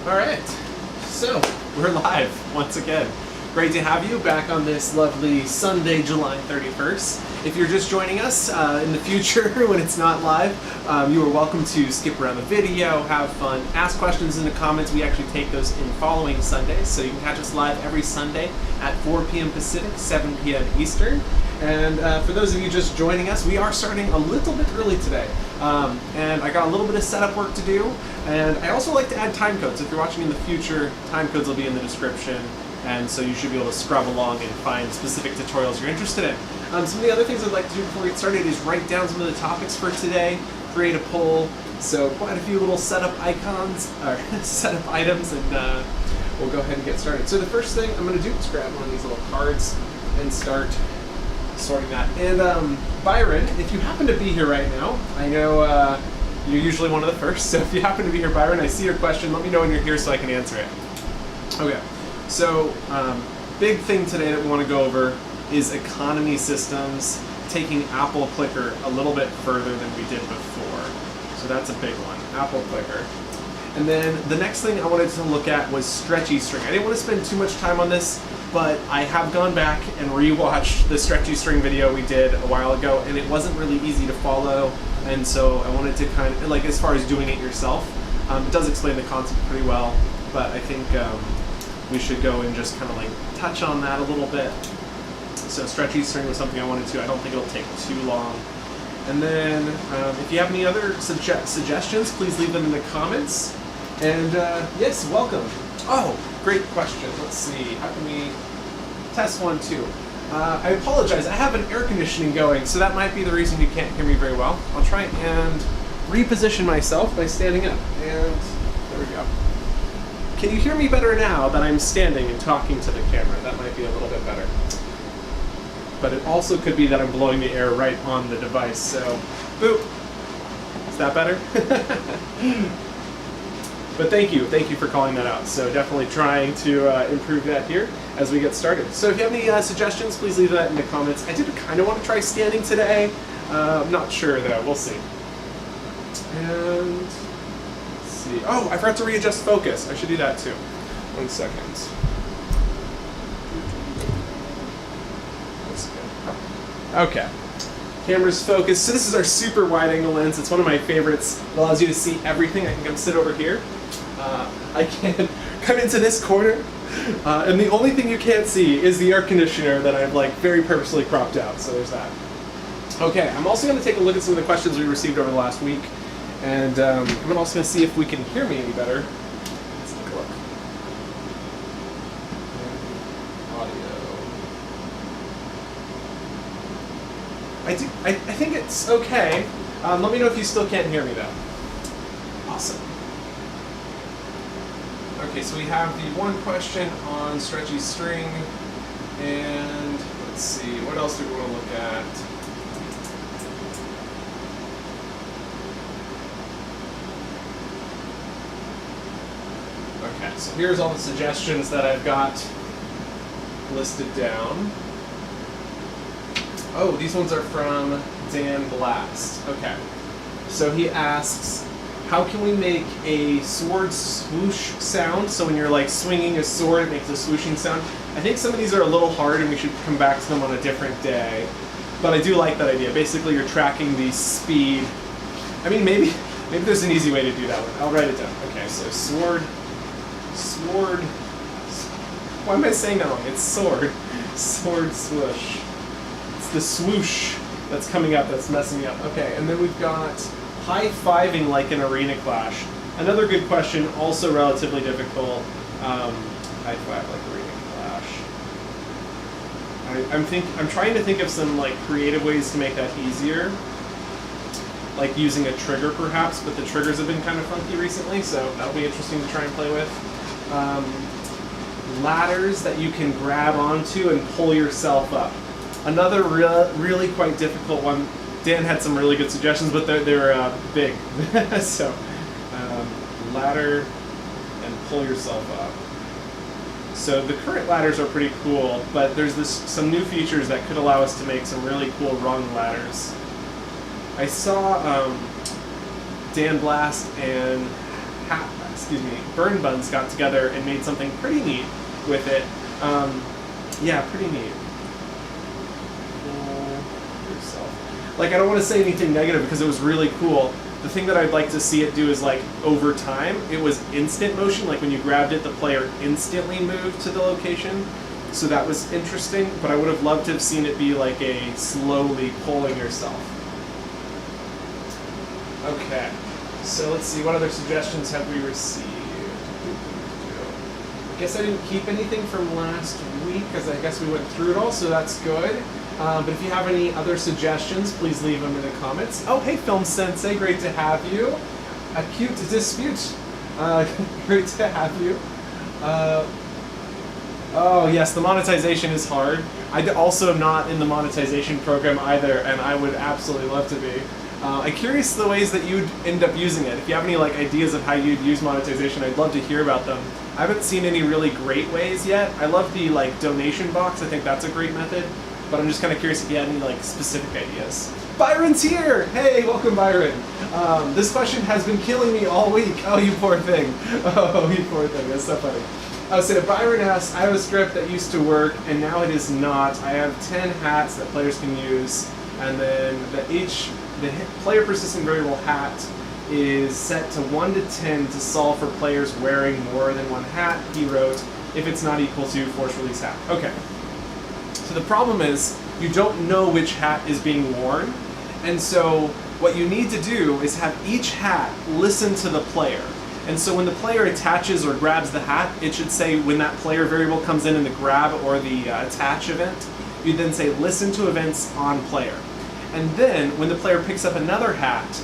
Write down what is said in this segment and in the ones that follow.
All right, so we're live once again. Great to have you back on this lovely Sunday, July 31st. If you're just joining us in the future when it's not live, you are welcome to skip around the video, have fun, ask questions in the comments. We actually take those in following Sundays, so you can catch us live every Sunday at 4 p.m. Pacific, 7 p.m. Eastern. And for those of you just joining us, we are starting a little bit early today. And I got a little bit of setup work to do. And I also like to add time codes. If you're watching in the future, time codes will be in the description. And so you should be able to scrub along and find specific tutorials you're interested in. Some of the other things I'd like to do before we get started is write down some of the topics for today, create a poll. So quite a few little setup icons, or setup items, and we'll go ahead and get started. So the first thing I'm going to do is grab one of these little cards and start sorting that. And Byron, if you happen to be here right now, I know you're usually one of the first, so if you happen to be here, Byron, I see your question, let me know when you're here so I can answer it. Okay, so big thing today that we want to go over is economy systems, taking Apple Clicker a little bit further than we did before. So that's a big one, Apple Clicker. And then the next thing I wanted to look at was Stretchy String. I didn't want to spend too much time on this, but I have gone back and rewatched the Stretchy String video we did a while ago, and it wasn't really easy to follow, and so I wanted to kind of, like, as far as doing it yourself, it does explain the concept pretty well, but I think we should go and just kind of like touch on that a little bit. So Stretchy String was something I wanted to. I don't think it'll take too long. And then if you have any other suggestions, please leave them in the comments. And yes, welcome. Oh, great question. Let's see. How can we test 1, 2? I apologize. I have an air conditioning going, so that might be the reason you can't hear me very well. I'll try and reposition myself by standing up. And there we go. Can you hear me better now that I'm standing and talking to the camera? That might be a little bit better. But it also could be that I'm blowing the air right on the device, so boop. Is that better? But thank you for calling that out. So definitely trying to improve that here as we get started. So if you have any suggestions, please leave that in the comments. I did kind of want to try standing today. I'm not sure though, we'll see. And let's see. Oh, I forgot to readjust focus. I should do that too. 1 second. Okay, camera's focused. So this is our super wide angle lens. It's one of my favorites. It allows you to see everything. I can come sit over here. I can come into this corner, and the only thing you can't see is the air conditioner that I've like very purposely cropped out. So there's that. Okay, I'm also going to take a look at some of the questions we received over the last week, and I'm also going to see if we can hear me any better. Let's take a look. I think it's okay. Let me know if you still can't hear me though. Awesome. Okay, so we have the one question on Stretchy String, and let's see, what else do we want to look at? Okay, so here's all the suggestions that I've got listed down. Oh, these ones are from Dan Blast. Okay. So he asks, how can we make a sword swoosh sound? So when you're like swinging a sword, it makes a swooshing sound. I think some of these are a little hard and we should come back to them on a different day. But I do like that idea. Basically, you're tracking the speed. I mean, maybe there's an easy way to do that one. I'll write it down. Okay, so sword. Why am I saying that wrong? It's sword. Sword swoosh. The swoosh that's coming up that's messing me up. Okay, and then we've got high-fiving like an arena clash. Another good question, also relatively difficult. High-five like arena clash. I'm trying to think of some like creative ways to make that easier, like using a trigger perhaps, but the triggers have been kind of funky recently, so that'll be interesting to try and play with. Ladders that you can grab onto and pull yourself up. Another really quite difficult one. Dan had some really good suggestions, but they're big. So, ladder and pull yourself up. So the current ladders are pretty cool, but there's some new features that could allow us to make some really cool rung ladders. I saw Dan Blast and Burn Buns got together and made something pretty neat with it. Yeah, pretty neat. Yourself. Like, I don't want to say anything negative because it was really cool. The thing that I'd like to see it do is, like, over time, it was instant motion. Like, when you grabbed it, the player instantly moved to the location. So that was interesting, but I would have loved to have seen it be like a slowly pulling yourself. Okay, so let's see, what other suggestions have we received? I guess I didn't keep anything from last week, because I guess we went through it all, so that's good. But if you have any other suggestions, please leave them in the comments. Oh, hey, Film Sensei, great to have you. Acute dispute. Great to have you. Oh, yes, the monetization is hard. I also am not in the monetization program either, and I would absolutely love to be. I'm curious the ways that you'd end up using it. If you have any like ideas of how you'd use monetization, I'd love to hear about them. I haven't seen any really great ways yet. I love the like donation box. I think that's a great method. But I'm just kind of curious if you had any like specific ideas. Byron's here! Hey, welcome Byron. This question has been killing me all week. Oh, you poor thing. Oh, you poor thing. That's so funny. So Byron asks, I have a script that used to work and now it is not. I have 10 hats that players can use, and then the player persistent variable hat is set to 1 to 10 to solve for players wearing more than one hat, he wrote, if it's not equal to force release hat. Okay. So the problem is you don't know which hat is being worn, and so what you need to do is have each hat listen to the player. And so when the player attaches or grabs the hat, it should say when that player variable comes in the grab or the attach event, you then say listen to events on player. And then when the player picks up another hat,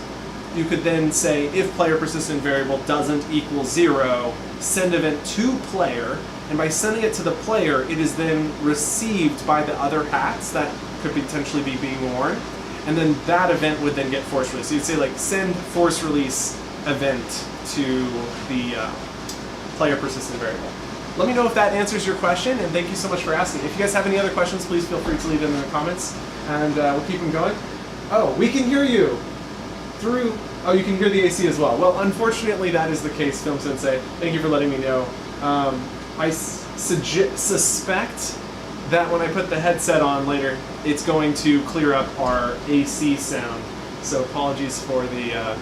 you could then say if player persistent variable doesn't equal 0, send event to player, and by sending it to the player, it is then received by the other hats that could potentially be being worn, and then that event would then get force release. So you'd say like send force release event to the player persistent variable. Let me know if that answers your question, and thank you so much for asking. If you guys have any other questions, please feel free to leave them in the comments, and we'll keep them going. Oh, we can hear you through, oh, you can hear the AC as well. Well, unfortunately, that is the case, Film Sensei. Thank you for letting me know. I suspect that when I put the headset on later, it's going to clear up our AC sound. So apologies for the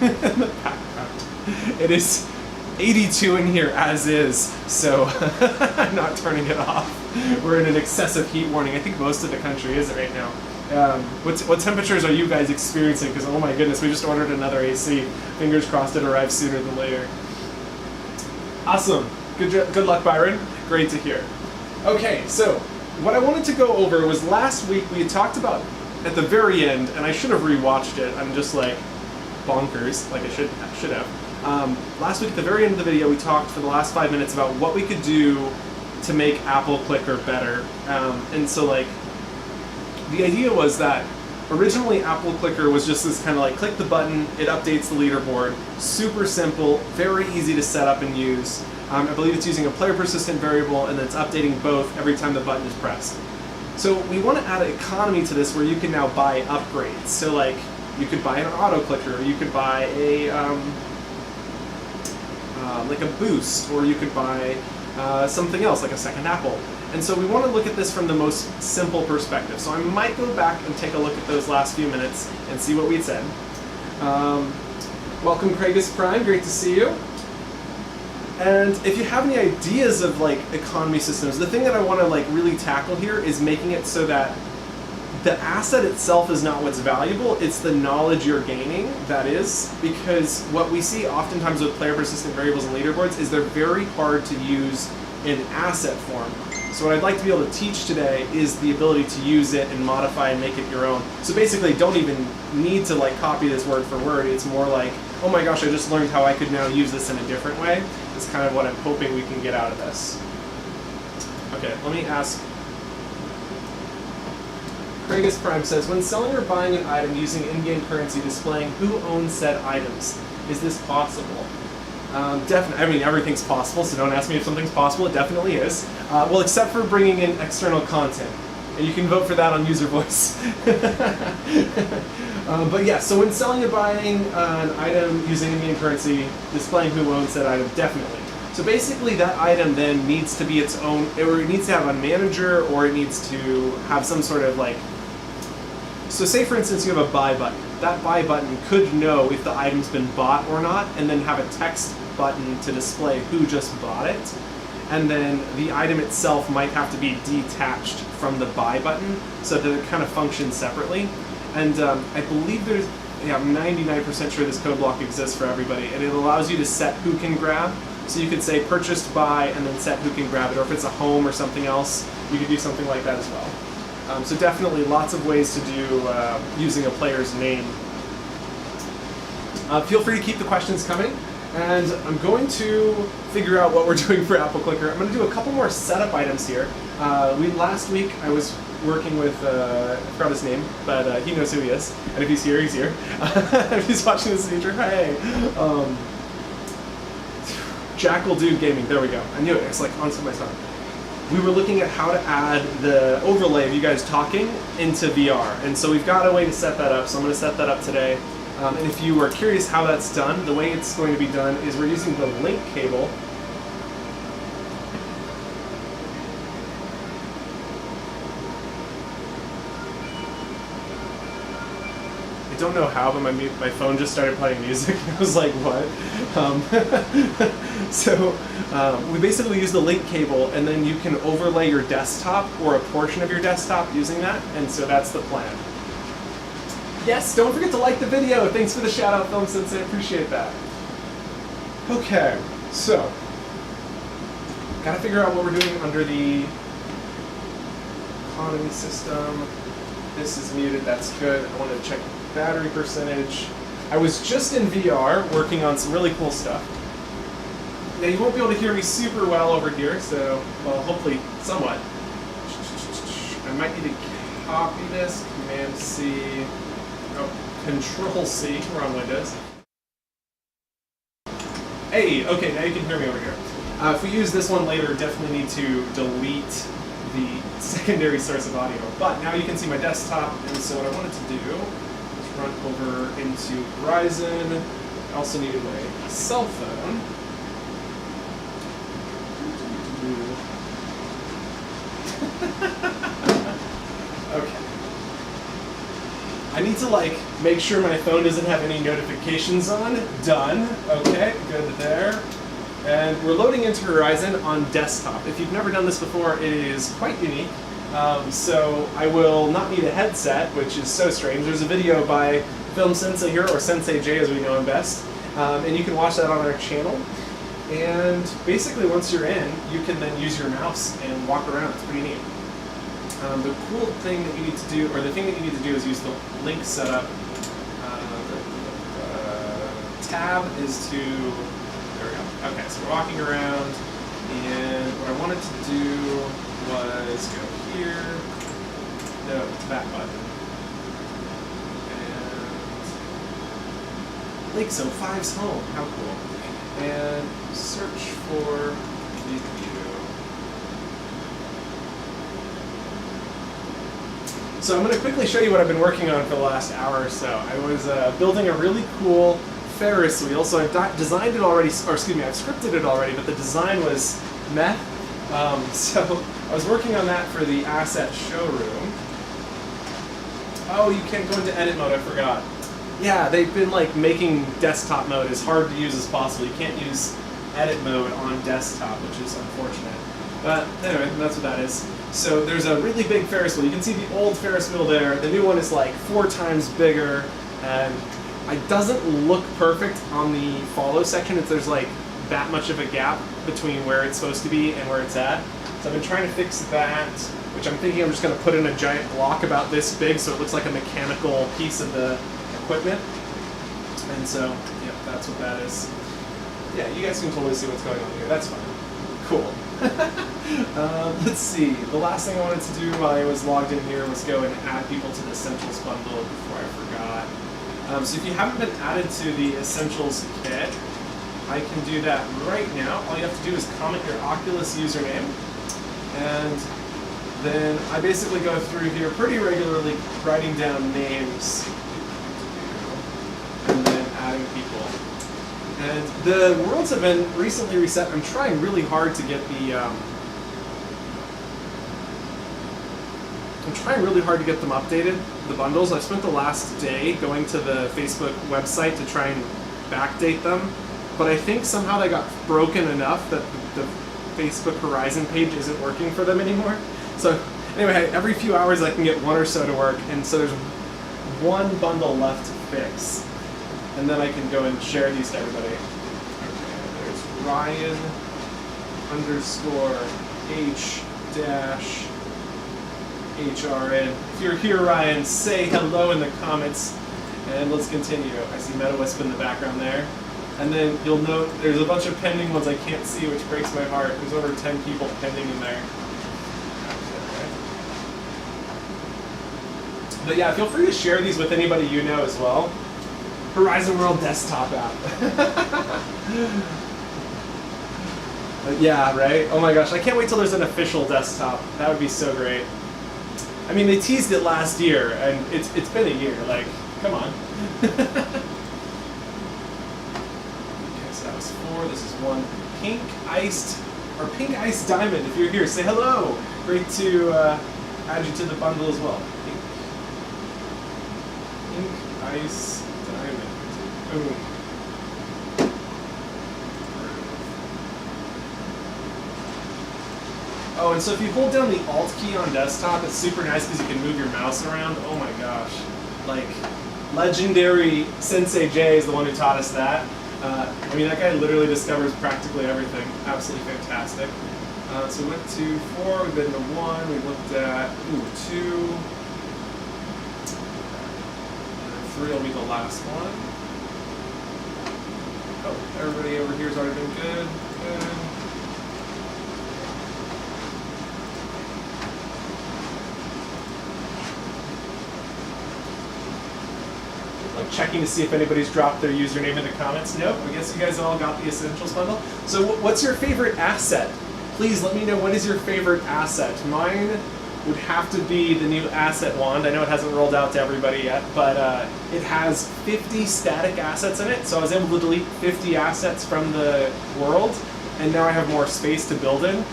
in the background. It is 82 in here as is, so I'm not turning it off. We're in an excessive heat warning. I think most of the country is right now. What temperatures are you guys experiencing? Because oh my goodness, we just ordered another AC. Fingers crossed it arrives sooner than later. Awesome. Good luck, Byron. Great to hear. Okay, so what I wanted to go over was last week we had talked about at the very end, and I should have rewatched it. I'm just like bonkers, like I should have. Last week at the very end of the video, we talked for the last 5 minutes about what we could do to make Apple Clicker better. And so like, the idea was that originally Apple Clicker was just this kind of like click the button, it updates the leaderboard. Super simple, very easy to set up and use. I believe it's using a player persistent variable and it's updating both every time the button is pressed. So we want to add an economy to this where you can now buy upgrades. So like, you could buy an auto clicker, or you could buy a like a boost, or you could buy something else like a second Apple. And so we want to look at this from the most simple perspective. So I might go back and take a look at those last few minutes and see what we said. Welcome Craigus Prime, great to see you. And if you have any ideas of like economy systems, the thing that I want to like really tackle here is making it so that the asset itself is not what's valuable, it's the knowledge you're gaining that is, because what we see oftentimes with player persistent variables and leaderboards is they're very hard to use in asset form. So what I'd like to be able to teach today is the ability to use it and modify and make it your own. So basically don't even need to like copy this word for word, it's more like, oh my gosh, I just learned how I could now use this in a different way. It's kind of what I'm hoping we can get out of this. Okay, let me ask. Craigus Prime says, when selling or buying an item using in-game currency displaying who owns said items, is this possible? Definitely. I mean, everything's possible, so don't ask me if something's possible. It definitely is. Well, except for bringing in external content. And you can vote for that on user voice. But yeah, so when selling and buying an item using Indian currency, displaying who owns that item, definitely. So basically that item then needs to be its own, or it needs to have a manager, or it needs to have some sort of like, so say for instance you have a buy button. That buy button could know if the item's been bought or not, and then have a text button to display who just bought it. And then the item itself might have to be detached from the buy button so that it kind of functions separately. And I believe there's, yeah, I'm 99% sure this code block exists for everybody, and it allows you to set who can grab. So you could say purchased by and then set who can grab it, or if it's a home or something else, you could do something like that as well. So definitely lots of ways to do using a player's name. Feel free to keep the questions coming, and I'm going to figure out what we're doing for Apple Clicker. I'm going to do a couple more setup items here. Last week I was working with, I forgot his name, but he knows who he is, and if he's here, he's here. If he's watching this feature, hey! Jackal Dude Gaming, there we go. I knew it, it's like on my tongue. We were looking at how to add the overlay of you guys talking into VR, and so we've got a way to set that up, so I'm going to set that up today. And if you are curious how that's done, the way it's going to be done is we're using the link cable. I don't know how, but my phone just started playing music, and I was like, what? We basically use the link cable, and then you can overlay your desktop or a portion of your desktop using that, and so that's the plan. Yes, don't forget to like the video. Thanks for the shout out, Film Sensei. I appreciate that. Okay, so gotta figure out what we're doing under the economy system. This is muted, that's good. I want to check battery percentage. I was just in VR working on some really cool stuff. Now you won't be able to hear me super well over here, so, well, hopefully somewhat. I might need to copy this, Command C, oh, Control C, we're on Windows. Hey, okay, now you can hear me over here. If we use this one later, definitely need to delete the secondary source of audio. But now you can see my desktop, and so what I wanted to do is run over into Verizon. I also needed my cell phone. Okay. I need to like make sure my phone doesn't have any notifications on. Done. Okay, good there. And we're loading into Horizon on desktop. If you've never done this before, it is quite unique. So I will not need a headset, which is so strange. There's a video by Film Sensei here, or Sensei J as we know him best. And you can watch that on our channel. And basically once you're in, you can then use your mouse and walk around. It's pretty neat. The cool thing that you need to do, or the thing that you need to do, is use the link setup. Tab is to, there we go. Okay, so we're walking around, and what I wanted to do was go here, no, back button, and link, so 5's home, how cool, and search for Vidyuu. So I'm going to quickly show you what I've been working on for the last hour or so. I was building a really cool Ferris wheel, so I've designed it already, or excuse me, I've scripted it already, but the design was meh. So I was working on that for the asset showroom. Oh, you can't go into edit mode, I forgot. Yeah, they've been like making desktop mode as hard to use as possible. You can't use edit mode on desktop, which is unfortunate. But anyway, that's what that is. So there's a really big Ferris wheel. You can see the old Ferris wheel there. The new one is like 4 times bigger, and it doesn't look perfect on the follow section if there's like that much of a gap between where it's supposed to be and where it's at. So I've been trying to fix that, which I'm thinking I'm just going to put in a giant block about this big so it looks like a mechanical piece of the equipment. And so, yeah, that's what that is. Yeah, you guys can totally see what's going on here. That's fine. Cool. Let's see. The last thing I wanted to do while I was logged in here was go and add people to the Essentials bundle before I forgot. So if you haven't been added to the Essentials kit, I can do that right now. All you have to do is comment your Oculus username, and then I basically go through here pretty regularly writing down names. And the worlds have been recently reset. I'm trying really hard to get them updated, the bundles. I spent the last day going to the Facebook website to try and backdate them, but I think somehow they got broken enough that the Facebook Horizon page isn't working for them anymore. So anyway, every few hours I can get one or so to work, and so there's one bundle left to fix. And then I can go and share these to everybody. Okay, there's Ryan _H-HRN. If you're here, Ryan, say hello in the comments, and let's continue. I see MetaWisp in the background there. And then you'll note there's a bunch of pending ones I can't see, which breaks my heart. There's over 10 people pending in there. But yeah, feel free to share these with anybody you know as well. Horizon World desktop app. Yeah, right? Oh my gosh, I can't wait till there's an official desktop. That would be so great. I mean, they teased it last year, and it's been a year. Like, come on. Okay, so that was 4. This is 1. Pink iced diamond. If you're here, say hello. Great to add you to the bundle as well. Pink ice diamond. Boom. Oh, and so if you hold down the Alt key on desktop, it's super nice because you can move your mouse around. Oh my gosh. Like, legendary Sensei J is the one who taught us that. I mean, that guy literally discovers practically everything. Absolutely fantastic. So we went to 4, we've been to 1, we looked at 2. 3 will be the last one. Oh, everybody over here has already been good. Good. Like checking to see if anybody's dropped their username in the comments. Nope, I guess you guys all got the Essentials bundle. So what's your favorite asset? Please let me know, what is your favorite asset? Mine would have to be the new asset wand. I know it hasn't rolled out to everybody yet, but it has 50 static assets in it, so I was able to delete 50 assets from the world, and now I have more space to build in.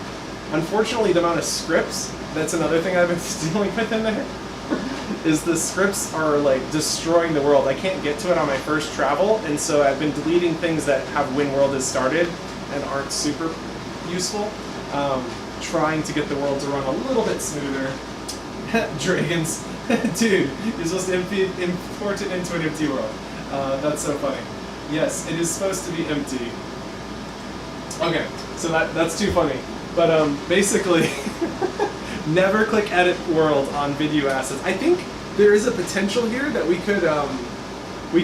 Unfortunately, the amount of scripts, that's another thing I've been dealing with in there, is the scripts are like destroying the world. I can't get to it on my first travel, and so I've been deleting things that have when world has started and aren't super useful. Trying to get the world to run a little bit smoother. Dragons. Dude, you're supposed to import it into an empty world. That's so funny. Yes, it is supposed to be empty. Okay, so that's too funny. But basically, never click edit world on Vidyuu assets. I think there is a potential here that we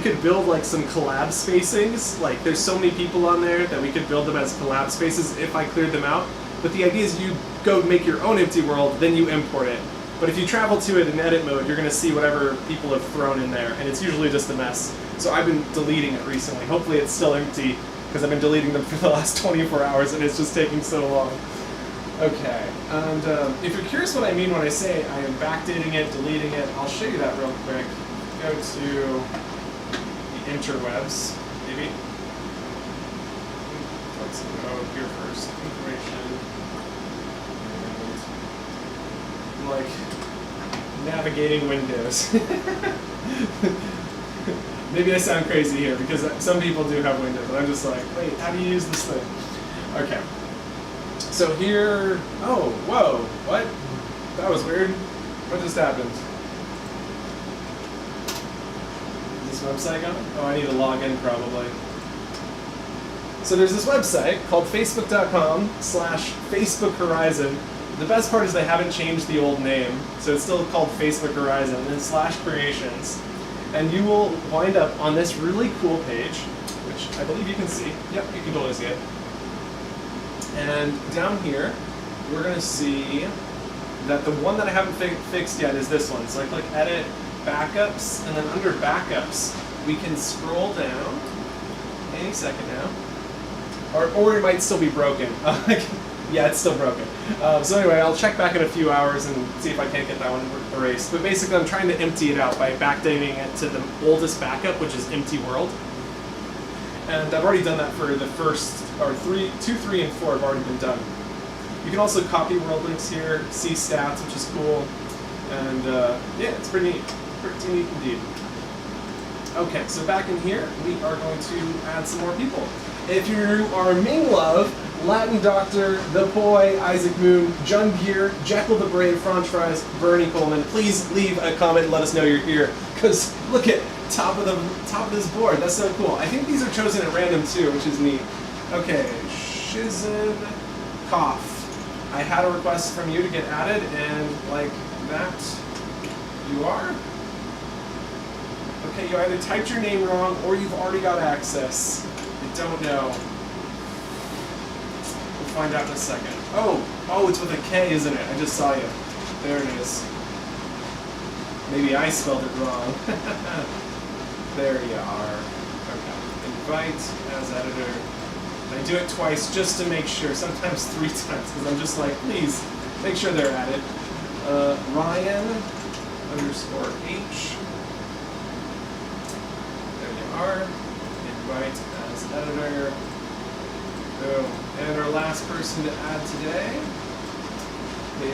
could build like some collab spacings. Like there's so many people on there that we could build them as collab spaces if I cleared them out. But the idea is you go make your own empty world, then you import it. But if you travel to it in edit mode, you're going to see whatever people have thrown in there, and it's usually just a mess. So I've been deleting it recently. Hopefully it's still empty, because I've been deleting them for the last 24 hours, and it's just taking so long. Okay, and if you're curious what I mean when I say I am backdating it, deleting it, I'll show you that real quick. Go to the interwebs, maybe. Let's go here first. Information. And like navigating Windows. Maybe I sound crazy here because some people do have Windows, and I'm just like, wait, how do you use this thing? Okay. So here, oh, whoa, what? That was weird. What just happened? Is this website gone? Oh, I need to log in probably. So there's this website called facebook.com/Facebook Horizon. The best part is they haven't changed the old name, so it's still called Facebook Horizon, and then /creations. And you will wind up on this really cool page, which I believe you can see. Yep, you can totally see it. And down here, we're going to see that the one that I haven't fixed yet is this one. So I click Edit, Backups, and then under Backups, we can scroll down any second now. Or it might still be broken. Yeah, it's still broken. So anyway, I'll check back in a few hours and see if I can't get that one erased. But basically, I'm trying to empty it out by backdating it to the oldest backup, which is Empty World. And I've already done that for the first, or 2, 3, and 4 have already been done. You can also copy world links here, see stats, which is cool. And yeah, it's pretty neat. Pretty neat indeed. Okay, so back in here, we are going to add some more people. If you are Ming Love, Latin Doctor, The Boy, Isaac Moon, Jung Gear, Jekyll the Brave, French Fries, Bernie Coleman, please leave a comment and let us know you're here. Because look at top of this board. That's so cool. I think these are chosen at random too, which is neat. Okay, Shizin Cough. I had a request from you to get added, and like that, you are. Okay, you either typed your name wrong or you've already got access. I don't know. We'll find out in a second. Oh, it's with a K, isn't it? I just saw you. There it is. Maybe I spelled it wrong. There you are. Okay. Invite as editor. I do it twice just to make sure, sometimes 3 times, because I'm just like, please, make sure they're added. Ryan _H. There you are. Invite as editor. Boom. And our last person to add today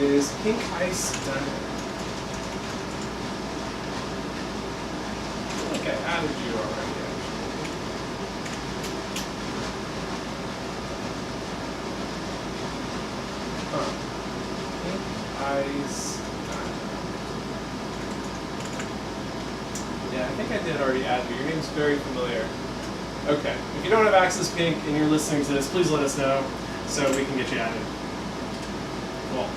is Pink Ice Diamond. I think I added you already, Ice. Yeah, I think I did already add you. Your name's very familiar. Okay. If you don't have access, Pink, and you're listening to this, please let us know so we can get you added. Cool.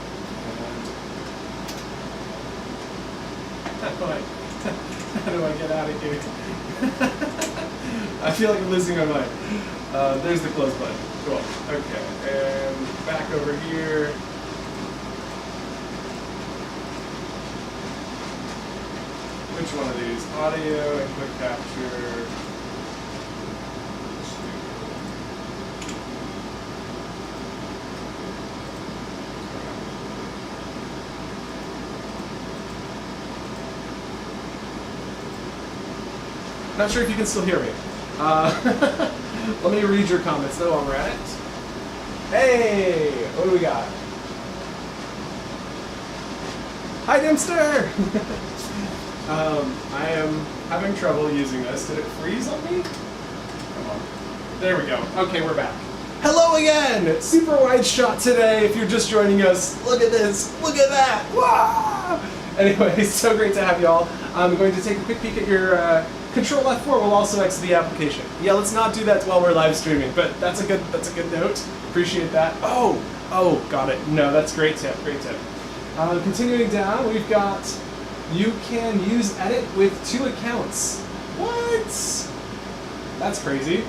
How do I get out of here? I feel like I'm losing my mind. There's the close button. Cool. Okay. And back over here. Which one of these? Audio and quick capture. Not sure if you can still hear me. Let me read your comments though while we're at it. Hey, what do we got? Hi, Dempster! I am having trouble using this. Did it freeze on me? Come on. There we go. Okay, we're back. Hello again! Super wide shot today if you're just joining us. Look at this. Look at that. Wow! Anyway, so great to have y'all. I'm going to take a quick peek at your Control F4 will also exit the application. Yeah, let's not do that while we're live streaming, but that's a good note. Appreciate that. Oh, got it. No, that's great tip. Great tip. Continuing down, we've got you can use edit with 2 accounts. What? That's crazy.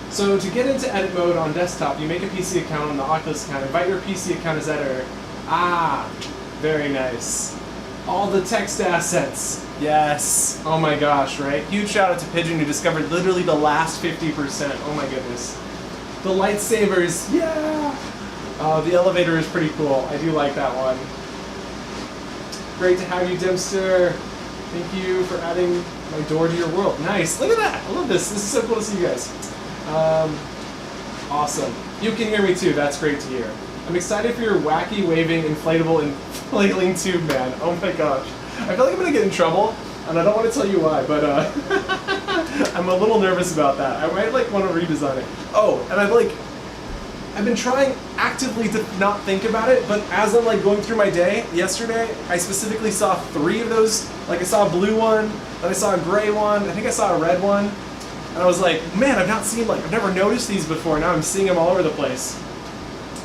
So to get into edit mode on desktop, you make a PC account on the Oculus account, invite your PC account as editor. Ah, very nice. All the text assets. Yes. Oh my gosh, right? Huge shout out to Pigeon who discovered literally the last 50%. Oh my goodness. The lightsabers. Yeah. The elevator is pretty cool. I do like that one. Great to have you, Dempster. Thank you for adding my door to your world. Nice. Look at that. I love this. This is so cool to see you guys. Awesome. You can hear me too. That's great to hear. I'm excited for your wacky, waving, inflatable, and flailing tube man. Oh my gosh. I feel like I'm going to get in trouble, and I don't want to tell you why, but I'm a little nervous about that. I might want to redesign it. Oh, and I've been trying actively to not think about it, but as I'm going through my day, yesterday, I specifically saw 3 of those. I saw a blue one, then I saw a gray one, I think I saw a red one, and I was like, man, I've never noticed these before, now I'm seeing them all over the place.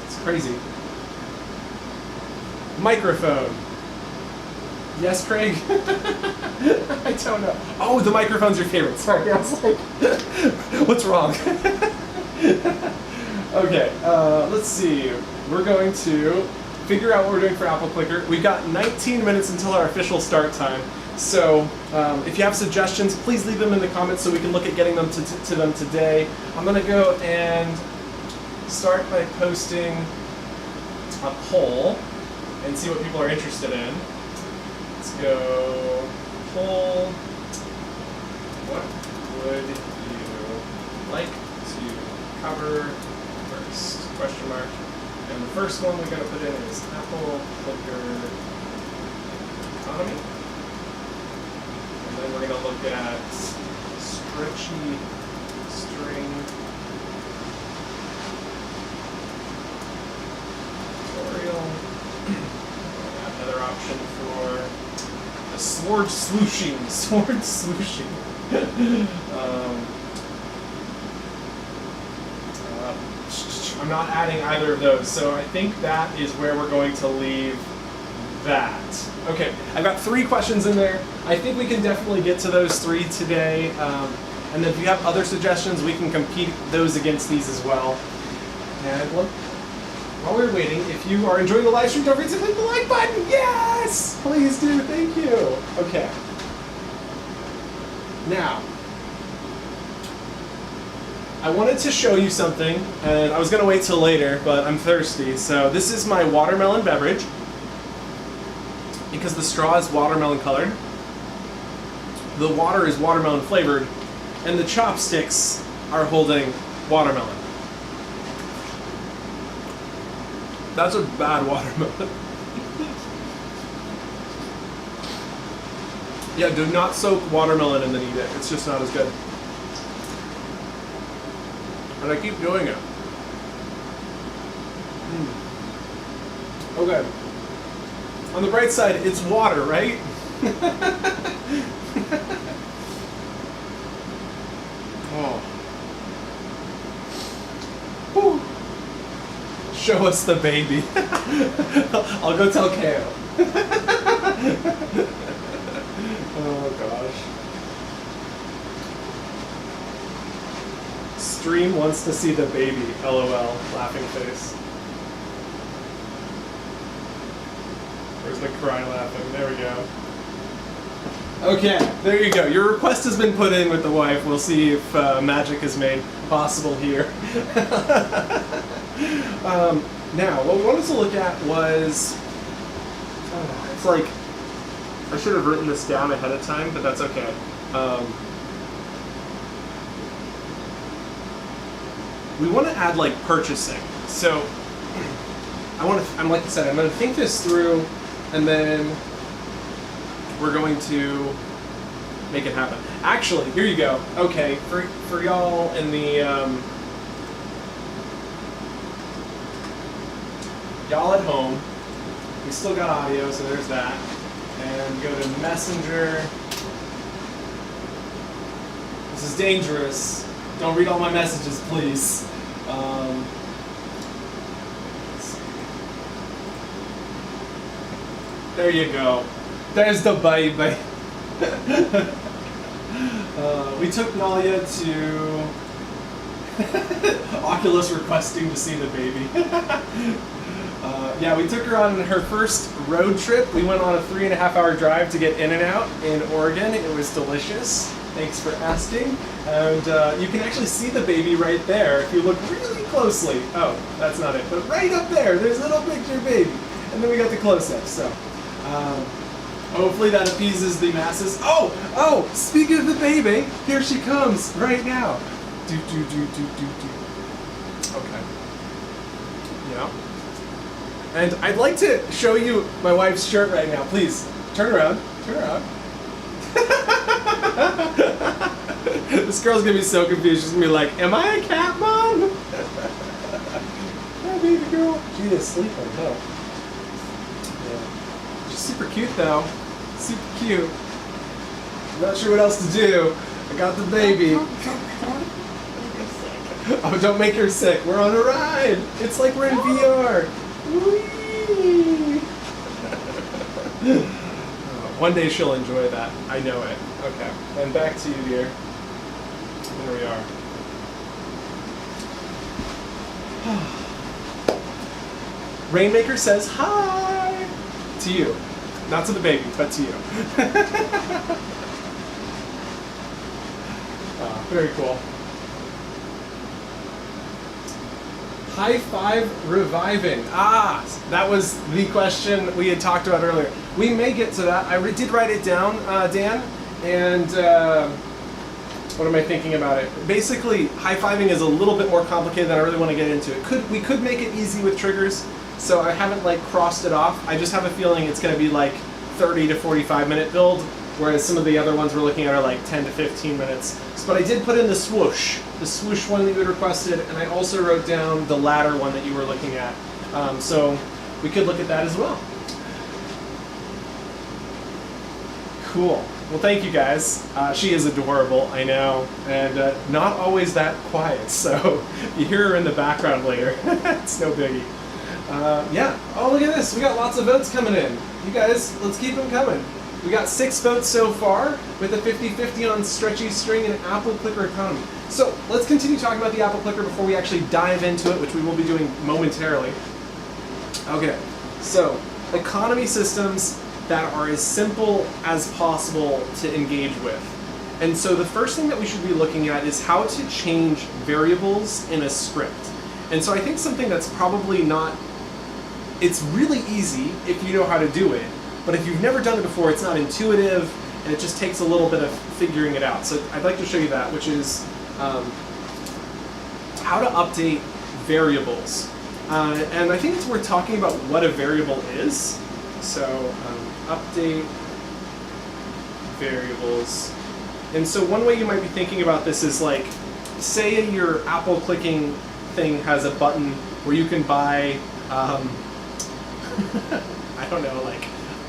It's crazy. Microphone. Yes, Craig? I don't know. Oh, the microphone's your favorite. Sorry, I was like, what's wrong? Okay, let's see. We're going to figure out what we're doing for Apple Clicker. We've got 19 minutes until our official start time. So if you have suggestions, please leave them in the comments so we can look at getting them to them today. I'm going to go and start by posting a poll and see what people are interested in. Let's go poll. What would you like to cover first? Question mark. And the first one we're going to put in is Apple Clicker Economy. And then we're going to look at Stretchy String Tutorial. Another option for the sword slooshing. I'm not adding either of those, so I think that is where we're going to leave that. Okay, I've got 3 questions in there. I think we can definitely get to those 3 today. And then if you have other suggestions, we can compete those against these as well. And look, while we're waiting, if you are enjoying the live stream, don't forget to click the like button. Yes! Please do. Thank you. Okay. Now, I wanted to show you something, and I was going to wait till later, but I'm thirsty. So this is my watermelon beverage, because the straw is watermelon colored. The water is watermelon flavored, and the chopsticks are holding watermelon. That's a bad watermelon. Yeah, do not soak watermelon and then eat it. It's just not as good. And I keep doing it. Okay. On the bright side, it's water, right? Oh. Whew. Show us the baby. I'll go tell Kale. Oh gosh. Stream wants to see the baby. LOL. Laughing face. Where's the cry laughing? There we go. Okay, there you go. Your request has been put in with the wife. We'll see if magic is made possible here. Now, what we wanted to look at was, it's like, I should have written this down ahead of time, but that's okay. We want to add like purchasing. So, I'm like I said, I'm going to think this through, and then we're going to make it happen. Actually, here you go. Okay, for y'all in the y'all at home, we still got audio, so there's that. And go to Messenger. This is dangerous. Don't read all my messages, please. Let's see. There you go. There's the baby. We took Nalia to Oculus requesting to see the baby. Yeah, we took her on her first road trip. We went on a 3.5-hour drive to get in and out in Oregon. It was delicious. Thanks for asking. And you can actually see the baby right there if you look really closely. Oh, that's not it. But right up there, there's a little picture baby. And then we got the close-up. So hopefully that appeases the masses. Oh, speaking of the baby, here she comes right now. Do. Okay. Yeah. And I'd like to show you my wife's shirt right now. Please, turn around. Turn around. This girl's gonna be so confused. She's gonna be like, am I a cat, Mom? Hi, baby girl. She is sleeping, though. Yeah. She's super cute, though. Super cute. I'm not sure what else to do. I got the baby. Oh, don't make her sick. We're on a ride. It's like we're in VR. Whee! One day she'll enjoy that. I know it. Okay. And back to you, dear. There we are. Rainmaker says hi to you. Not to the baby, but to you. Very cool. High five reviving. That was the question we had talked about earlier. We may get to that. I did write it down, Dan, and What am I thinking about it? Basically, high-fiving is a little bit more complicated than I really want to get into. We could make it easy with triggers, so I haven't like crossed it off. I just have a feeling it's going to be like 30 to 45 minute build, whereas some of the other ones we're looking at are like 10 to 15 minutes. But I did put in the swoosh one that you had requested, and I also wrote down the ladder one that you were looking at. So we could look at that as well. Cool. Well, thank you guys. She is adorable, I know, and not always that quiet, so you hear her in the background later. It's no biggie. Yeah. Oh, look at this. We got lots of votes coming in. You guys, let's keep them coming. We got 6 votes so far, with a 50-50 on Stretchy String and Apple Clicker Economy. So let's continue talking about the Apple Clicker before we actually dive into it, which we will be doing momentarily. Okay, so economy systems that are as simple as possible to engage with. And so the first thing that we should be looking at is how to change variables in a script. And so I think something that's probably not, it's really easy if you know how to do it, but if you've never done it before, it's not intuitive, and it just takes a little bit of figuring it out. So I'd like to show you that, which is how to update variables. And I think it's worth talking about what a variable is. So update variables. And so one way you might be thinking about this is like, say your Apple clicking thing has a button where you can buy, I don't know, like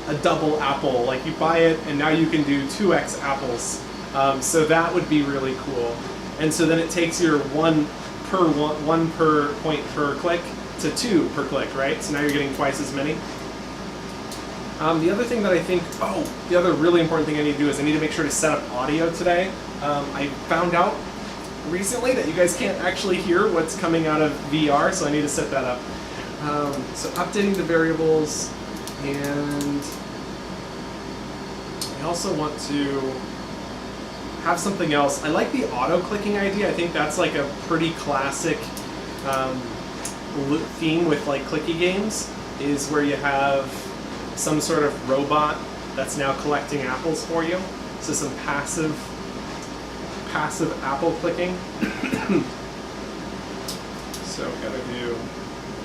a double apple. Like you buy it and now you can do 2x apples. So that would be really cool. And so then it takes your one per point per click to 2 per click, right? So now you're getting twice as many. The other thing that I think, the other really important thing I need to do is I need to make sure to set up audio today. I found out recently that you guys can't actually hear what's coming out of VR, so I need to set that up. So updating the variables, and I also want to have something else. I like the auto-clicking idea. I think that's like a pretty classic theme with like clicky games, is where you have some sort of robot that's now collecting apples for you. So some passive apple clicking. So we gotta do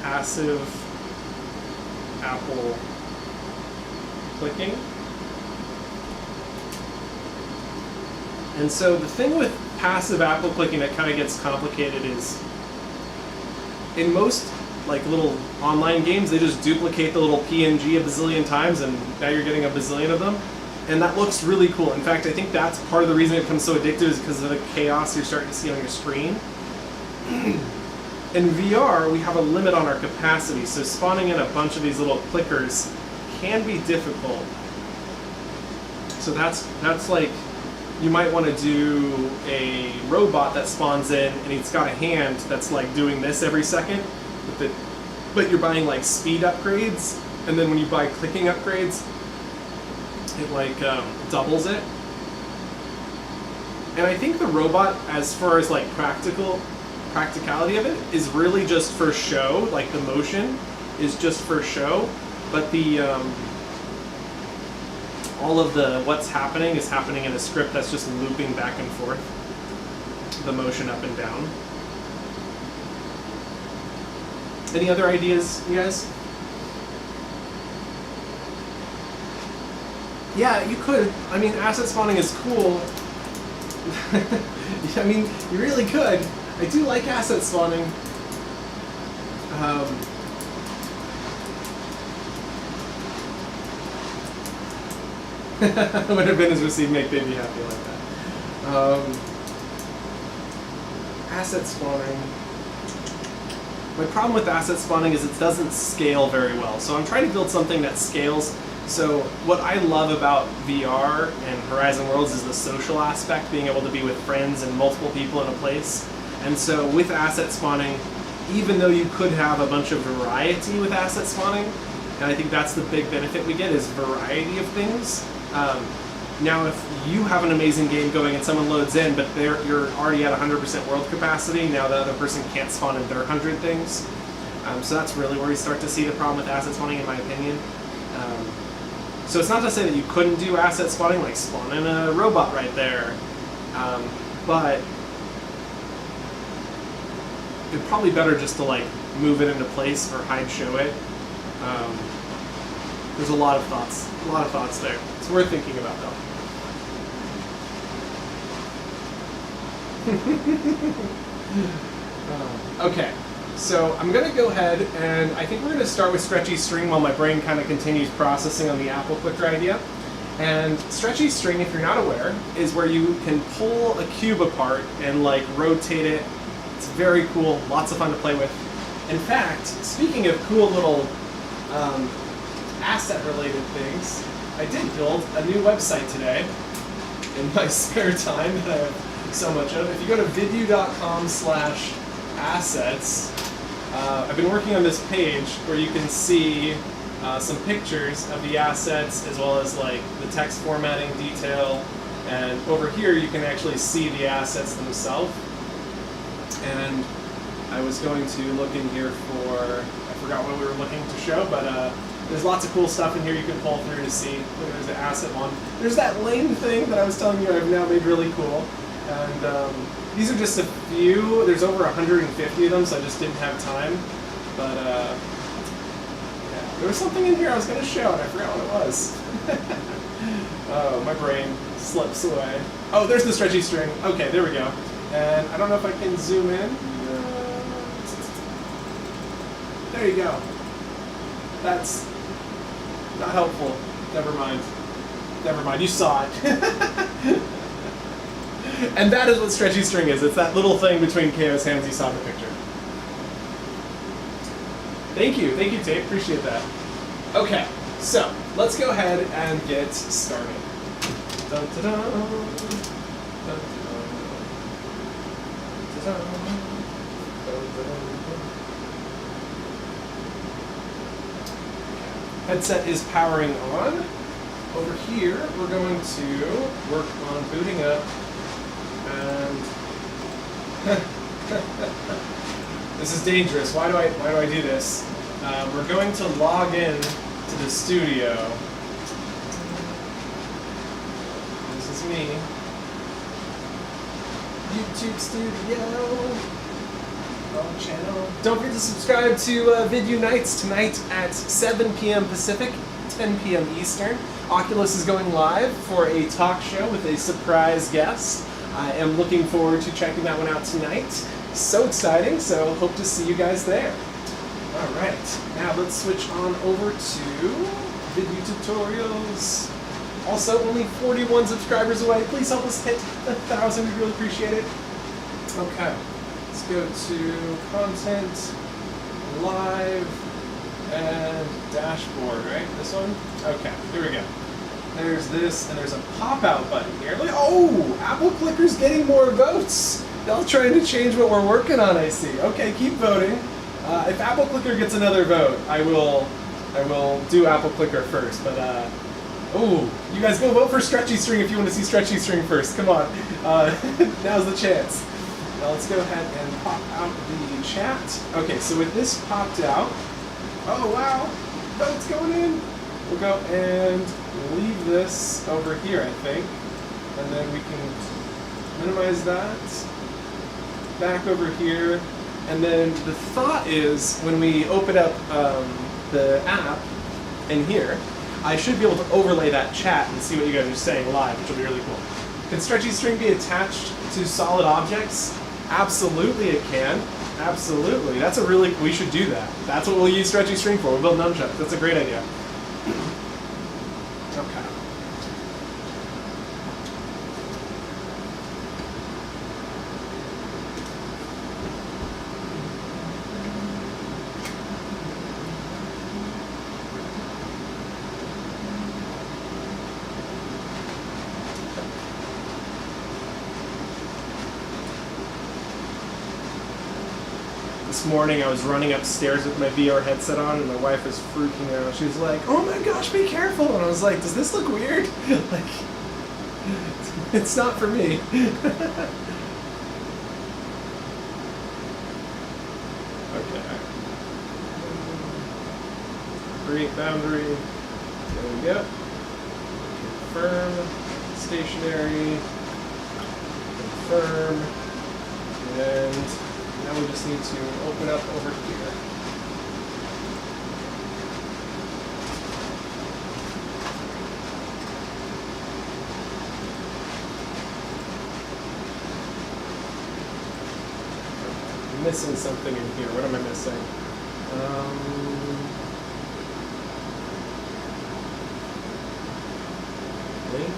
passive apple clicking. And so the thing with passive apple clicking that kind of gets complicated is, in most like little online games, they just duplicate the little PNG a bazillion times, and now you're getting a bazillion of them. And that looks really cool. In fact, I think that's part of the reason it becomes so addictive, is because of the chaos you're starting to see on your screen. In VR, we have a limit on our capacity, so spawning in a bunch of these little clickers can be difficult. So that's like, you might want to do a robot that spawns in, and he's got a hand that's like doing this every second, but you're buying like speed upgrades, and then when you buy clicking upgrades, it like doubles it. And I think the robot, as far as like practicality of it, is really just for show. Like the motion is just for show, but the all of the what's happening is happening in a script that's just looping back and forth, the motion up and down. Any other ideas, you guys? Yeah, you could. I mean, asset spawning is cool. I mean, you really could. I do like asset spawning. When a bin is received, make baby happy, like that. Asset spawning. My problem with asset spawning is it doesn't scale very well. So I'm trying to build something that scales. So what I love about VR and Horizon Worlds is the social aspect, being able to be with friends and multiple people in a place. And so with asset spawning, even though you could have a bunch of variety with asset spawning, and I think that's the big benefit we get, is variety of things. Now if you have an amazing game going and someone loads in, but you're already at 100% world capacity, now the other person can't spawn in their 100 things. So that's really where you start to see the problem with asset spawning, in my opinion. So it's not to say that you couldn't do asset spawning, like spawn in a robot right there. but it's probably better just to like move it into place or hide show it. There's a lot of thoughts there. It's worth thinking about though. Okay, so I'm gonna go ahead and I think we're gonna start with Stretchy String while my brain kind of continues processing on the Apple Clicker idea. And Stretchy String, if you're not aware, is where you can pull a cube apart and like rotate it. It's very cool, lots of fun to play with. In fact, speaking of cool little asset-related things, I did build a new website today in my spare time that I have so much of. If you go to vidyuu.com/assets, I've been working on this page where you can see some pictures of the assets as well as like the text formatting detail, and over here you can actually see the assets themselves. And I was going to look in here for, I forgot what we were looking to show, but there's lots of cool stuff in here you can pull through to see. Look, there's the asset one. There's that lane thing that I was telling you I've now made really cool. And these are just a few. There's over 150 of them, so I just didn't have time. But yeah, there was something in here I was going to show, and I forgot what it was. Oh, my brain slips away. Oh, there's the Stretchy String. Okay, there we go. And I don't know if I can zoom in. There you go. That's not helpful. Never mind. Never mind. You saw it. And that is what Stretchy String is. It's that little thing between Kao's hands you saw in the picture. Thank you, Tate. Appreciate that. Okay, so let's go ahead and get started. Dun, dun, dun. Dun, dun, dun. Headset is powering on. Over here, we're going to work on booting up, and this is dangerous. Why do I do this? We're going to log in to the studio. This is me. YouTube Studio. Channel. Don't forget to subscribe to Vidyuu Nights tonight at 7 p.m. Pacific, 10 p.m. Eastern. Oculus is going live for a talk show with a surprise guest. I am looking forward to checking that one out tonight. So exciting, so hope to see you guys there. All right, now let's switch on over to Vidyuu Tutorials. Also, only 41 subscribers away. Please help us hit 1,000, we'd really appreciate it. Okay. Let's go to Content, Live, and Dashboard, right? This one? Okay, here we go. There's this, and there's a pop-out button here. Look, oh, Apple Clicker's getting more votes. Y'all trying to change what we're working on, I see. Okay, keep voting. If Apple Clicker gets another vote, I will do Apple Clicker first. But oh, you guys go vote for Stretchy String if you want to see Stretchy String first. Come on, now's the chance. Now let's go ahead and pop out the chat. Okay, so with this popped out, oh wow, votes going in. We'll go and leave this over here, I think, and then we can minimize that. Back over here, and then the thought is when we open up the app in here, I should be able to overlay that chat and see what you guys are saying live, which will be really cool. Can Stretchy String be attached to solid objects? Absolutely it can. Absolutely. That's a really, we should do that. That's what we'll use Stretchy String for. We'll build Nunchucks. That's a great idea. Okay. This morning I was running upstairs with my VR headset on and my wife was freaking out. She was like, oh my gosh, be careful. And I was like, does this look weird? Like, it's not for me. Okay. Create boundary. There we go. Confirm. Stationary. confirm. And now we just need to open up over here. I'm missing something in here. What am I missing? Link.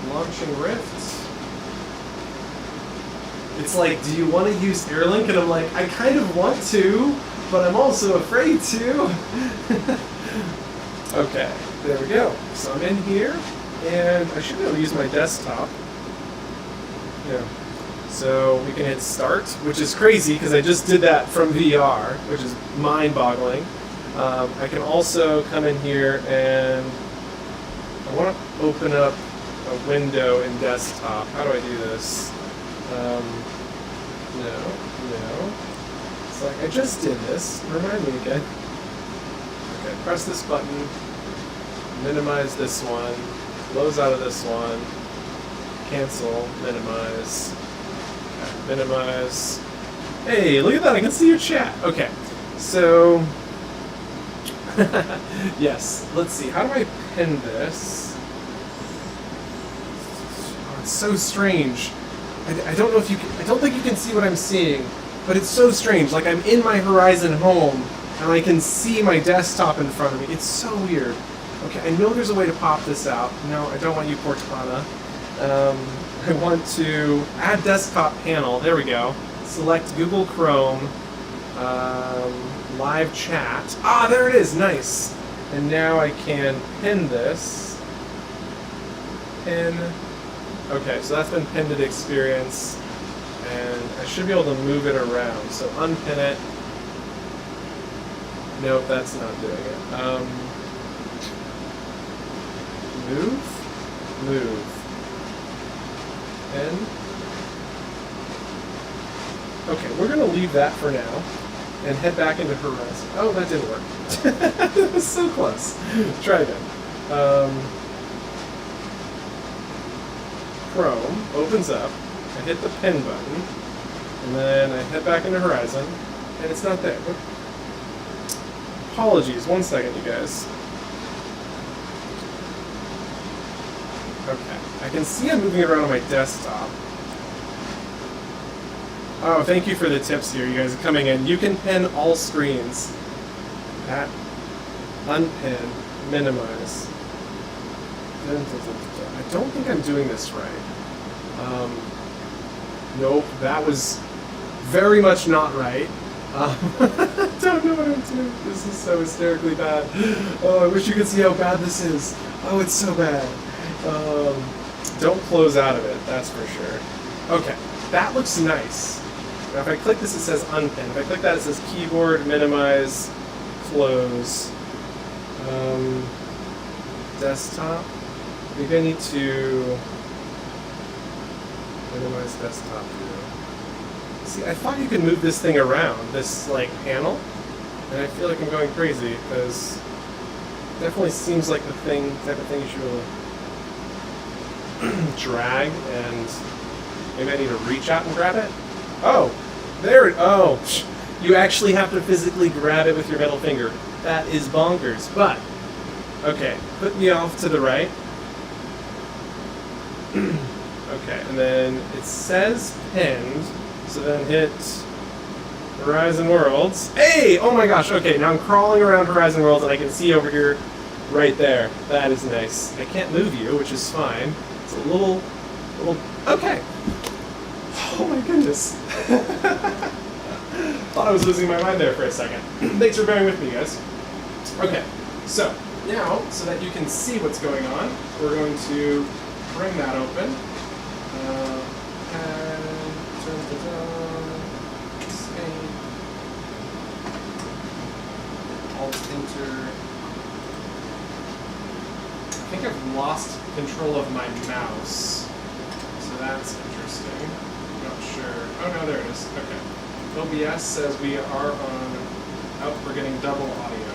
Launching Rift. It's like, do you want to use Airlink? And I'm like, I kind of want to, but I'm also afraid to. Okay, there we go. So I'm in here, and I should be able to use my desktop. Yeah. So we can hit start, which is crazy because I just did that from VR, which is mind-boggling. I can also come in here and I want to open up a window in desktop. How do I do this? No. It's like, I just did this. Remind me again. Okay, press this button, minimize this one, close out of this one, cancel, minimize, okay, minimize. Hey, look at that, I can see your chat. Okay, so, yes, let's see, how do I pin this? Oh, it's so strange. I don't know if you can, I don't think you can see what I'm seeing, but it's so strange. Like, I'm in my Horizon home, and I can see my desktop in front of me. It's so weird. Okay, I know there's a way to pop this out. No, I don't want you, Cortana. I want to add desktop panel. There we go. Select Google Chrome, live chat. Ah, there it is. Nice. And now I can pin this. Pin. Okay, so that's been pinned to the experience, and I should be able to move it around. So unpin it. Nope, that's not doing it. Move. Pin. Okay, we're going to leave that for now and head back into Horizon. Oh, that didn't work. That was so close. Try again. Chrome opens up, I hit the pin button, and then I head back into Horizon, and it's not there. Apologies, 1 second, you guys. Okay, I can see I'm moving it around on my desktop. Oh, thank you for the tips here, you guys are coming in. You can pin all screens. At unpin, minimize. I don't think I'm doing this right. Nope, that was very much not right. Don't know what I'm doing. This is so hysterically bad. Oh, I wish you could see how bad this is. Oh, it's so bad. Don't close out of it, that's for sure. Okay, that looks nice. Now if I click this, it says unpin. If I click that, it says keyboard, minimize, close. Desktop. Maybe I need to minimize desktop view. See, I thought you could move this thing around, this like panel, and I feel like I'm going crazy because it definitely seems like the type of thing you should really drag, and maybe I need to reach out and grab it. Oh, there it. Oh, you actually have to physically grab it with your middle finger. That is bonkers. But okay, put me off to the right. Okay, and then it says pinned, so then hit Horizon Worlds. Hey! Oh my gosh, okay, now I'm crawling around Horizon Worlds and I can see over here right there. That is nice. I can't move you, which is fine. It's a little, okay. Oh my goodness. Thought I was losing my mind there for a second. Thanks for bearing with me, guys. Okay, so now, so that you can see what's going on, we're going to bring that open. Alt-Enter. I think I've lost control of my mouse, so that's interesting. I'm not sure. Oh no, there it is. Okay. OBS says we are on. Oh, we're getting double audio.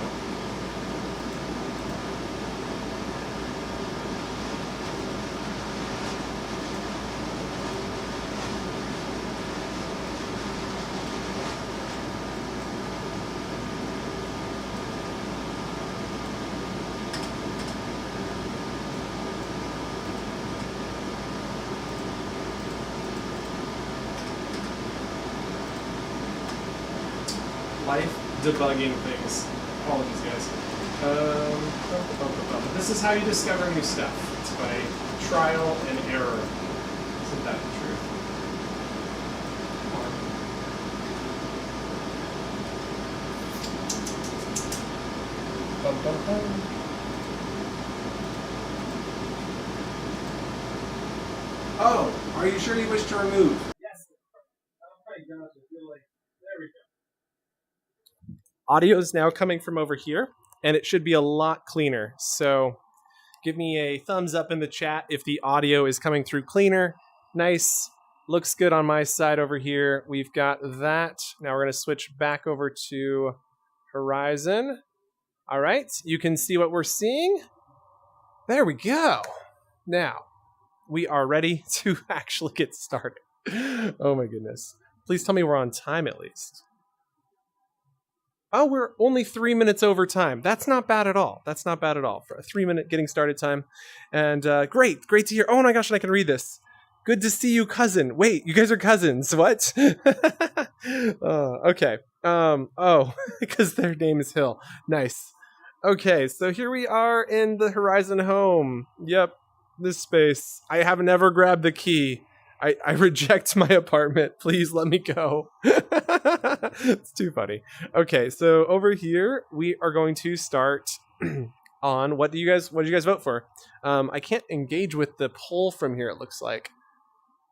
Life debugging things. Apologies, guys. This is how you discover new stuff. It's by trial and error. Isn't that the truth? Oh, are you sure you wish to remove? Yes. Oh my gosh, I feel like, there we go. Audio is now coming from over here, and it should be a lot cleaner. So give me a thumbs up in the chat if the audio is coming through cleaner. Nice. Looks good on my side over here. We've got that. Now we're going to switch back over to Horizon. All right, you can see what we're seeing. There we go. Now, we are ready to actually get started. Oh my goodness. Please tell me we're on time at least. Oh, we're only 3 minutes over time. That's not bad at all. That's not bad at all for a 3-minute getting started time. And great to hear. Oh my gosh, and I can read this. Good to see you, cousin. Wait, you guys are cousins. What? Okay. Oh, because their name is Hill. Nice. Okay, so here we are in the Horizon home. Yep, this space. I have never grabbed the key. I reject my apartment. Please let me go. It's too funny. Okay, so over here we are going to start on what did you guys vote for? I can't engage with the poll from here, it looks like.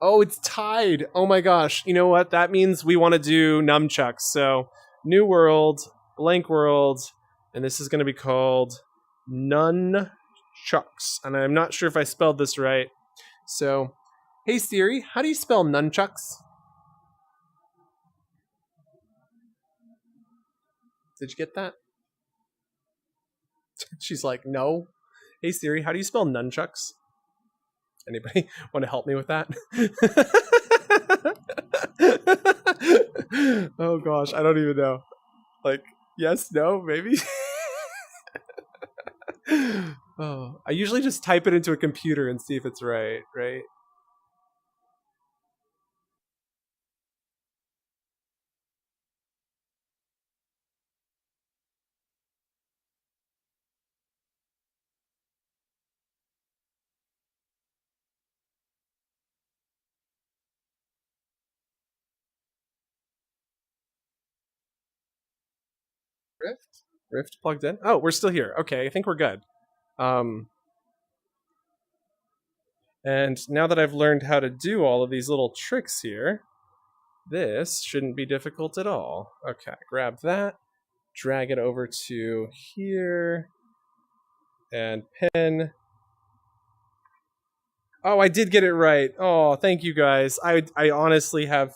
Oh, it's tied. Oh my gosh. You know what? That means we want to do Nunchucks. So, new world, blank world, and this is going to be called Nunchucks. And I'm not sure if I spelled this right. So, hey Siri, how do you spell Nunchucks? Did you get that? She's like, no. Hey Siri, how do you spell Nunchucks? Anybody want to help me with that? Oh gosh, I don't even know. Like, yes, no, maybe? Oh, I usually just type it into a computer and see if it's right? Rift plugged in? Oh, we're still here. Okay, I think we're good. And now that I've learned how to do all of these little tricks here, this shouldn't be difficult at all. Okay, grab that, drag it over to here, and pin. Oh, I did get it right. Oh, thank you guys. I honestly have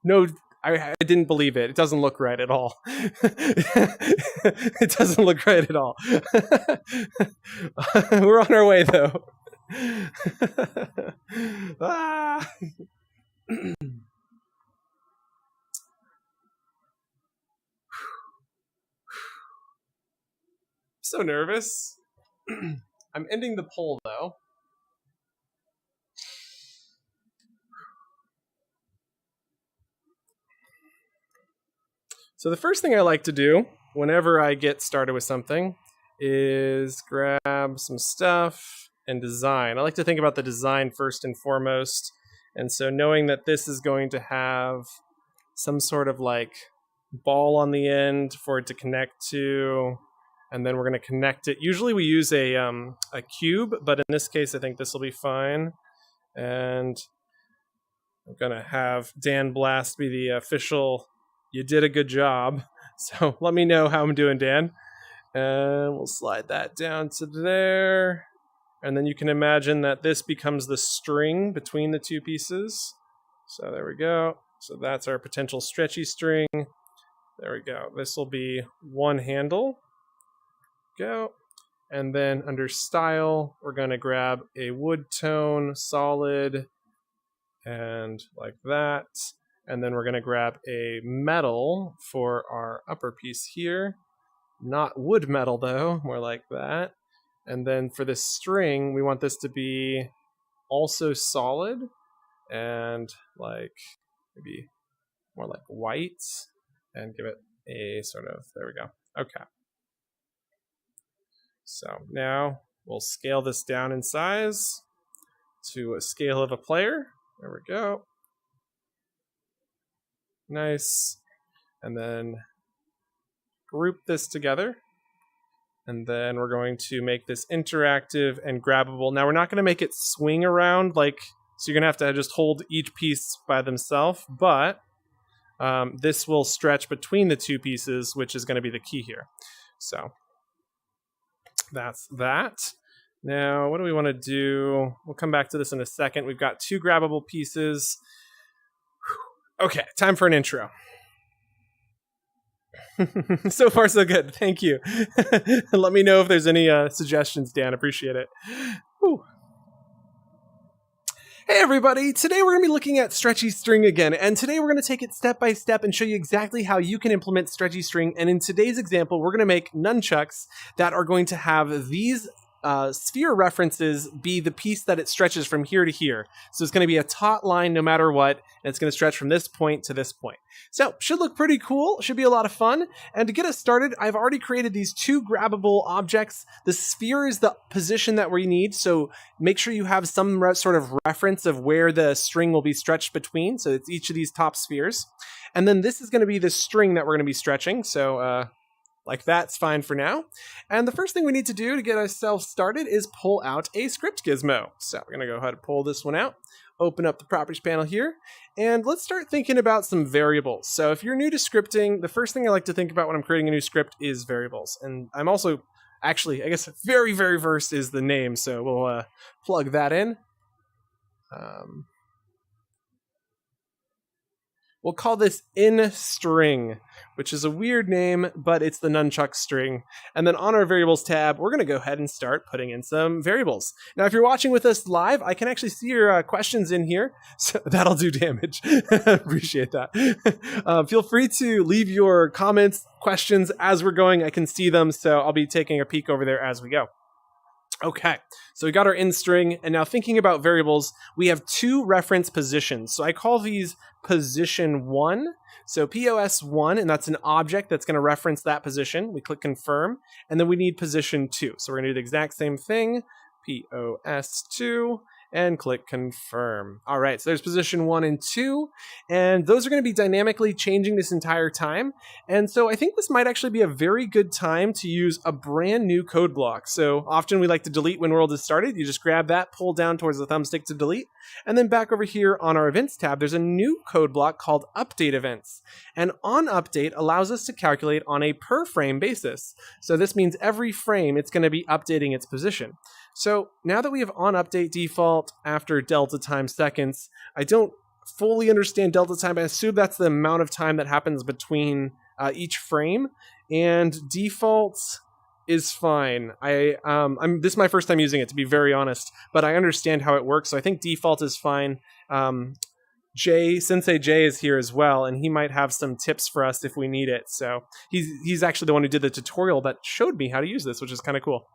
no... I didn't believe it. It doesn't look right at all. It doesn't look right at all. We're on our way, though. Ah! So nervous. I'm ending the poll, though. So the first thing I like to do whenever I get started with something is grab some stuff and design. I like to think about the design first and foremost. And so knowing that this is going to have some sort of like ball on the end for it to connect to, and then we're going to connect it. Usually we use a cube, but in this case, I think this will be fine. And I'm going to have Dan Blast be the official, you did a good job. So let me know how I'm doing, Dan. And we'll slide that down to there. And then you can imagine that this becomes the string between the two pieces. So there we go. So that's our potential stretchy string. There we go. This will be one handle. Go. And then under style, we're going to grab a wood tone solid and like that. And then we're going to grab a metal for our upper piece here. Not wood metal though, more like that. And then for this string, we want this to be also solid and like maybe more like white. and give it a sort of, there we go. Okay. So now we'll scale this down in size to a scale of a player. There we go. Nice. And then group this together. And then we're going to make this interactive and grabbable. Now we're not going to make it swing around, like, so you're going to just hold each piece by themselves, but this will stretch between the two pieces, which is going to be the key here. So that's that. Now, what do we want to do? We'll come back to this in a second. We've got two grabbable pieces. Okay, time for an intro. So far, so good. Thank you. Let me know if there's any suggestions, Dan. Appreciate it. Whew. Hey everybody, today we're going to be looking at Stretchy String again, and today we're going to take it step by step and show you exactly how you can implement Stretchy String. And in today's example, we're going to make nunchucks that are going to have these sphere references be the piece that it stretches from here to here. So it's going to be a taut line no matter what, and it's going to stretch from this point to this point. So should look pretty cool, should be a lot of fun. And to get us started, I've already created these two grabbable objects. The sphere is the position that we need, so make sure you have some sort of reference of where the string will be stretched between. So it's each of these top spheres. And then this is going to be the string that we're going to be stretching. So like that's fine for now. And the first thing we need to do to get ourselves started is pull out a script gizmo. So we're going to go ahead and pull this one out, open up the properties panel here, and let's start thinking about some variables. So if you're new to scripting, the first thing I like to think about when I'm creating a new script is variables. And I'm also actually, I guess, very, very versed is the name. So we'll plug that in. We'll call this in string, which is a weird name, but it's the nunchuck string. And then on our variables tab, we're going to go ahead and start putting in some variables. Now, if you're watching with us live, I can actually see your questions in here, so that'll do damage. Appreciate that. Feel free to leave your comments, questions as we're going. I can see them, so I'll be taking a peek over there as we go. Okay, so we got our in string, and now thinking about variables, we have two reference positions. So I call these position 1. So POS1, and that's an object that's going to reference that position. We click confirm, and then we need position 2. So we're going to do the exact same thing, POS2, and click confirm. All right, so there's position 1 and 2, and those are going to be dynamically changing this entire time. And so I think this might actually be a very good time to use a brand new code block. So often we like to delete when world is started. You just grab that, pull down towards the thumbstick to delete. And then back over here on our events tab, there's a new code block called update events. And on update allows us to calculate on a per frame basis. So this means every frame it's going to be updating its position. So now that we have on update default after delta time seconds, I don't fully understand delta time. I assume that's the amount of time that happens between each frame, and default is fine. This is my first time using it, to be very honest, but I understand how it works, so I think default is fine. Sensei Jay is here as well, and he might have some tips for us if we need it. So he's actually the one who did the tutorial that showed me how to use this, which is kind of cool.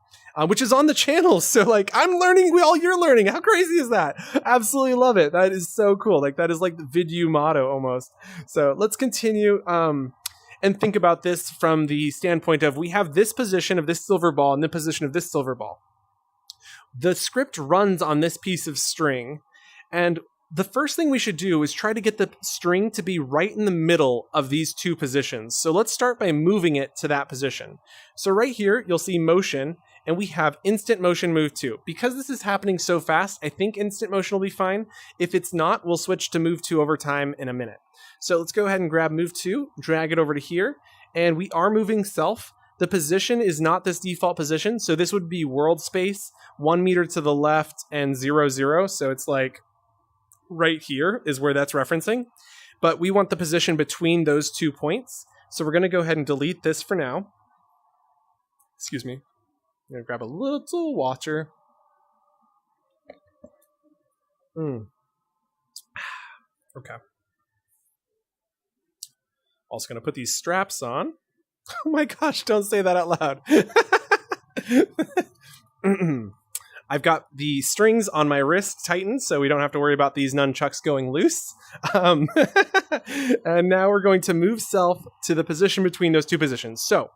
Which is on the channel, so like I'm learning while you're learning. How crazy is that? Absolutely love it. That is so cool. Like that is like the Vidyuu motto almost. So let's continue and think about this from the standpoint of we have this position of this silver ball and the position of this silver ball. The script runs on this piece of string, and the first thing we should do is try to get the string to be right in the middle of these two positions. So let's start by moving it to that position. So right here, you'll see motion, and we have instant motion move 2. Because this is happening so fast, I think instant motion will be fine. If it's not, we'll switch to move 2 over time in a minute. So let's go ahead and grab move 2, drag it over to here, and we are moving self. The position is not this default position, so this would be world space, 1 meter to the left and 0, 0. So it's like right here is where that's referencing, but we want the position between those 2 points. So we're going to go ahead and delete this for now. Excuse me. I'm going to grab a little water. Okay. Also going to put these straps on. Oh my gosh, don't say that out loud. I've got the strings on my wrist tightened, so we don't have to worry about these nunchucks going loose. And now we're going to move self to the position between those two positions. So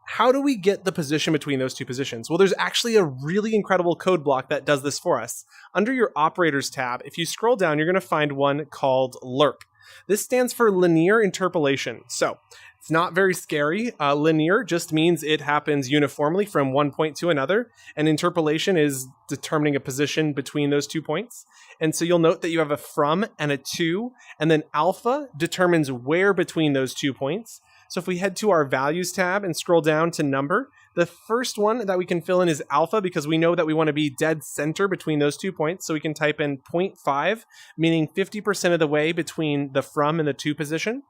how do we get the position between those two positions? Well, there's actually a really incredible code block that does this for us. Under your operators tab, if you scroll down, you're going to find one called lerp. This stands for linear interpolation. So it's not very scary. Linear just means it happens uniformly from one point to another, and interpolation is determining a position between those 2 points. And so you'll note that you have a from and a to, and then alpha determines where between those 2 points. So if we head to our values tab and scroll down to number, the first one that we can fill in is alpha because we know that we want to be dead center between those 2 points. So we can type in 0.5, meaning 50% of the way between the from and the to position.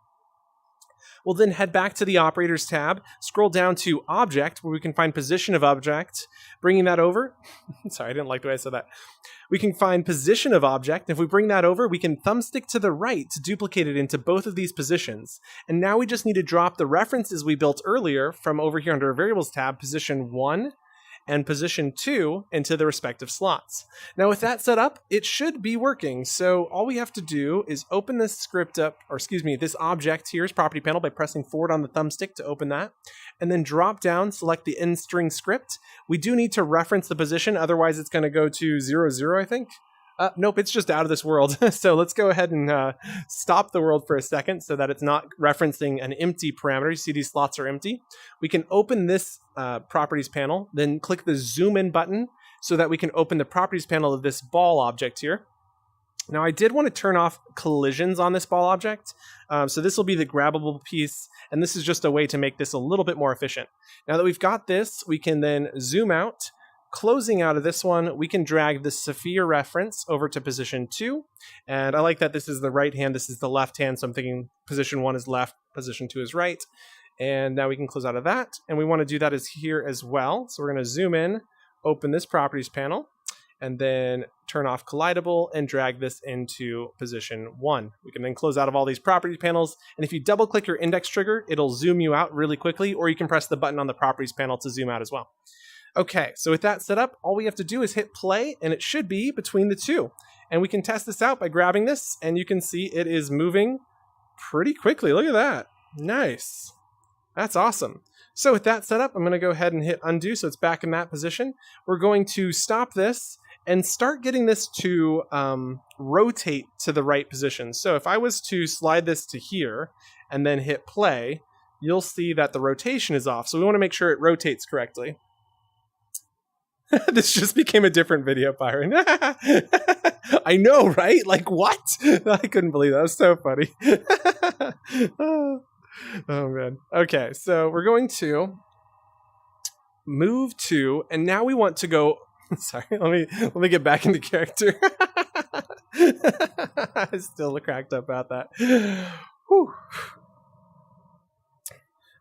We'll then head back to the operators tab, scroll down to object, where we can find position of object, bringing that over. Sorry, I didn't like the way I said that. We can find position of object. If we bring that over, we can thumbstick to the right to duplicate it into both of these positions. And now we just need to drop the references we built earlier from over here under our variables tab, position 1 and position 2 into the respective slots. Now with that set up, it should be working. So all we have to do is open this script up, or excuse me, this object here's property panel by pressing forward on the thumbstick to open that, and then drop down, select the end string script. We do need to reference the position, otherwise it's going to go to 0, 0, I think. Nope, it's just out of this world. So let's go ahead and stop the world for a second so that it's not referencing an empty parameter. You see these slots are empty. We can open this properties panel, then click the zoom in button so that we can open the properties panel of this ball object here. Now I did want to turn off collisions on this ball object. So this will be the grabbable piece, and this is just a way to make this a little bit more efficient. Now that we've got this, we can then zoom out. Closing out of this one, we can drag the Sophia reference over to position 2. And I like that this is the right hand, this is the left hand. So I'm thinking position 1 is left, position 2 is right. And now we can close out of that. And we want to do that as here as well. So we're going to zoom in, open this properties panel, and then turn off collidable and drag this into position 1. We can then close out of all these property panels. And if you double click your index trigger, it'll zoom you out really quickly, or you can press the button on the properties panel to zoom out as well. Okay, so with that set up, all we have to do is hit play, and it should be between the two. And we can test this out by grabbing this, and you can see it is moving pretty quickly. Look at that. Nice. That's awesome. So with that set up, I'm going to go ahead and hit undo, so it's back in that position. We're going to stop this and start getting this to rotate to the right position. So if I was to slide this to here and then hit play, you'll see that the rotation is off. So we want to make sure it rotates correctly. This just became a different video, Byron. I know, right? Like, what? I couldn't believe that. It was so funny. Oh, man. Okay, so we're going to move to, and now we want to go. Sorry, let me get back into character. I still cracked up about that. Whew.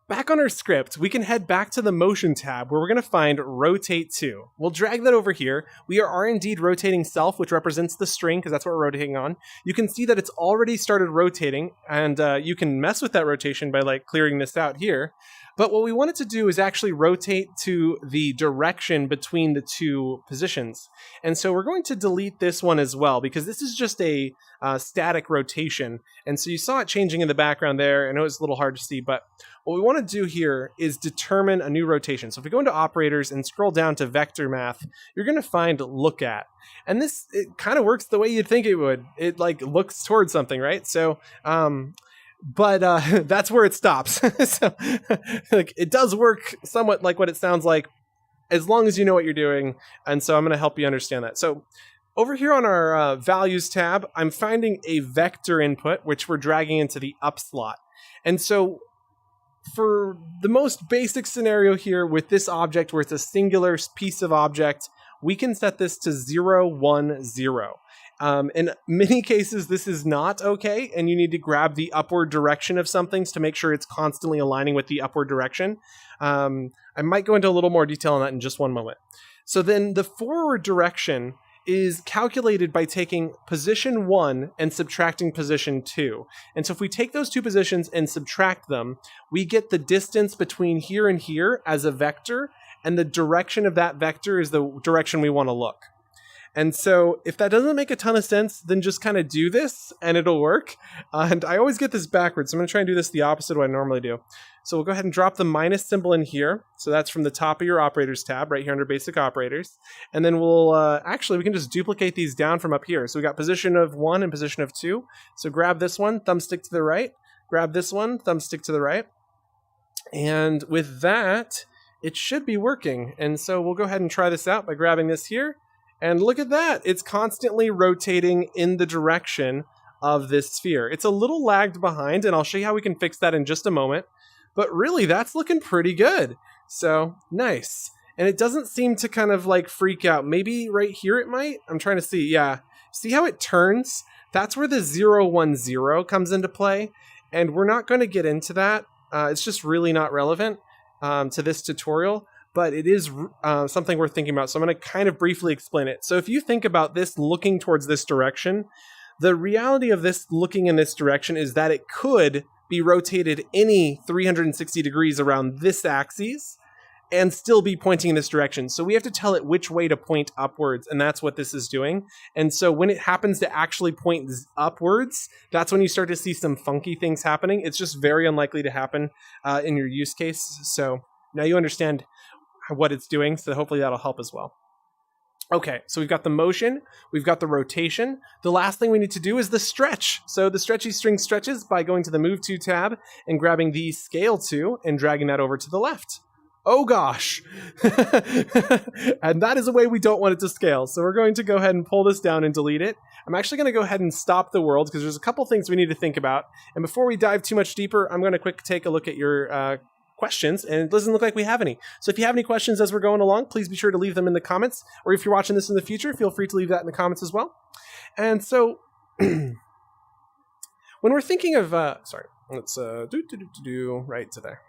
Back on our script, we can head back to the motion tab where we're going to find rotate to. We'll drag that over here. We are indeed rotating self, which represents the string because that's what we're rotating on. You can see that it's already started rotating, and you can mess with that rotation by like clearing this out here. But what we wanted to do is actually rotate to the direction between the two positions. And so we're going to delete this one as well because this is just a static rotation. And so you saw it changing in the background there. I know it's a little hard to see, but what we want to do here is determine a new rotation. So if we go into operators and scroll down to vector math, you're going to find look at. And this, it kind of works the way you'd think it would. It like looks towards something, right? So, but that's where it stops. So like it does work somewhat like what it sounds like as long as you know what you're doing. And so I'm going to help you understand that. So over here on our values tab, I'm finding a vector input, which we're dragging into the up slot. And so for the most basic scenario here with this object where it's a singular piece of object, we can set this to 0, 1, 0. In many cases, this is not okay, and you need to grab the upward direction of something to make sure it's constantly aligning with the upward direction. I might go into a little more detail on that in just one moment. So then the forward direction is calculated by taking position 1 and subtracting position 2. And so if we take those two positions and subtract them, we get the distance between here and here as a vector, and the direction of that vector is the direction we want to look. And so if that doesn't make a ton of sense, then just kind of do this and it'll work. And I always get this backwards, so I'm going to try and do this the opposite of what I normally do. So we'll go ahead and drop the minus symbol in here. So that's from the top of your operators tab right here under basic operators. And then we'll actually, we can just duplicate these down from up here. So we got position of 1 and position of 2. So grab this one, thumbstick to the right. Grab this one, thumbstick to the right. And with that, it should be working. And so we'll go ahead and try this out by grabbing this here. And look at that. It's constantly rotating in the direction of this sphere. It's a little lagged behind, and I'll show you how we can fix that in just a moment. But really, that's looking pretty good. So, nice. And it doesn't seem to kind of like freak out. Maybe right here it might? I'm trying to see. Yeah. See how it turns? That's where the 0, 1, 0 comes into play. And we're not going to get into that. It's just really not relevant to this tutorial. But it is something worth thinking about. So I'm going to kind of briefly explain it. So if you think about this looking towards this direction, the reality of this looking in this direction is that it could be rotated any 360 degrees around this axis and still be pointing in this direction. So we have to tell it which way to point upwards, and that's what this is doing. And so when it happens to actually point upwards, that's when you start to see some funky things happening. It's just very unlikely to happen in your use case. So now you understand what it's doing, so hopefully that'll help as well. Okay, so we've got the motion, we've got the rotation. The last thing we need to do is the stretch. So the stretchy string stretches by going to the Move To tab and grabbing the Scale To and dragging that over to the left. Oh gosh! And that is a way we don't want it to scale. So we're going to go ahead and pull this down and delete it. I'm actually going to go ahead and stop the world because there's a couple things we need to think about. And before we dive too much deeper, I'm going to quick take a look at your questions, and it doesn't look like we have any. So if you have any questions as we're going along, please be sure to leave them in the comments, or if you're watching this in the future, feel free to leave that in the comments as well. And so when we're thinking of let's right to there.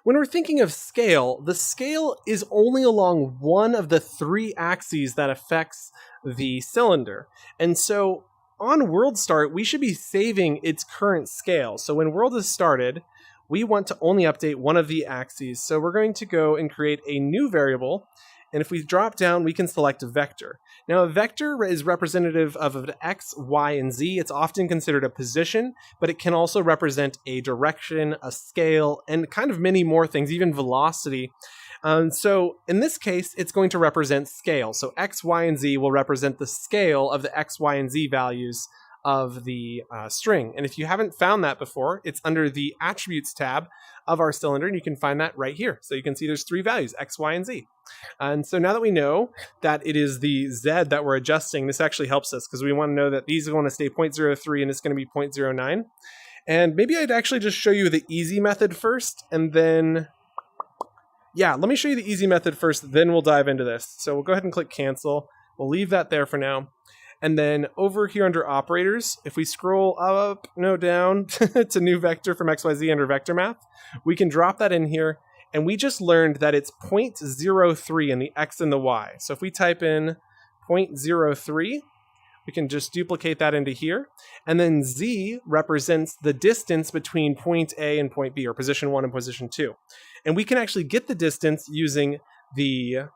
When we're thinking of scale, the scale is only along one of the 3 axes that affects the cylinder. And so on world start, we should be saving its current scale. So when world is started, we want to only update one of the axes. So we're going to go and create a new variable. And if we drop down, we can select a vector. Now, a vector is representative of an X, Y, and Z. It's often considered a position, but it can also represent a direction, a scale, and kind of many more things, even velocity. So in this case, it's going to represent scale. So X, Y, and Z will represent the scale of the X, Y, and Z values of the string. And if you haven't found that before, it's under the Attributes tab of our cylinder, and you can find that right here. So you can see there's 3 values, X, Y, and Z. And so now that we know that it is the Z that we're adjusting, this actually helps us because we want to know that these are going to stay 0.03 and it's going to be 0.09. And maybe I'd actually just show you the easy method first, and then yeah, let me show you the easy method first, then we'll dive into this. So we'll go ahead and click cancel. We'll leave that there for now. And then over here under operators, if we scroll down to new vector from XYZ under vector math, we can drop that in here. And we just learned that it's 0.03 in the X and the Y. So if we type in 0.03, we can just duplicate that into here. And then Z represents the distance between point A and point B, or position 1 and position 2. And we can actually get the distance using the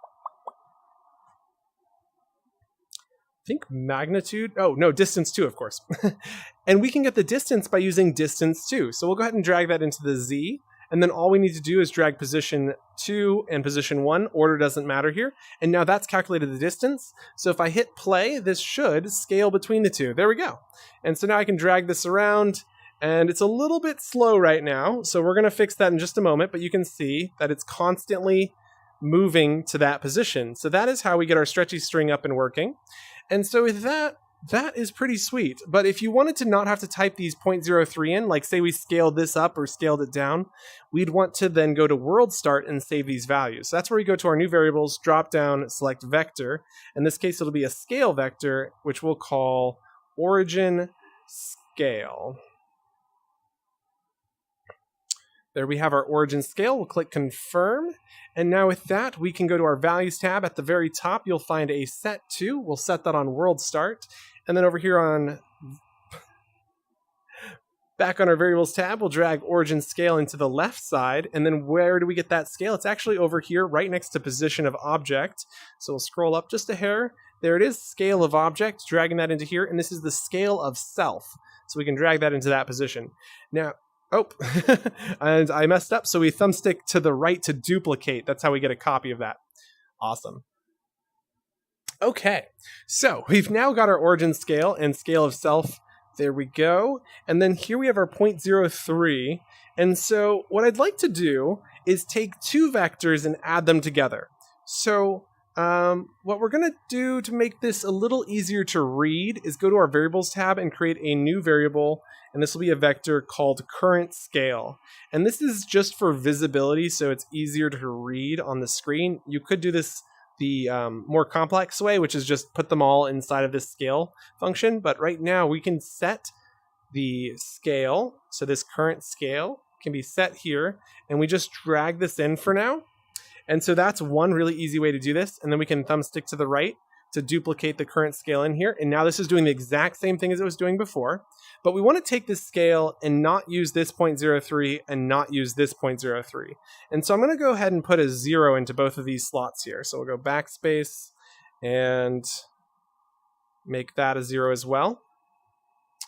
magnitude. Oh, no, distance 2, of course. And we can get the distance by using distance 2. So we'll go ahead and drag that into the Z. And then all we need to do is drag position 2 and position 1. Order doesn't matter here. And now that's calculated the distance. So if I hit play, this should scale between the 2. There we go. And so now I can drag this around. And it's a little bit slow right now. So we're going to fix that in just a moment. But you can see that it's constantly moving to that position. So that is how we get our stretchy string up and working. And so with that is pretty sweet. But if you wanted to not have to type these 0.03 in, like say we scaled this up or scaled it down, we'd want to then go to world start and save these values. So that's where we go to our new variables, drop down, select vector. In this case, it'll be a scale vector, which we'll call origin scale. There we have our origin scale. We'll click confirm. And now with that, we can go to our values tab. At the very top, you'll find a set to. We'll set that on world start. And then over here on Back on our variables tab, we'll drag origin scale into the left side, and then where do we get that scale? It's actually over here, right next to position of object. So we'll scroll up just a hair. There it is, scale of object, dragging that into here, and this is the scale of self. So we can drag that into that position. Now, oh, and I messed up, so we thumbstick to the right to duplicate. That's how we get a copy of that. Awesome. Okay, so we've now got our origin scale and scale of self. There we go. And then here we have our 0.03. And so what I'd like to do is take two vectors and add them together. So what we're going to do to make this a little easier to read is go to our variables tab and create a new variable. And this will be a vector called current scale. And this is just for visibility, so it's easier to read on the screen. You could do this the more complex way, which is just put them all inside of this scale function. But right now we can set the scale. So this current scale can be set here, and we just drag this in for now. And so that's one really easy way to do this. And then we can thumbstick to the right to duplicate the current scale in here. And now this is doing the exact same thing as it was doing before. But we want to take this scale and not use this 0.03 and not use this 0.03. And so I'm going to go ahead and put a 0 into both of these slots here. So we'll go backspace and make that a 0 as well.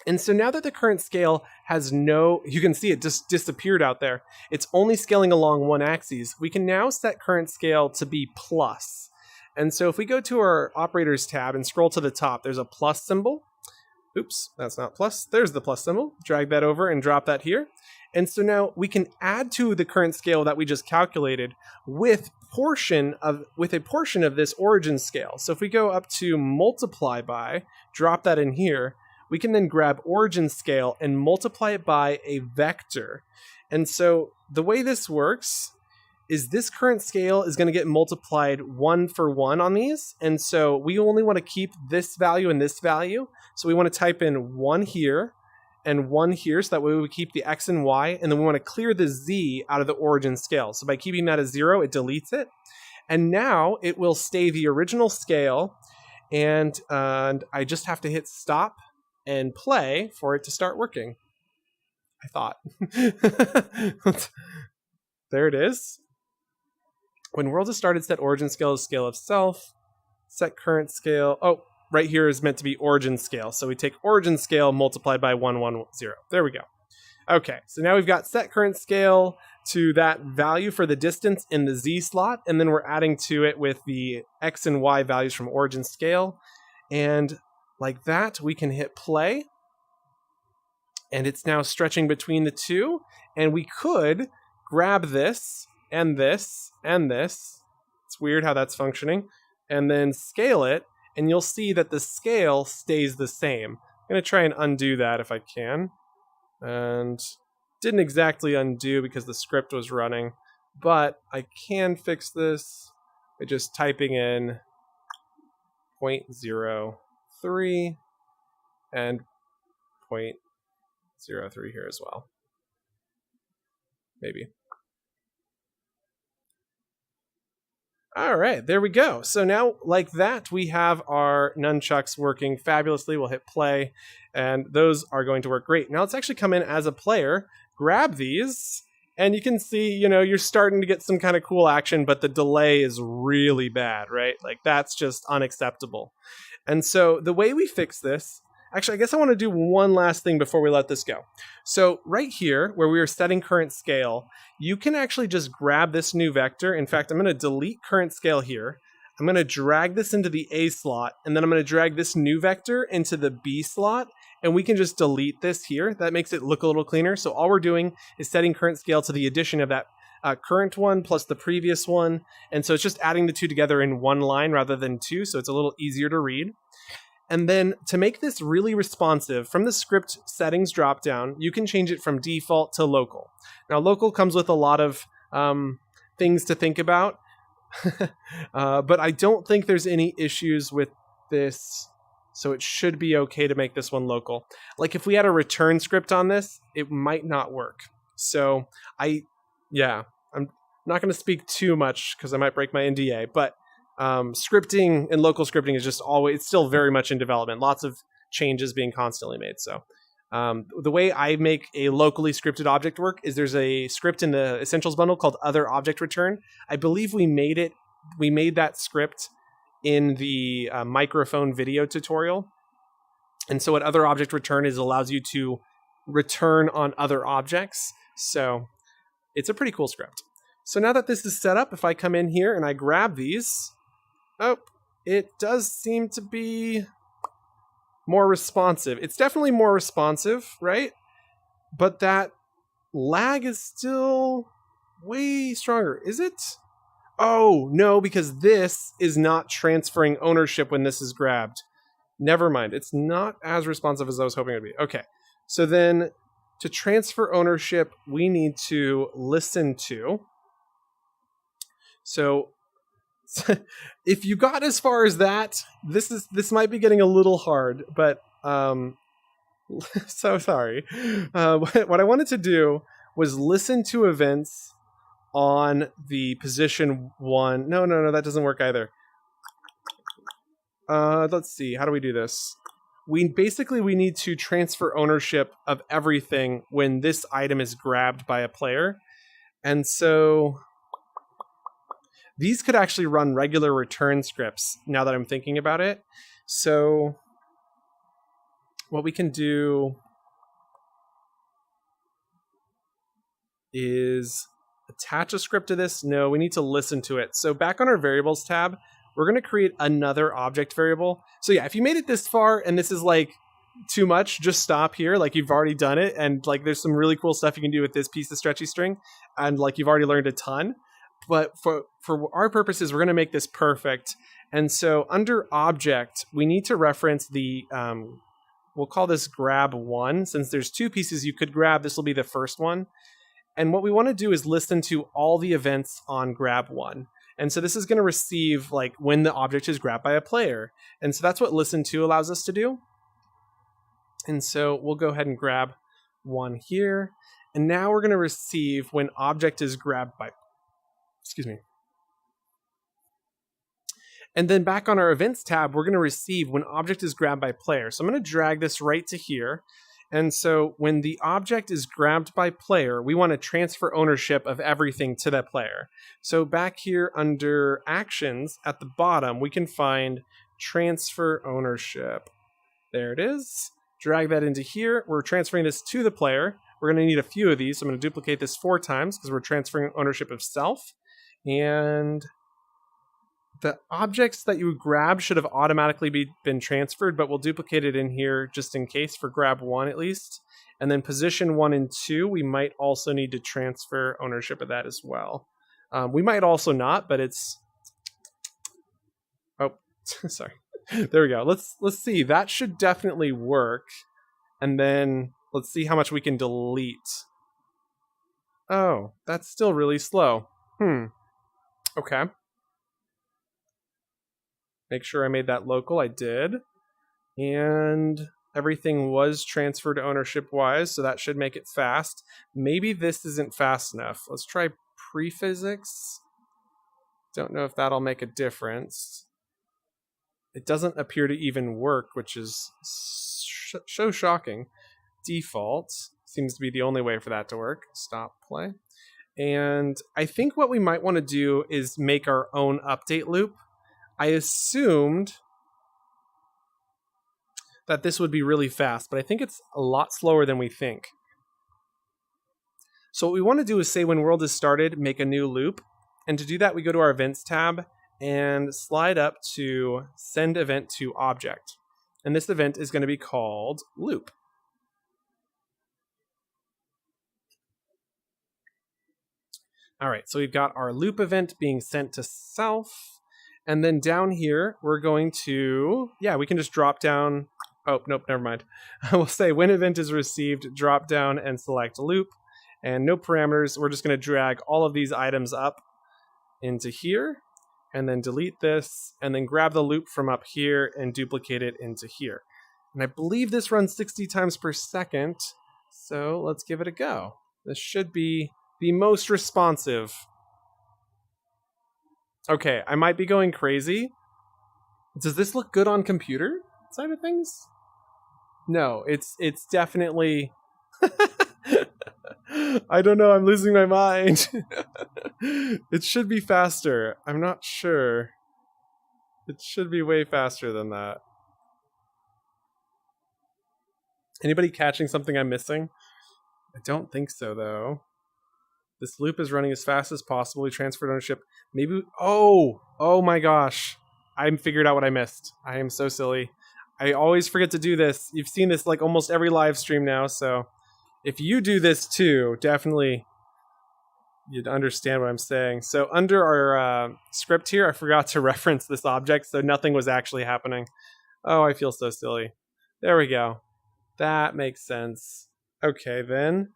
And so now that the current scale has you can see it just disappeared out there. It's only scaling along one axis. We can now set current scale to be plus. And so if we go to our operators tab and scroll to the top, there's a plus symbol. Oops, that's not plus. There's the plus symbol. Drag that over and drop that here. And so now we can add to the current scale that we just calculated with a portion of this origin scale. So if we go up to multiply by, drop that in here, we can then grab origin scale and multiply it by a vector. And so the way this works is this current scale is going to get multiplied 1 for 1 on these. And so we only want to keep this value and this value. So we want to type in 1 here and 1 here. So that way we keep the X and Y. And then we want to clear the Z out of the origin scale. So by keeping that as 0, it deletes it. And now it will stay the original scale. And I just have to hit stop and play for it to start working. I thought. There it is. When world is started, set origin scale to scale of self. Set current scale. Oh, right here is meant to be origin scale. So we take origin scale multiplied by 110. There we go. Okay, so now we've got set current scale to that value for the distance in the Z slot. And then we're adding to it with the X and Y values from origin scale. And like that, we can hit play. And it's now stretching between the two. And we could grab this and this and this. It's weird how that's functioning. And then scale it, and you'll see that the scale stays the same. I'm going to try and undo that if I can. And didn't exactly undo because the script was running. But I can fix this by just typing in 0.03 and 0.03 here as well. Maybe. All right, there we go. So now, like that, we have our nunchucks working fabulously. We'll hit play, and those are going to work great. Now let's actually come in as a player, grab these, and you can see, you're starting to get some kind of cool action, but the delay is really bad, right? Like, that's just unacceptable. And so the way we fix this, actually, I guess I want to do one last thing before we let this go. So right here, where we are setting current scale, you can actually just grab this new vector. In fact, I'm going to delete current scale here. I'm going to drag this into the A slot, and then I'm going to drag this new vector into the B slot, and we can just delete this here. That makes it look a little cleaner. So all we're doing is setting current scale to the addition of that current one plus the previous one. And so it's just adding the two together in one line rather than two, so it's a little easier to read. And then to make this really responsive, from the script settings dropdown, you can change it from default to local. Now, local comes with a lot of things to think about, but I don't think there's any issues with this, so it should be okay to make this one local. Like if we had a return script on this, it might not work. So I'm not going to speak too much because I might break my NDA, but scripting and local scripting is just always, it's still very much in development. Lots of changes being constantly made. So The way I make a locally scripted object work is there's a script in the Essentials bundle called Other Object Return. I believe we made that script in the microphone video tutorial. And so what Other Object Return is, allows you to return on other objects. So it's a pretty cool script. So now that this is set up, if I come in here and I grab these, oh, it does seem to be more responsive. It's definitely more responsive, right? But that lag is still way stronger. Is it? Oh, no, because this is not transferring ownership when this is grabbed. Never mind. It's not as responsive as I was hoping it would be. Okay. So then to transfer ownership, we need to listen to. So if you got as far as that, this might be getting a little hard, but so sorry. What I wanted to do was listen to events on the position 1. No, that doesn't work either. Let's see. How do we do this? We need to transfer ownership of everything when this item is grabbed by a player. And so these could actually run regular return scripts now that I'm thinking about it. So what we can do is attach a script to this. No, we need to listen to it. So back on our variables tab, we're going to create another object variable. So yeah, if you made it this far and this is like too much, just stop here. Like you've already done it. And like there's some really cool stuff you can do with this piece of stretchy string. And like you've already learned a ton. But for our purposes, we're going to make this perfect. And so under object, we need to reference the, we'll call this grab 1. Since there's 2 pieces you could grab, this will be the first one. And what we want to do is listen to all the events on grab 1. And so this is going to receive like when the object is grabbed by a player. And so that's what listen to allows us to do. And so we'll go ahead and grab 1 here. And now we're going to receive when object is grabbed by, excuse me. And then back on our events tab, we're going to receive when object is grabbed by player. So I'm going to drag this right to here. And so when the object is grabbed by player, we want to transfer ownership of everything to that player. So back here under actions at the bottom, we can find transfer ownership. There it is. Drag that into here. We're transferring this to the player. We're going to need a few of these. So I'm going to duplicate this 4 times because we're transferring ownership of self. And the objects that you grab should have automatically been transferred, but we'll duplicate it in here just in case for grab 1 at least. And then position 1 and 2, we might also need to transfer ownership of that as well. We might also not, but it's... Oh, sorry. There we go. Let's see. That should definitely work. And then let's see how much we can delete. Oh, that's still really slow. Okay. Make sure I made that local. I did. And everything was transferred ownership-wise, so that should make it fast. Maybe this isn't fast enough. Let's try prefix. Don't know if that'll make a difference. It doesn't appear to even work, which is so shocking. Default seems to be the only way for that to work. Stop play. And I think what we might want to do is make our own update loop. I assumed that this would be really fast, but I think it's a lot slower than we think. So what we want to do is say when world is started, make a new loop. And to do that, we go to our events tab and slide up to send event to object. And this event is going to be called loop. All right, so we've got our loop event being sent to self. And then down here, we're going to, we can just drop down. Oh, nope, never mind. We'll say when event is received, drop down and select loop. And no parameters. We're just going to drag all of these items up into here. And then delete this. And then grab the loop from up here and duplicate it into here. And I believe this runs 60 times per second. So let's give it a go. This should be the most responsive. Okay, I might be going crazy. Does this look good on computer side of things? No, it's definitely. I don't know. I'm losing my mind. It should be faster. I'm not sure. It should be way faster than that. Anybody catching something I'm missing? I don't think so, though. This loop is running as fast as possible. We transferred ownership. Maybe. Oh my gosh. I figured out what I missed. I am so silly. I always forget to do this. You've seen this like almost every live stream now, so if you do this too, definitely you'd understand what I'm saying. So under our script here, I forgot to reference this object, so nothing was actually happening. Oh, I feel so silly. There we go. That makes sense. Okay, then.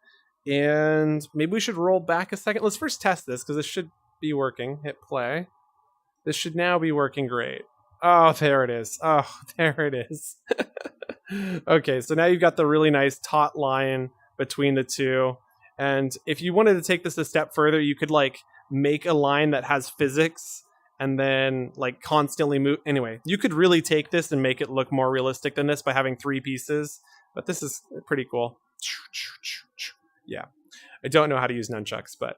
And maybe we should roll back a second. Let's first test this, because this should be working. Hit play. This should now be working great. Oh, there it is. Oh, there it is. Okay, so now you've got the really nice taut line between the two. And if you wanted to take this a step further, you could like make a line that has physics and then like constantly move. Anyway, you could really take this and make it look more realistic than this by having 3 pieces. But this is pretty cool. Yeah. I don't know how to use nunchucks, but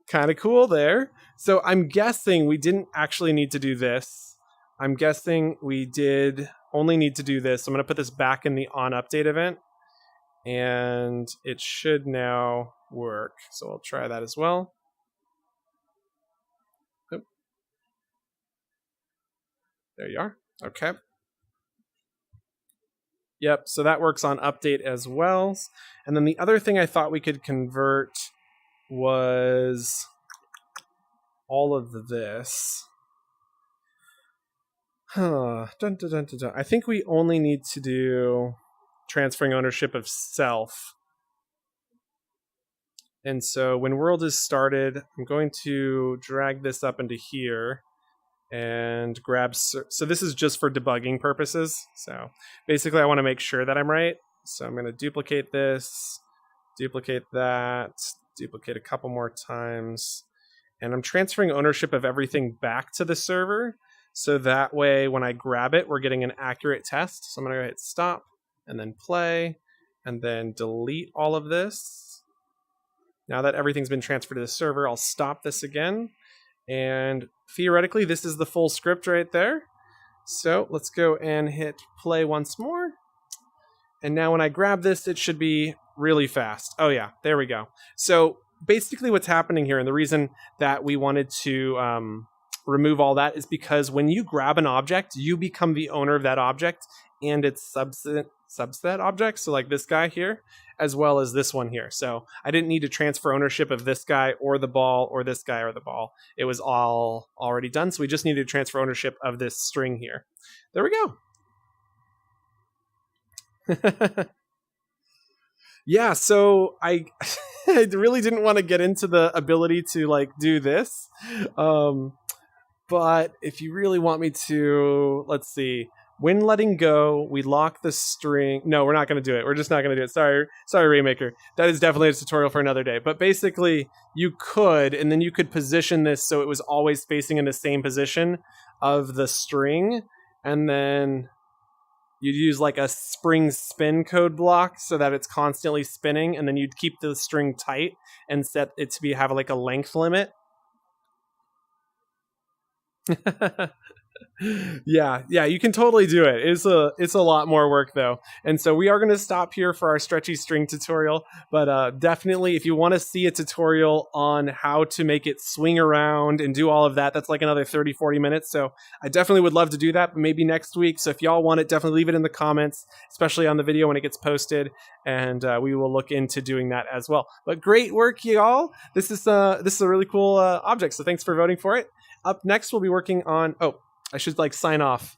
kind of cool there. So I'm guessing we didn't actually need to do this. I'm guessing we did only need to do this. I'm going to put this back in the on update event. And it should now work. So I'll try that as well. Oop. There you are. Okay. Yep, so that works on update as well. And then the other thing I thought we could convert was all of this. Dun, dun, dun, dun, dun. I think we only need to do transferring ownership of self. And so when world is started, I'm going to drag this up into here and grab. So this is just for debugging purposes. So basically I want to make sure that I'm right. So I'm going to duplicate this, duplicate that, duplicate a couple more times. And I'm transferring ownership of everything back to the server. So that way, when I grab it, we're getting an accurate test. So I'm going to go hit stop and then play and then delete all of this. Now that everything's been transferred to the server, I'll stop this again. And theoretically, this is the full script right there. So let's go and hit play once more. And now when I grab this, it should be really fast. Oh yeah, there we go. So basically what's happening here, and the reason that we wanted to remove all that is because when you grab an object, you become the owner of that object and its subset objects. So like this guy here, as well as this one here. So I didn't need to transfer ownership of this guy or the ball or this guy or the ball. It was all already done. So we just needed to transfer ownership of this string here. There we go. Yeah, so I really didn't want to get into the ability to like do this. But if you really want me to, let's see. When letting go, we lock the string. No, we're not going to do it. We're just not going to do it. Sorry, Rainmaker. That is definitely a tutorial for another day. But basically, you could, and then you could position this so it was always facing in the same position of the string. And then you'd use like a spring spin code block so that it's constantly spinning. And then you'd keep the string tight and set it to have like a length limit. Yeah, you can totally do it. It's a lot more work though. And so we are going to stop here for our stretchy string tutorial, but definitely if you want to see a tutorial on how to make it swing around and do all of that, that's like another 30-40 minutes. So I definitely would love to do that, but maybe next week. So if y'all want it, definitely leave it in the comments, especially on the video when it gets posted, and we will look into doing that as well. But great work, y'all. This is a really cool object, so thanks for voting for it. Up next, we'll be working on... Oh, I should like sign off.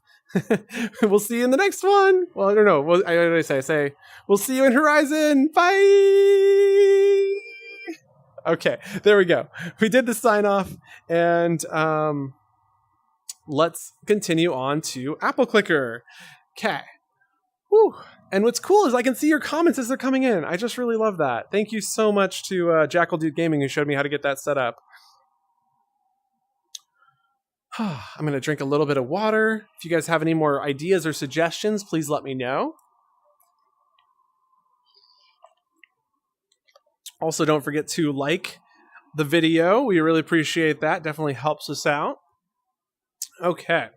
We'll see you in the next one. Well, I don't know. What do I say? I say, we'll see you in Horizon. Bye. Okay, there we go. We did the sign off, and let's continue on to Apple Clicker. Okay. Woo. And what's cool is I can see your comments as they're coming in. I just really love that. Thank you so much to Jackal Dude Gaming who showed me how to get that set up. I'm going to drink a little bit of water. If you guys have any more ideas or suggestions, please let me know. Also, don't forget to like the video. We really appreciate that. Definitely helps us out. Okay.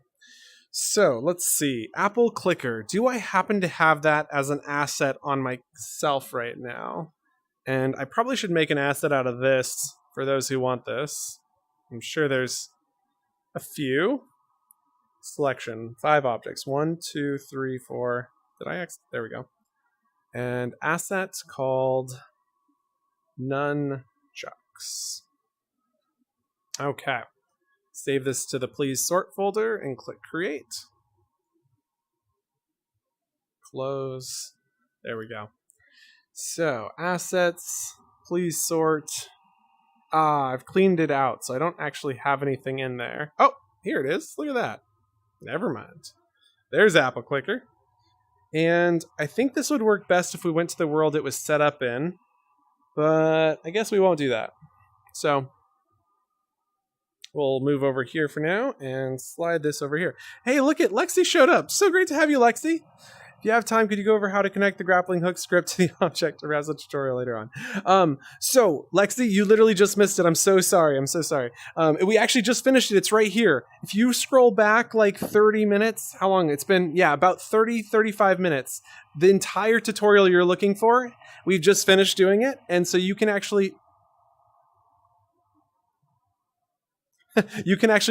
So let's see. Apple Clicker. Do I happen to have that as an asset on myself right now? And I probably should make an asset out of this for those who want this. I'm sure there's a few. Selection. 5 objects. 1, 2, 3, 4. There we go. And asset called Nunchucks. Okay. Save this to the please sort folder and click create. Close. There we go. So assets, please sort. I've cleaned it out, so I don't actually have anything in there. Oh, here it is. Look at that. Never mind. There's Apple Clicker. And I think this would work best if we went to the world it was set up in, but I guess we won't do that. So we'll move over here for now and slide this over here. Hey, look at Lexi showed up. So great to have you, Lexi. If you have time, could you go over how to connect the grappling hook script to the object or as a tutorial later on? So Lexi, you literally just missed it. I'm so sorry. We actually just finished it. It's right here. If you scroll back like 30 minutes, how long? It's been, about 35 minutes. The entire tutorial you're looking for, we've just finished doing it. And so you can actually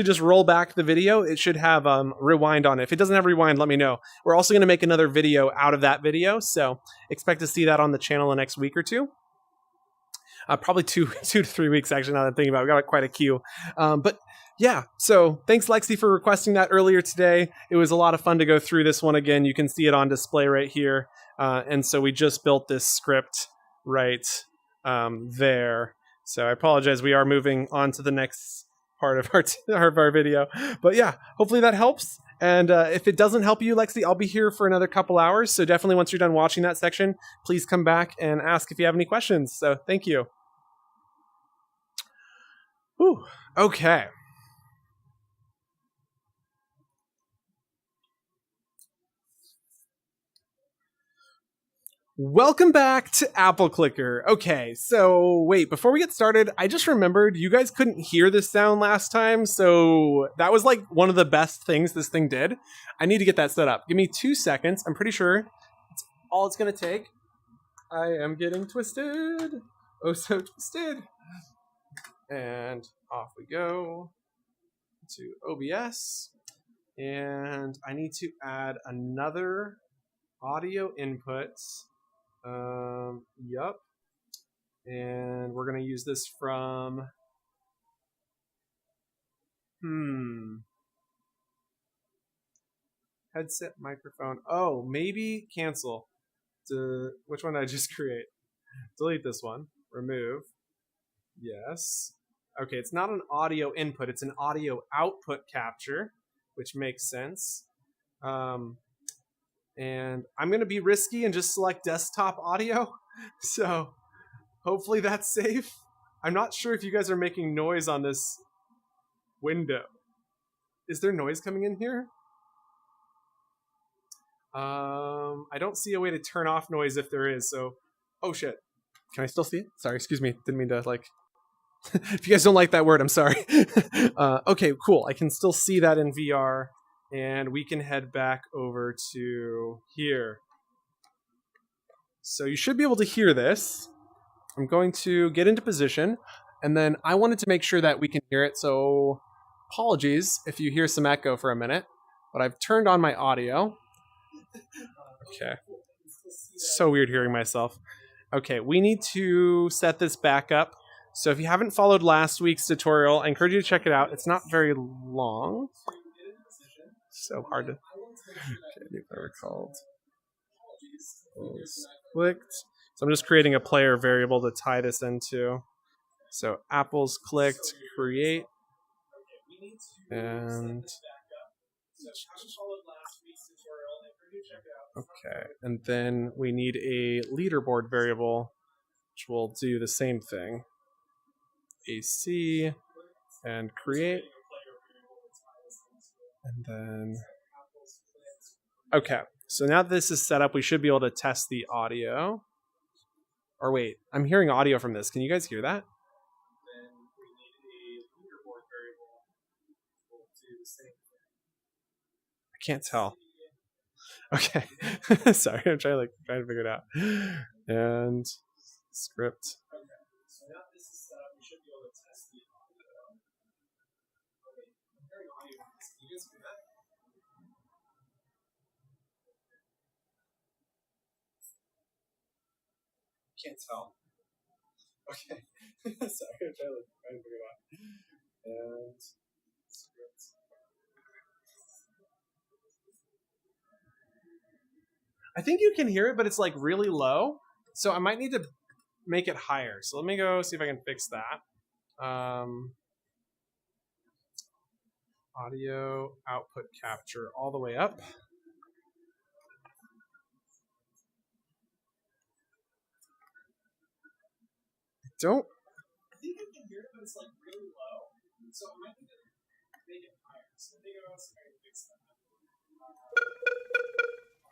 just roll back the video. It should have rewind on it. If it doesn't have rewind, let me know. We're also going to make another video out of that video, so expect to see that on the channel the next week or two. Probably two to 3 weeks, actually, now that I'm thinking about it. We got quite a queue. But yeah, so thanks, Lexi, for requesting that earlier today. It was a lot of fun to go through this one again. You can see it on display right here. And so we just built this script right there. So I apologize. We are moving on to the next part of our video, but yeah, hopefully that helps. And if it doesn't help you, Lexi, I'll be here for another couple hours, so definitely once you're done watching that section, please come back and ask if you have any questions. So thank you. Whew. Okay. Welcome back to Apple Clicker. Okay, so wait, before we get started, I just remembered you guys couldn't hear this sound last time, so that was like one of the best things this thing did. I need to get that set up. Give me 2 seconds. I'm pretty sure it's all it's going to take. I am getting twisted. Oh, so twisted. And off we go to OBS. And I need to add another audio input. Yup. And we're going to use this from, headset, microphone. Oh, maybe cancel. Which one did I just create? Delete this one. Remove. Yes. Okay, it's not an audio input. It's an audio output capture, which makes sense. And I'm going to be risky and just select desktop audio. So hopefully that's safe. I'm not sure if you guys are making noise on this window. Is there noise coming in here? I don't see a way to turn off noise if there is. So, oh shit. Can I still see it? Sorry, excuse me. Didn't mean to like... If you guys don't like that word, I'm sorry. Okay, cool. I can still see that in VR. And we can head back over to here. So you should be able to hear this. I'm going to get into position. And then I wanted to make sure that we can hear it. So apologies if you hear some echo for a minute. But I've turned on my audio. Okay. So weird hearing myself. Okay, we need to set this back up. So if you haven't followed last week's tutorial, I encourage you to check it out. It's not very long. So hard to... Okay, new player called. Clicked. So I'm just creating a player variable to tie this into. So apples clicked, create. And... Okay, and then we need a leaderboard variable, which will do the same thing. AC and create. And then, okay, so now that this is set up, we should be able to test the audio. Or wait, I'm hearing audio from this. Can you guys hear that? Then we need a leaderboard variable to do the same thing. I can't tell. Okay. Sorry, I'm trying to figure it out. And script. Okay. So now this is set up, we should be able to test the audio. Okay. I'm hearing audio from this. Can you guys hear that? Can't tell. Okay. Sorry, I'm trying to figure it out. And script. I think you can hear it, but it's like really low. So I might need to make it higher. So let me go see if I can fix that. Audio output capture all the way up. I think you can hear it, but it's like really low. So I might need to make it higher. So let me go see if I can fix that.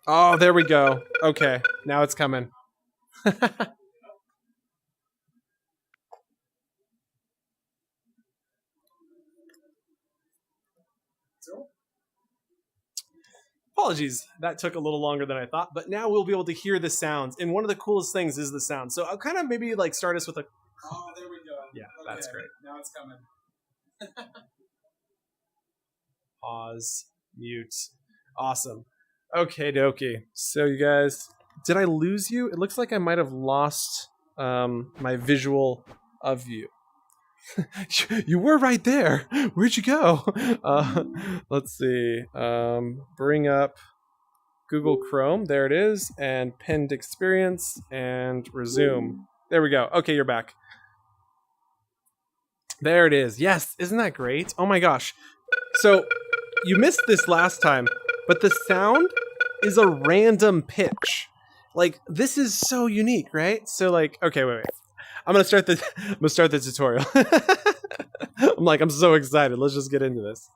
Oh, there we go. Okay, now it's coming. Apologies, that took a little longer than I thought, but now we'll be able to hear the sounds. And one of the coolest things is the sound. So I'll kind of maybe like start us with a... Oh, there we go. Yeah, okay. That's great. Now it's coming. Pause, mute. Awesome. Okay, dokie. So you guys, did I lose you? It looks like I might have lost my visual of you. You were right there. Where'd you go? Let's see. Bring up Google Chrome. There it is. And pinned experience and resume. There we go. Okay, you're back. There it is. Yes. Isn't that great? Oh my gosh. So you missed this last time, but the sound is a random pitch. Like, this is so unique, right? So like, okay, wait. I'm gonna start the tutorial. I'm so excited. Let's just get into this.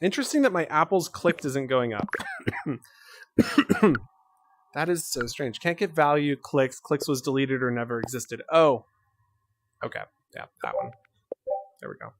Interesting that my apples clicked isn't going up. That is so strange. Can't get value clicks. Clicks was deleted or never existed. Oh. Okay. Yeah, that one. There we go.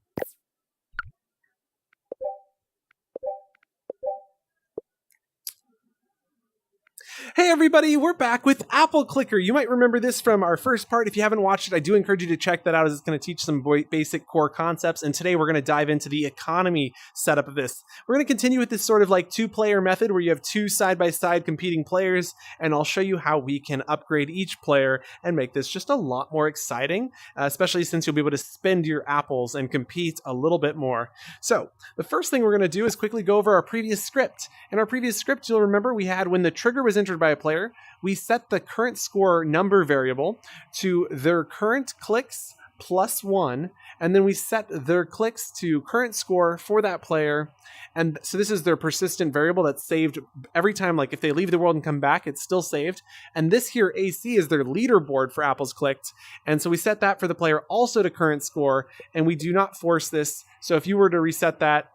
Hey everybody, we're back with Apple Clicker. You might remember this from our first part. If you haven't watched it, I do encourage you to check that out, as it's going to teach some basic core concepts. And today we're going to dive into the economy setup of this. We're going to continue with this sort of like two-player method where you have two side-by-side competing players, and I'll show you how we can upgrade each player and make this just a lot more exciting, especially since you'll be able to spend your apples and compete a little bit more. So the first thing we're going to do is quickly go over our previous script. In our previous script, you'll remember we had when the trigger was entered by a player, we set the current score number variable to their current clicks plus 1, and then we set their clicks to current score for that player. And so this is their persistent variable that's saved every time. Like if they leave the world and come back, it's still saved. And this here, AC, is their leaderboard for apples clicked. And so we set that for the player also to current score, and we do not force this. So if you were to reset that,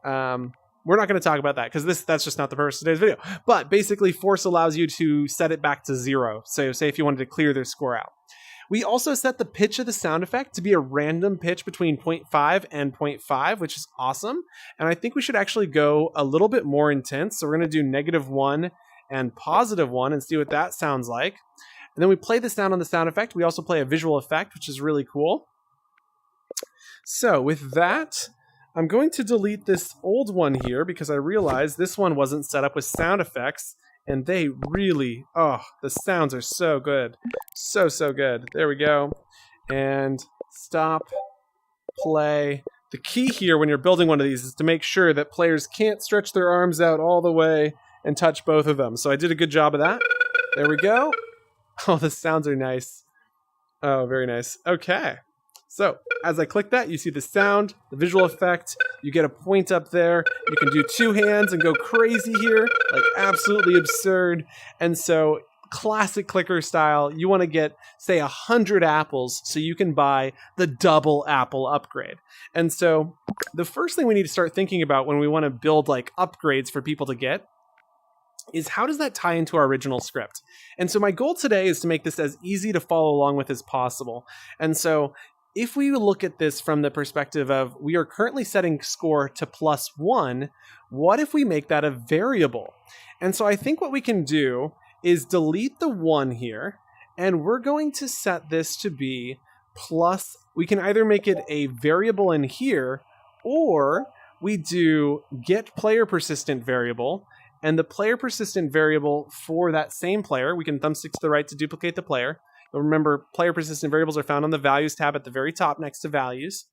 we're not going to talk about that because that's just not the purpose of today's video. But basically, force allows you to set it back to 0. So say if you wanted to clear their score out. We also set the pitch of the sound effect to be a random pitch between 0.5 and 0.5, which is awesome. And I think we should actually go a little bit more intense. So we're going to do -1 and +1 and see what that sounds like. And then we play the sound on the sound effect. We also play a visual effect, which is really cool. So with that, I'm going to delete this old one here because I realized this one wasn't set up with sound effects, and they really, the sounds are so good. So good. There we go. And stop, play. The key here when you're building one of these is to make sure that players can't stretch their arms out all the way and touch both of them. So I did a good job of that. There we go. Oh, the sounds are nice. Oh, very nice. Okay. So as I click that, you see the sound, the visual effect. You get a point up there. You can do 2 hands and go crazy here, like absolutely absurd. And so classic clicker style, you want to get, say, 100 apples so you can buy the double apple upgrade. And so the first thing we need to start thinking about when we want to build like upgrades for people to get is how does that tie into our original script? And so my goal today is to make this as easy to follow along with as possible. And so if we look at this from the perspective of we are currently setting score to +1, what if we make that a variable? And so I think what we can do is delete the 1 here, and we're going to set this to be plus. We can either make it a variable in here, or we do get player persistent variable, and the player persistent variable for that same player, we can thumbstick to the right to duplicate the player. You'll remember player persistent variables are found on the values tab at the very top next to values.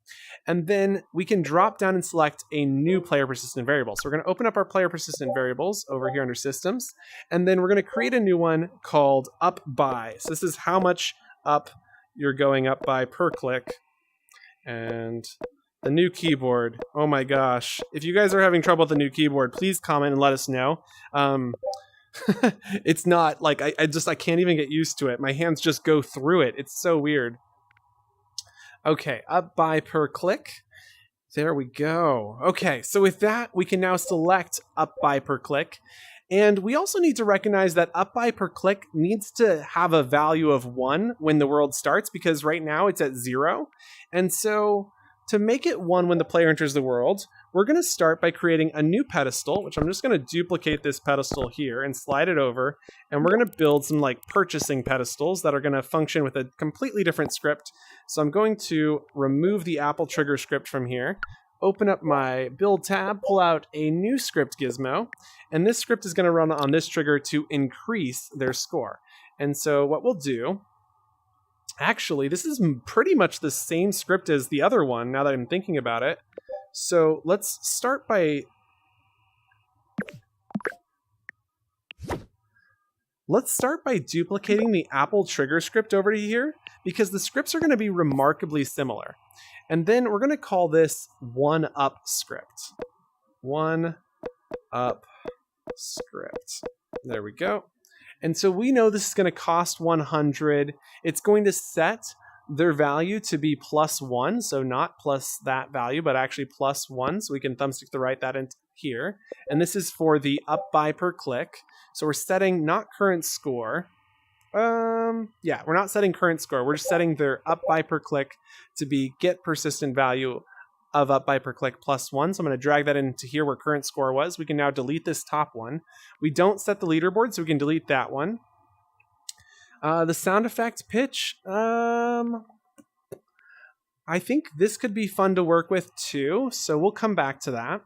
And then we can drop down and select a new player persistent variable. So we're going to open up our player persistent variables over here under systems. And then we're going to create a new one called up by. So this is how much up you're going up by per click. And the new keyboard. Oh my gosh. If you guys are having trouble with the new keyboard, please comment and let us know. It's not like I can't even get used to it. My hands just go through it. It's so weird. Okay, up by per click. There we go. Okay, so with that, we can now select up by per click. And we also need to recognize that up by per click needs to have a value of 1 when the world starts, because right now it's at 0. And so to make it 1 when the player enters the world, we're going to start by creating a new pedestal, which I'm just going to duplicate this pedestal here and slide it over. And we're going to build some like purchasing pedestals that are going to function with a completely different script. So I'm going to remove the Apple trigger script from here, open up my build tab, pull out a new script gizmo, and this script is going to run on this trigger to increase their score. And so what we'll do, actually, this is pretty much the same script as the other one now that I'm thinking about it. So let's start by duplicating the Apple trigger script over to here, because the scripts are going to be remarkably similar. And then we're going to call this one up script. One up script. There we go. And so we know this is going to cost 100. It's going to set their value to be +1, so not plus that value, but actually +1. So we can thumbstick to right that in here. And this is for the up by per click. So we're setting not current score. Yeah, we're not setting current score. We're just setting their up by per click to be get persistent value of up by per click +1. So I'm going to drag that into here where current score was. We can now delete this top one. We don't set the leaderboard, so we can delete that one. The sound effect pitch, I think this could be fun to work with too, so we'll come back to that.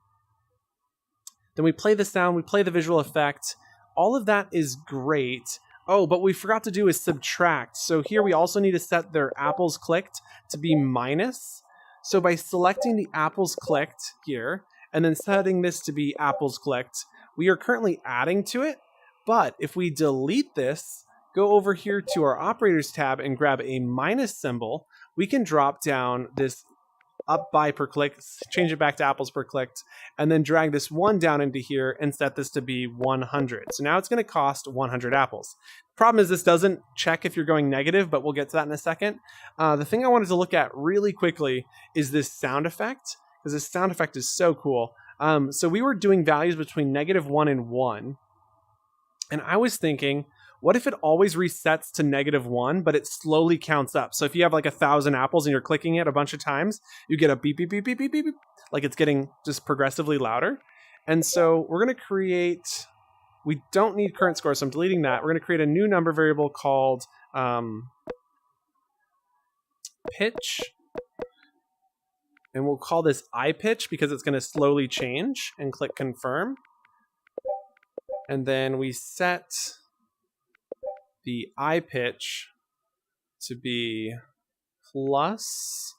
Then we play the sound, we play the visual effect. All of that is great. Oh, but we forgot to do is subtract. So here we also need to set their apples clicked to be minus. So by selecting the apples clicked here, and then setting this to be apples clicked, we are currently adding to it. But if we delete this, go over here to our operators tab and grab a minus symbol, we can drop down this up by per click, change it back to apples per clicked, and then drag this 1 down into here and set this to be 100. So now it's going to cost 100 apples. Problem is this doesn't check if you're going negative, but we'll get to that in a second. The thing I wanted to look at really quickly is this sound effect, because this sound effect is so cool. So we were doing values between -1 and 1, and I was thinking, what if it always resets to -1, but it slowly counts up? So if you have like 1,000 apples and you're clicking it a bunch of times, you get a beep, beep, beep, beep, beep, beep, beep, like it's getting just progressively louder. And so we're going to create, we don't need current score, so I'm deleting that. We're going to create a new number variable called pitch. And we'll call this iPitch because it's going to slowly change, and click confirm. And then we set the iPitch to be plus,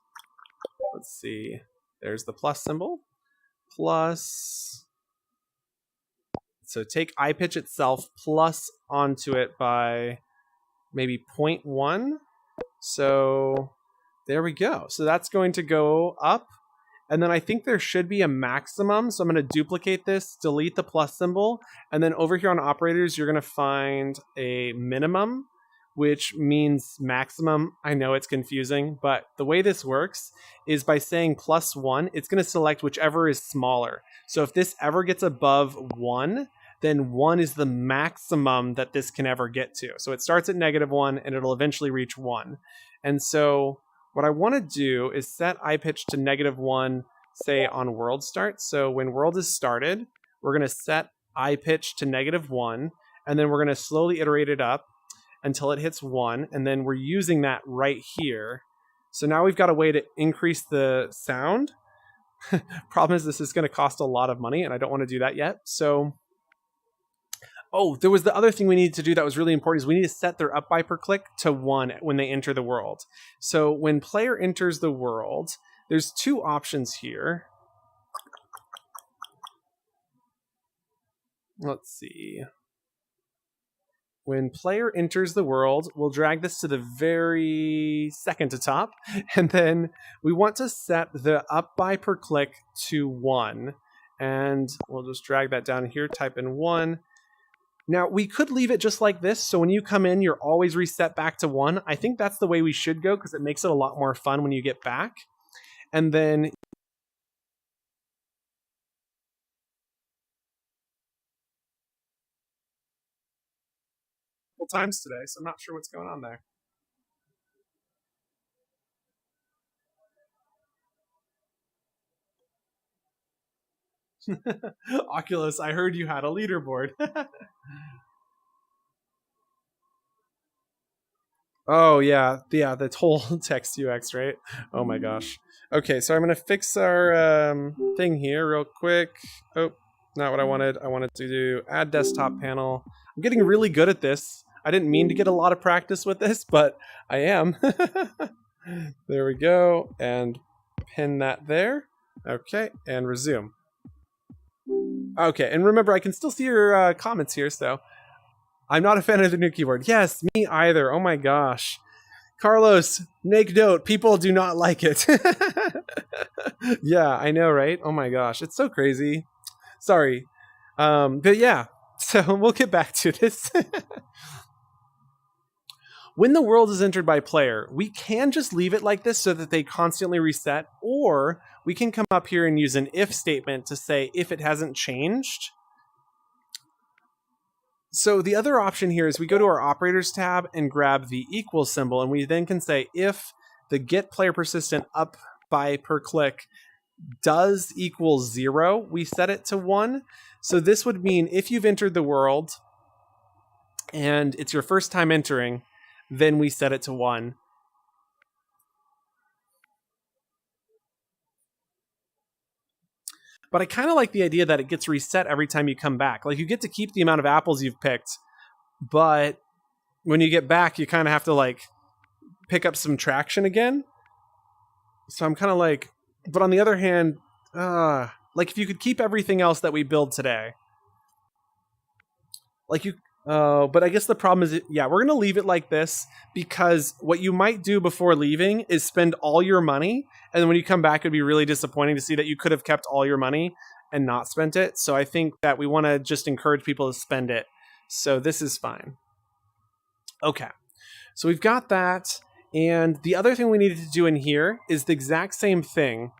let's see, there's the plus symbol, plus, so take iPitch itself plus onto it by maybe 0.1. So there we go. So that's going to go up. And then I think there should be a maximum. So I'm going to duplicate this, delete the plus symbol. And then over here on operators, you're going to find a minimum, which means maximum. I know it's confusing, but the way this works is by saying +1, it's going to select whichever is smaller. So if this ever gets above 1, then 1 is the maximum that this can ever get to. So it starts at -1 and it'll eventually reach 1. And so what I want to do is set iPitch to -1, say on world start. So when world is started, we're going to set iPitch to -1, and then we're going to slowly iterate it up until it hits 1, and then we're using that right here. So now we've got a way to increase the sound. Problem is, this is going to cost a lot of money, and I don't want to do that yet. So, oh, there was the other thing we need to do that was really important, is we need to set their up by per click to 1 when they enter the world. So when player enters the world, there's 2 options here. Let's see. When player enters the world, we'll drag this to the very second to top, and then we want to set the up by per click to 1, and we'll just drag that down here, type in 1. Now, we could leave it just like this, so when you come in, you're always reset back to 1. I think that's the way we should go, because it makes it a lot more fun when you get back. And then times today, so I'm not sure what's going on there. Oculus, I heard you had a leaderboard. Oh yeah, the whole text UX, right? Oh my gosh. Okay, so I'm gonna fix our thing here real quick. Oh, not what I wanted. I wanted to do add desktop panel. I'm getting really good at this. I didn't mean to get a lot of practice with this, but I am. There we go, and pin that there. Okay, and resume. Okay, and remember, I can still see your comments here, so I'm not a fan of the new keyboard. Yes, me either. Oh my gosh. Carlos, make note. People do not like it. Yeah, I know, right? Oh my gosh. It's so crazy. Sorry. But yeah, so we'll get back to this. When the world is entered by player, we can just leave it like this so that they constantly reset, or we can come up here and use an if statement to say if it hasn't changed. So the other option here is we go to our operators tab and grab the equal symbol, and we then can say if the get player persistent up by per click does equal 0, we set it to 1. So this would mean if you've entered the world and it's your first time entering, then we set it to 1. But I kind of like the idea that it gets reset every time you come back. Like, you get to keep the amount of apples you've picked, but when you get back, you kind of have to like pick up some traction again. So I'm kind of like, but on the other hand, like if you could keep everything else that we build today, like you, but I guess the problem is, yeah, we're going to leave it like this, because what you might do before leaving is spend all your money, and then when you come back, it'd be really disappointing to see that you could have kept all your money and not spent it. So I think that we want to just encourage people to spend it. So this is fine. Okay, so we've got that. And the other thing we needed to do in here is the exact same thing.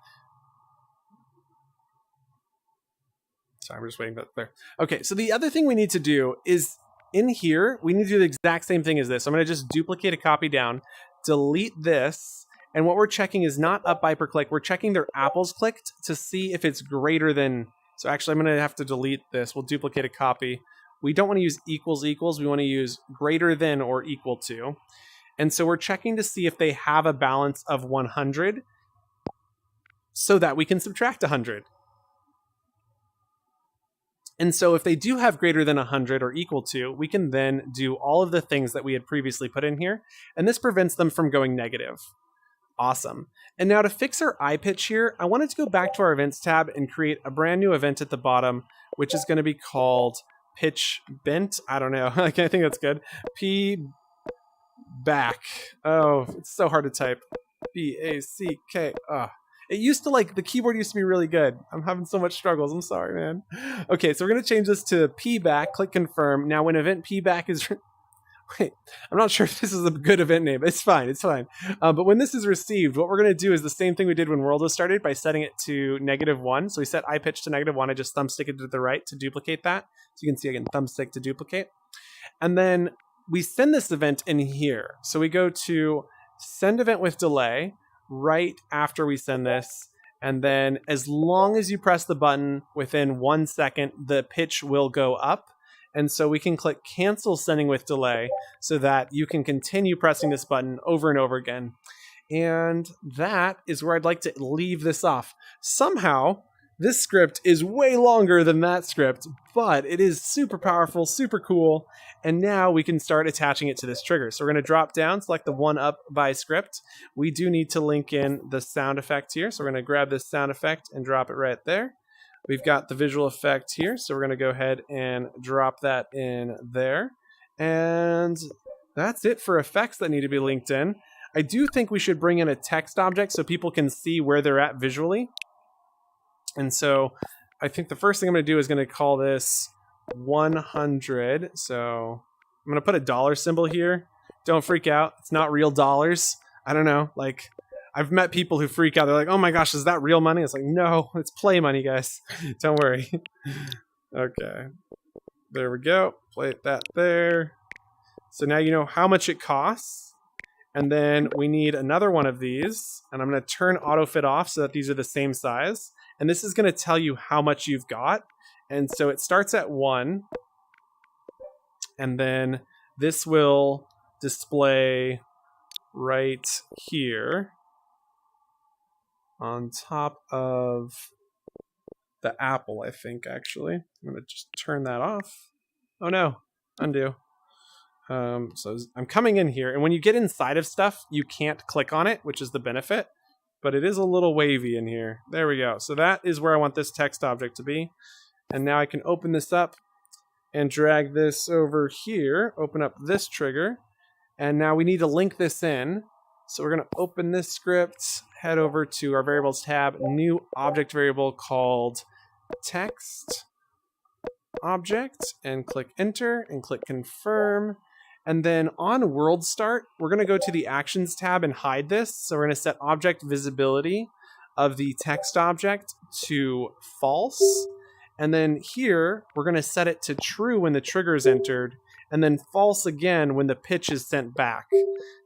Sorry, I'm just waiting for that there. Okay, so the other thing we need to do is in here, we need to do the exact same thing as this. So I'm going to just duplicate a copy down, delete this, and what we're checking is not up by per click. We're checking their apples clicked to see if it's greater than. So actually, I'm going to have to delete this. We'll duplicate a copy. We don't want to use equals equals. We want to use greater than or equal to. And so we're checking to see if they have a balance of 100 so that we can subtract 100. And so if they do have greater than 100 or equal to, we can then do all of the things that we had previously put in here. And this prevents them from going negative. Awesome. And now to fix our iPitch here, I wanted to go back to our events tab and create a brand new event at the bottom, which is going to be called pitch bent. I don't know. I think that's good. P back. Oh, it's so hard to type. B-A-C-K. It used to, like, the keyboard used to be really good. I'm having so much struggles. I'm sorry, man. Okay, so we're going to change this to P back. Click confirm. Now when event P back is... Wait, I'm not sure if this is a good event name. It's fine. It's fine. But when this is received, what we're going to do is the same thing we did when World was started by setting it to -1. So we set iPitch to -1. I just thumbstick it to the right to duplicate that. So you can see I can thumbstick to duplicate. And then we send this event in here. So we go to send event with delay right after we send this. And then as long as you press the button within 1 second, the pitch will go up. And so we can click cancel sending with delay so that you can continue pressing this button over and over again. And that is where I'd like to leave this off. Somehow, this script is way longer than that script, but it is super powerful, super cool. And now we can start attaching it to this trigger. So we're going to drop down, select the one up by script. We do need to link in the sound effect here. So we're going to grab this sound effect and drop it right there. We've got the visual effect here. So we're going to go ahead and drop that in there. And that's it for effects that need to be linked in. I do think we should bring in a text object so people can see where they're at visually. And so I think the first thing I'm going to do is going to call this 100. So I'm going to put a dollar symbol here. Don't freak out. It's not real dollars. I don't know. Like, I've met people who freak out. They're like, oh my gosh, is that real money? It's like, no, it's play money, guys. Don't worry. Okay. There we go. Play that there. So now you know how much it costs. And then we need another one of these. And I'm going to turn autofit off so that these are the same size. And this is going to tell you how much you've got. And so it starts at 1. And then this will display right here on top of the apple, I think, actually. I'm going to just turn that off. Oh no, undo. So I'm coming in here, and when you get inside of stuff, you can't click on it, which is the benefit, but it is a little wavy in here. There we go. So that is where I want this text object to be. And now I can open this up and drag this over here, open up this trigger, and now we need to link this in. So we're going to open this script, head over to our variables tab, new object variable called text object, and click enter and click confirm. And then on world start, we're going to go to the actions tab and hide this. So we're going to set object visibility of the text object to false. And then here, we're going to set it to true when the trigger is entered, and then false again when the pitch is sent back.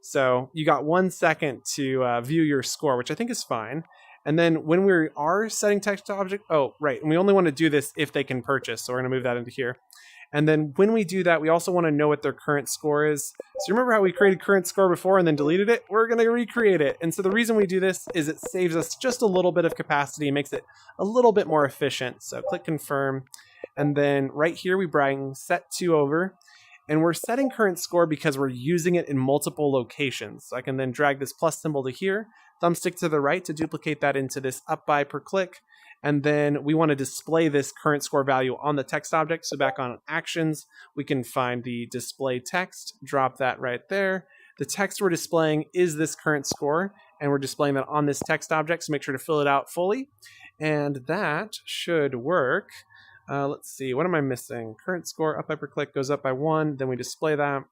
So you got 1 second to view your score, which I think is fine. And then when we are setting text object, oh, right, and we only want to do this if they can purchase. So we're going to move that into here. And then when we do that, we also want to know what their current score is. So remember how we created current score before and then deleted it? We're going to recreate it. And so the reason we do this is it saves us just a little bit of capacity and makes it a little bit more efficient. So click confirm. And then right here, we bring set to over. And we're setting current score because we're using it in multiple locations. So I can then drag this plus symbol to here, thumbstick to the right to duplicate that into this up by per click. And then we want to display this current score value on the text object. So back on actions, we can find the display text, drop that right there. The text we're displaying is this current score, and we're displaying that on this text object. So make sure to fill it out fully. And that should work. Let's see, what am I missing? Current score up by per click goes up by 1. Then we display that.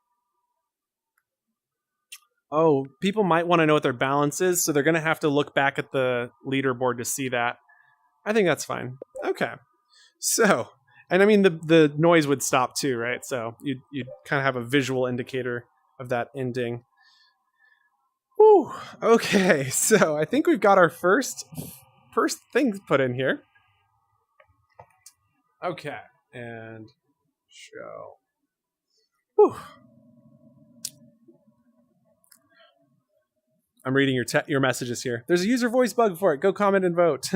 Oh, people might want to know what their balance is, so they're going to have to look back at the leaderboard to see that. I think that's fine. Okay. So, and I mean, the noise would stop too, right? So you'd kind of have a visual indicator of that ending. Whew. Okay, so I think we've got our first thing put in here. Okay, and show. Whew. I'm reading your messages here. There's a user voice bug for it. Go comment and vote.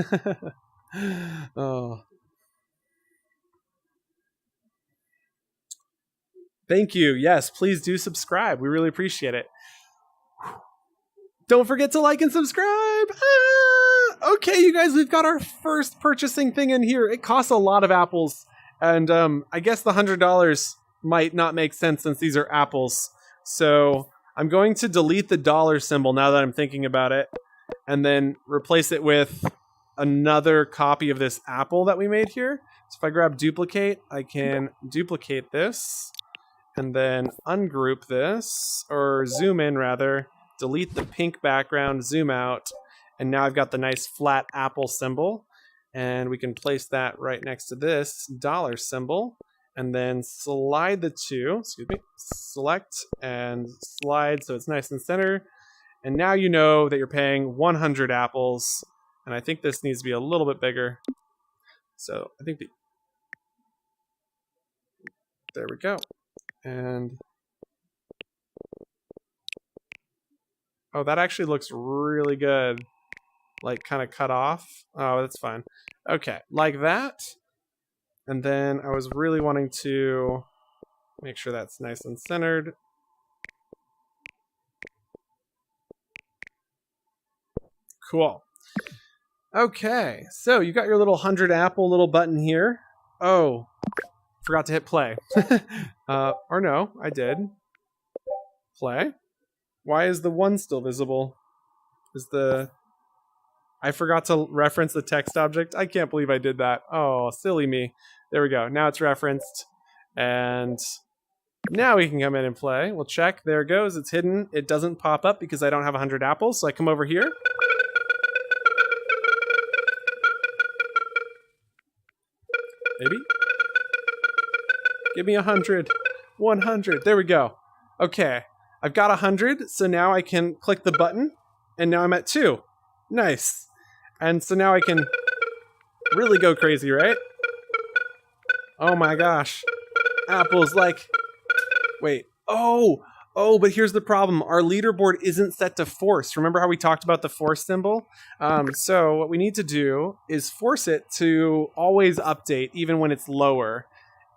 Oh. Thank you. Yes, please do subscribe. We really appreciate it. Don't forget to like and subscribe. Okay, you guys, we've got our first purchasing thing in here. It costs a lot of apples. And I guess the $100 might not make sense since these are apples. So I'm going to delete the dollar symbol now that I'm thinking about it, and then replace it with another copy of this apple that we made here. So if I grab duplicate, I can duplicate this and then ungroup this, or zoom in rather, delete the pink background, zoom out, and now I've got the nice flat apple symbol, and we can place that right next to this dollar symbol. and then slide the 2, select and slide so it's nice and center. And now you know that you're paying 100 apples, and I think this needs to be a little bit bigger. So I think there we go. And oh, that actually looks really good. Like kind of cut off. Oh, that's fine. Okay, like that. And then I was really wanting to make sure that's nice and centered. Cool. Okay, so you got your little 100 apple little button here. Oh, forgot to hit play. Or no, I did. Play. Why is the 1 still visible? I forgot to reference the text object. I can't believe I did that. Oh, silly me. There we go. Now it's referenced. And now we can come in and play. We'll check. There it goes. It's hidden. It doesn't pop up because I don't have 100 apples. So I come over here. Maybe? Give me 100. 100. There we go. Okay. I've got 100. So now I can click the button. And now I'm at 2. Nice. And so now I can really go crazy, right? Oh my gosh. Apples like... Wait. Oh, but here's the problem. Our leaderboard isn't set to force. Remember how we talked about the force symbol? So what we need to do is force it to always update, even when it's lower.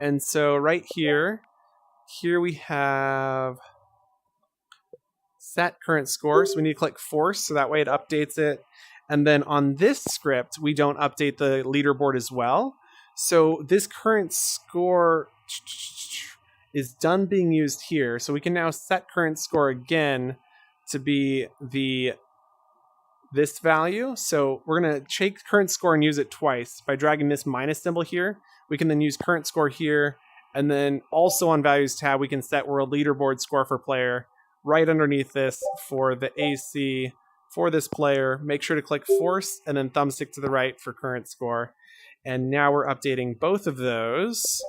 And so right here we have set current score. So we need to click force, so that way it updates it. And then on this script, we don't update the leaderboard as well. So this current score is done being used here. So we can now set current score again to be this value. So we're going to take current score and use it twice. By dragging this minus symbol here, we can then use current score here. And then also on values tab, we can set world leaderboard score for player right underneath this for the AC for this player. Make sure to click force and then thumbstick to the right for current score. And now we're updating both of those.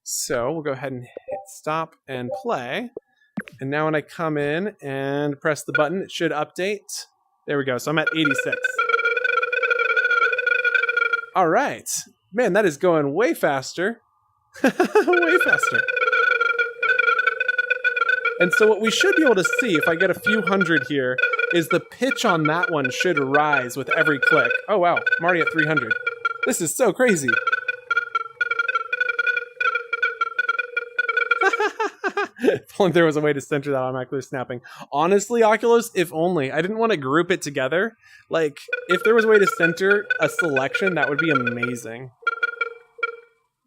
So we'll go ahead and hit stop and play. And now when I come in and press the button, it should update. There we go. So I'm at 86. All right. Man, that is going way faster. Way faster. And so what we should be able to see, if I get a few hundred here, is the pitch on that one should rise with every click. Oh, wow. I'm already at 300. This is so crazy. If only there was a way to center that automatically snapping. Honestly, Oculus, if only. I didn't want to group it together. Like, if there was a way to center a selection, that would be amazing.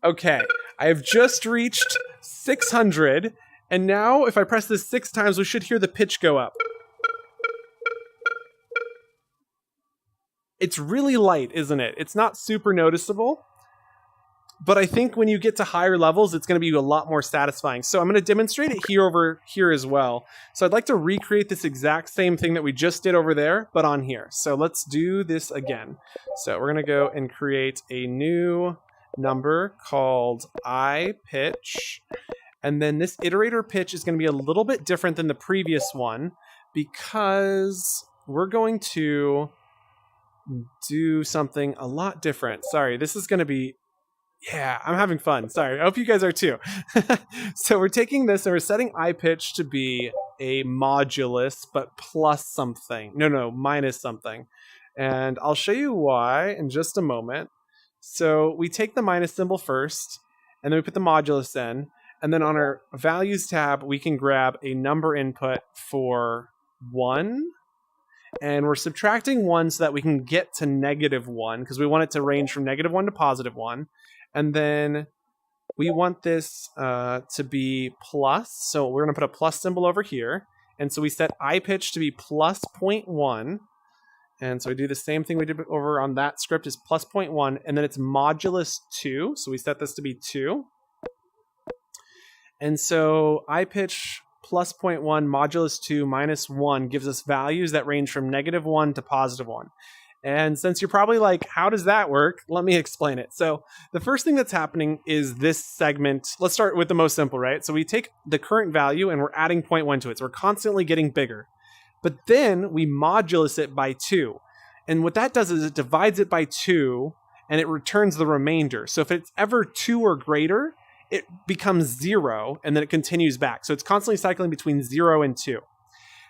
Okay, I have just reached 600, and now if I press this 6 times, we should hear the pitch go up. It's really light, isn't it? It's not super noticeable, but I think when you get to higher levels, it's going to be a lot more satisfying. So I'm going to demonstrate it here over here as well. So I'd like to recreate this exact same thing that we just did over there, but on here. So let's do this again. So we're going to go and create a new number called I pitch. And then this iterator pitch is going to be a little bit different than the previous one because we're going to do something a lot different. Sorry, this is going to be... Yeah, I'm having fun. Sorry, I hope you guys are too. So we're taking this and we're setting I pitch to be a modulus, but plus something. No, minus something. And I'll show you why in just a moment. So we take the minus symbol first, and then we put the modulus in. And then on our values tab, we can grab a number input for 1. And we're subtracting 1 so that we can get to -1, because we want it to range from -1 to +1. And then we want this to be plus. So we're going to put a plus symbol over here. And so we set I pitch to be plus 0.1. And so we do the same thing we did over on that script is plus 0.1. And then it's modulus 2. So we set this to be 2. And so I pitch plus 0.1 modulus 2 minus 1 gives us values that range from -1 to +1. And since you're probably like, how does that work? Let me explain it. So the first thing that's happening is this segment. Let's start with the most simple, right? So we take the current value and we're adding 0.1 to it. So we're constantly getting bigger. But then we modulus it by 2. And what that does is it divides it by 2 and it returns the remainder. So if it's ever 2 or greater, it becomes 0 and then it continues back. So it's constantly cycling between 0 and 2.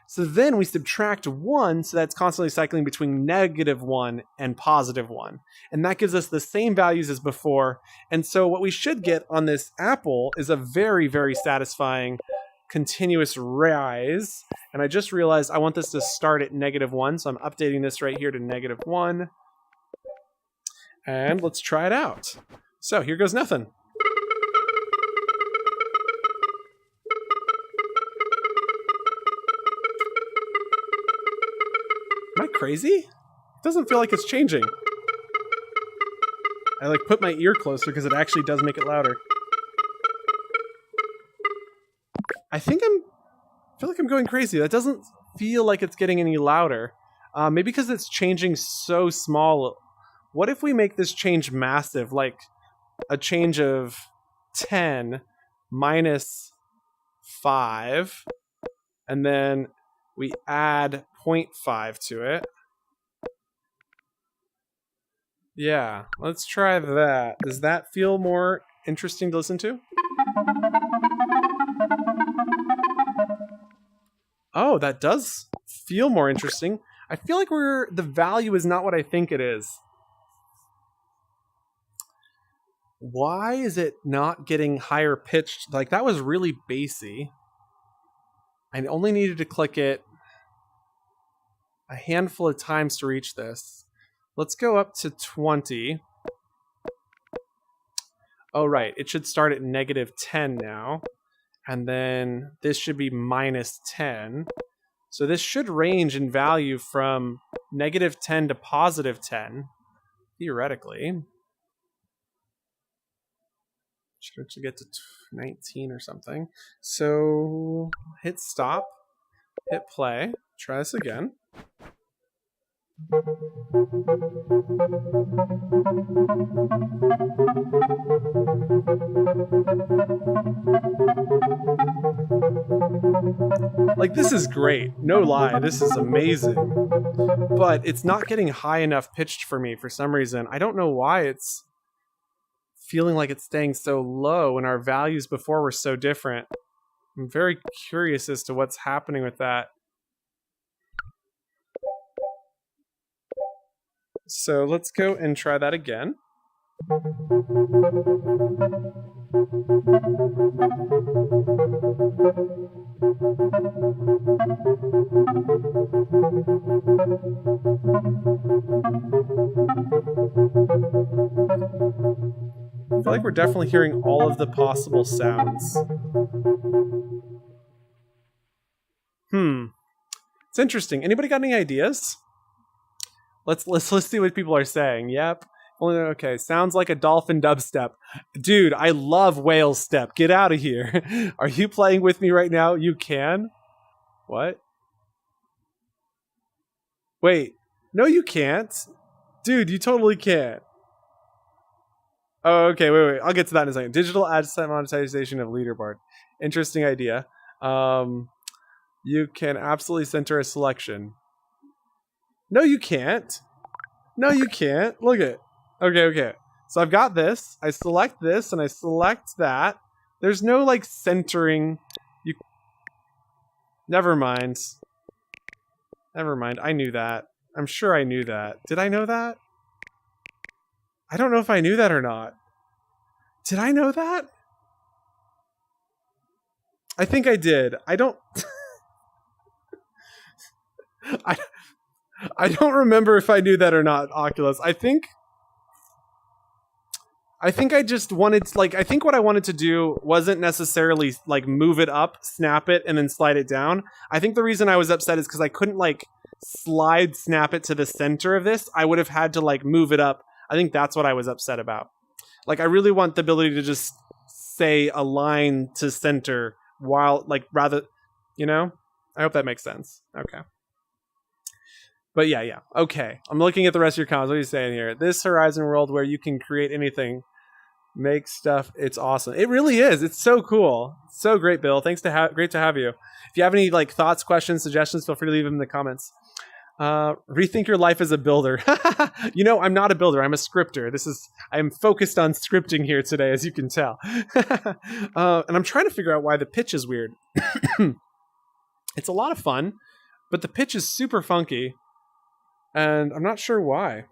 So then we subtract 1, so that's constantly cycling between -1 and +1. And that gives us the same values as before. And so what we should get on this apple is a very, very satisfying continuous rise. And I just realized I want this to start at -1, so I'm updating this right here to -1. And let's try it out. So here goes nothing. Am I crazy? It doesn't feel like it's changing. I like put my ear closer because it actually does make it louder. I feel like I'm going crazy. That doesn't feel like it's getting any louder. Maybe because it's changing so small. What if we make this change massive, like a change of 10 minus 5, and then we add 0.5 to it. Yeah, let's try that. Does that feel more interesting to listen to? Oh, that does feel more interesting. I feel like the value is not what I think it is. Why is it not getting higher pitched? Like, that was really bassy. I only needed to click it a handful of times to reach this. Let's go up to 20. Oh, right. It should start at -10 now. And then this should be -10. So this should range in value from -10 to +10, theoretically. Should actually get to 19 or something. So hit stop, hit play, try this again. Like, this is great. No lie, this is amazing. But it's not getting high enough pitched for me for some reason. I don't know why it's feeling like it's staying so low and our values before were so different. I'm very curious as to what's happening with that. So let's go and try that again. I feel like we're definitely hearing all of the possible sounds. It's interesting. Anybody got any ideas? Let's see what people are saying. Yep. Okay, sounds like a dolphin dubstep. Dude, I love whale step. Get out of here. Are you playing with me right now? You can? What? Wait. No, you can't. Dude, you totally can't. Oh, okay, wait. I'll get to that in a second. Digital ad set monetization of leaderboard. Interesting idea. You can absolutely center a selection. No, you can't. No, you can't. Look at it. Okay. So I've got this. I select this, and I select that. There's no, like, centering. Never mind. I knew that. I'm sure I knew that. Did I know that? I don't know if I knew that or not. Did I know that? I think I did. I don't... I don't remember if I knew that or not, Oculus. I think I just wanted to, like, I think what I wanted to do wasn't necessarily, like, move it up, snap it, and then slide it down. I think the reason I was upset is because I couldn't, like, snap it to the center of this. I would have had to, like, move it up. I think that's what I was upset about. Like, I really want the ability to just say align to center while, like, rather, you know? I hope that makes sense. Okay. But yeah. Okay. I'm looking at the rest of your comments. What are you saying here? This Horizon world where you can create anything, make stuff. It's awesome. It really is. It's so cool. So great, Bill. Great to have you. If you have any like thoughts, questions, suggestions, feel free to leave them in the comments. Rethink your life as a builder. I'm not a builder. I'm a scripter. I'm focused on scripting here today, as you can tell. And I'm trying to figure out why the pitch is weird. It's a lot of fun, but the pitch is super funky, and I'm not sure why.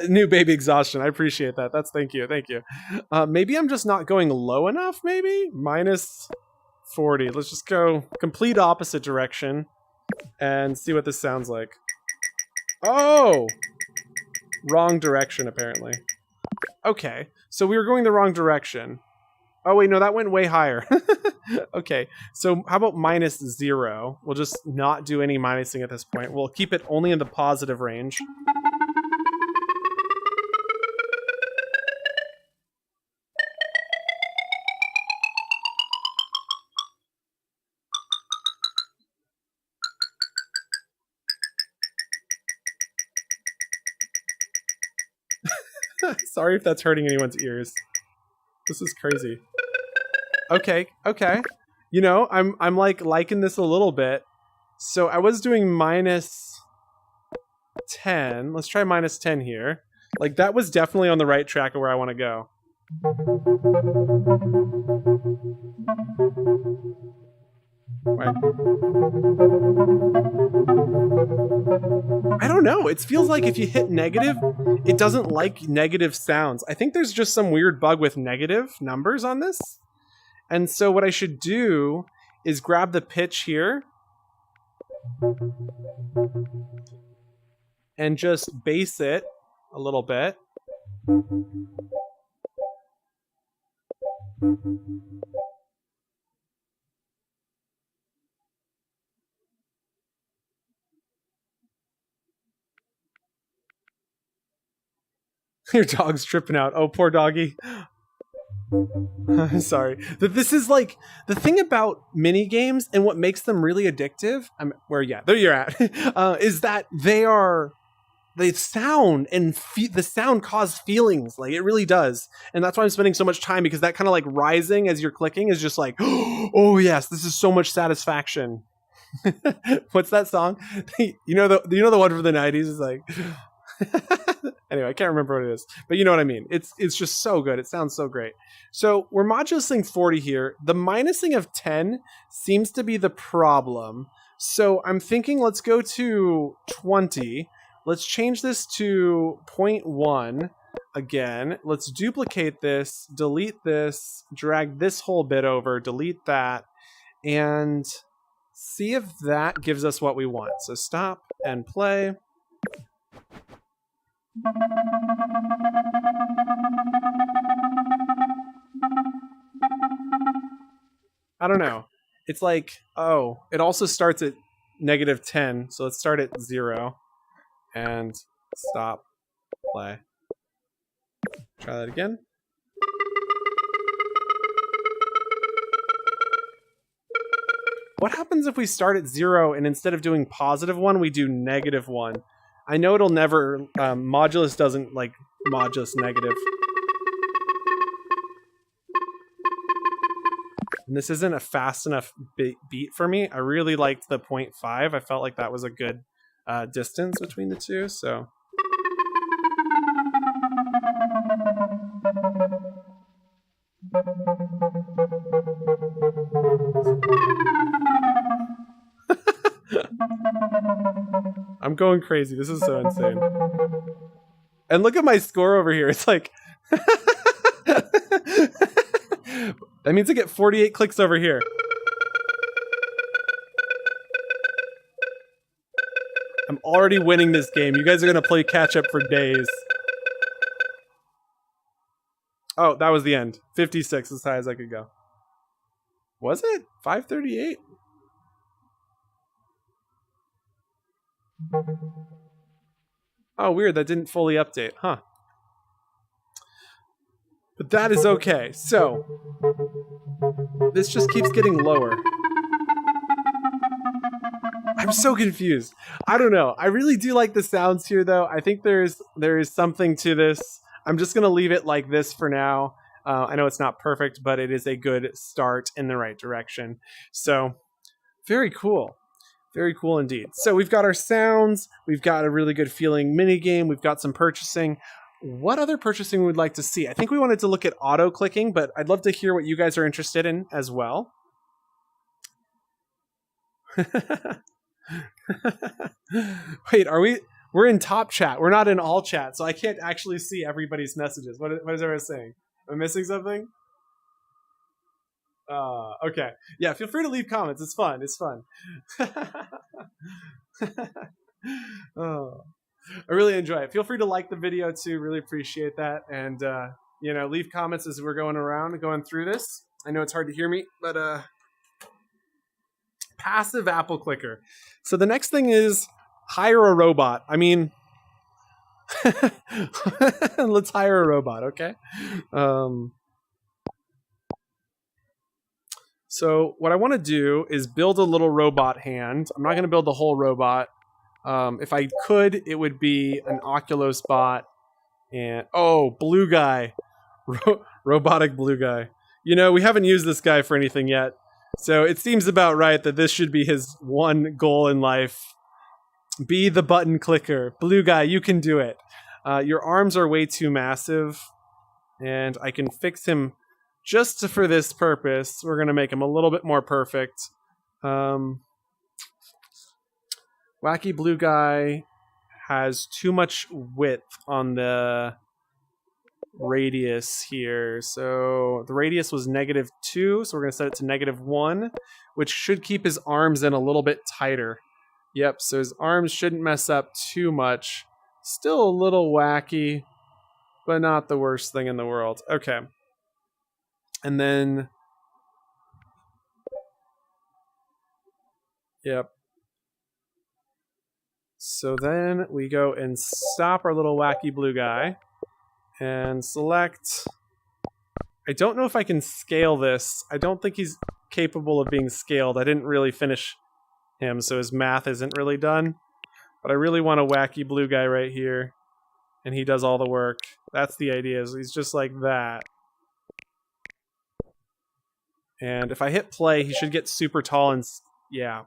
New baby exhaustion. I appreciate that. Thank you. Maybe I'm just not going low enough. Maybe minus 40. Let's just go complete opposite direction and see what this sounds like. Oh, wrong direction apparently. Okay, so we were going the wrong direction. Oh wait, no, that went way higher. Okay, so how about minus 0? We'll just not do any minusing at this point. We'll keep it only in the positive range. Sorry if that's hurting anyone's ears. This is crazy. Okay. I'm like liking this a little bit. So I was doing minus 10. Let's try minus 10 here. Like that was definitely on the right track of where I want to go. Right. I don't know. It feels like if you hit negative, it doesn't like negative sounds. I think there's just some weird bug with negative numbers on this. And so what I should do is grab the pitch here and just bass it a little bit. Your dog's tripping out. Oh, poor doggy. Sorry. This is like the thing about mini games and what makes them really addictive. There you're at. Is that they sound and the sound cause feelings. Like it really does. And that's why I'm spending so much time, because that kind of like rising as you're clicking is just like, oh yes, this is so much satisfaction. What's that song? You know the one from the 90s is like. Anyway, I can't remember what it is, but you know what I mean. It's just so good. It sounds so great. So we're modulusing 40 here. The minusing of 10 seems to be the problem. So I'm thinking let's go to 20. Let's change this to 0.1 again. Let's duplicate this, delete this, drag this whole bit over, delete that, and see if that gives us what we want. So stop and play. I don't know. It's like, oh, it also starts at negative 10. So let's start at 0 and stop, play. Try that again. What happens if we start at 0 and instead of doing +1, we do -1? I know it'll never, modulus doesn't like modulus negative. And this isn't a fast enough beat for me. I really liked the 0.5. I felt like that was a good distance between the two, so. I'm going crazy. This is so insane. And look at my score over here. It's like... That means I get 48 clicks over here. I'm already winning this game. You guys are going to play catch up for days. Oh, that was the end. 56, as high as I could go. Was it? 538? Oh, weird. That didn't fully update. Huh. But that is okay. So, this just keeps getting lower. I'm so confused. I don't know. I really do like the sounds here, though. I think there is something to this. I'm just going to leave it like this for now. I know it's not perfect, but it is a good start in the right direction. So, very cool. Very cool indeed. So we've got our sounds. We've got a really good feeling mini game. We've got some purchasing. What other purchasing we would like to see? I think we wanted to look at auto clicking, but I'd love to hear what you guys are interested in as well. Wait, we're in top chat. We're not in all chat, so I can't actually see everybody's messages. What is everyone saying? Am I missing something? Okay. Yeah, feel free to leave comments. It's fun. It's fun. Oh, I really enjoy it. Feel free to like the video too. Really appreciate that. And, leave comments as we're going through this. I know it's hard to hear me, but passive apple clicker. So the next thing is hire a robot. I mean, let's hire a robot, okay? So what I want to do is build a little robot hand. I'm not going to build the whole robot. If I could, it would be an Oculus bot. And blue guy. Robotic blue guy. We haven't used this guy for anything yet. So it seems about right that this should be his one goal in life. Be the button clicker. Blue guy, you can do it. Your arms are way too massive. And I can fix him just for this purpose. We're going to make him a little bit more perfect. Wacky blue guy has too much width on the radius here. So the radius was -2, so we're going to set it to -1, which should keep his arms in a little bit tighter. Yep, so his arms shouldn't mess up too much. Still a little wacky, but not the worst thing in the world. Okay. And then, yep. So then we go and stop our little wacky blue guy and select. I don't know if I can scale this. I don't think he's capable of being scaled. I didn't really finish him, so his math isn't really done. But I really want a wacky blue guy right here. And he does all the work. That's the idea, is he's just like that. And if I hit play, he should get super tall and... yeah.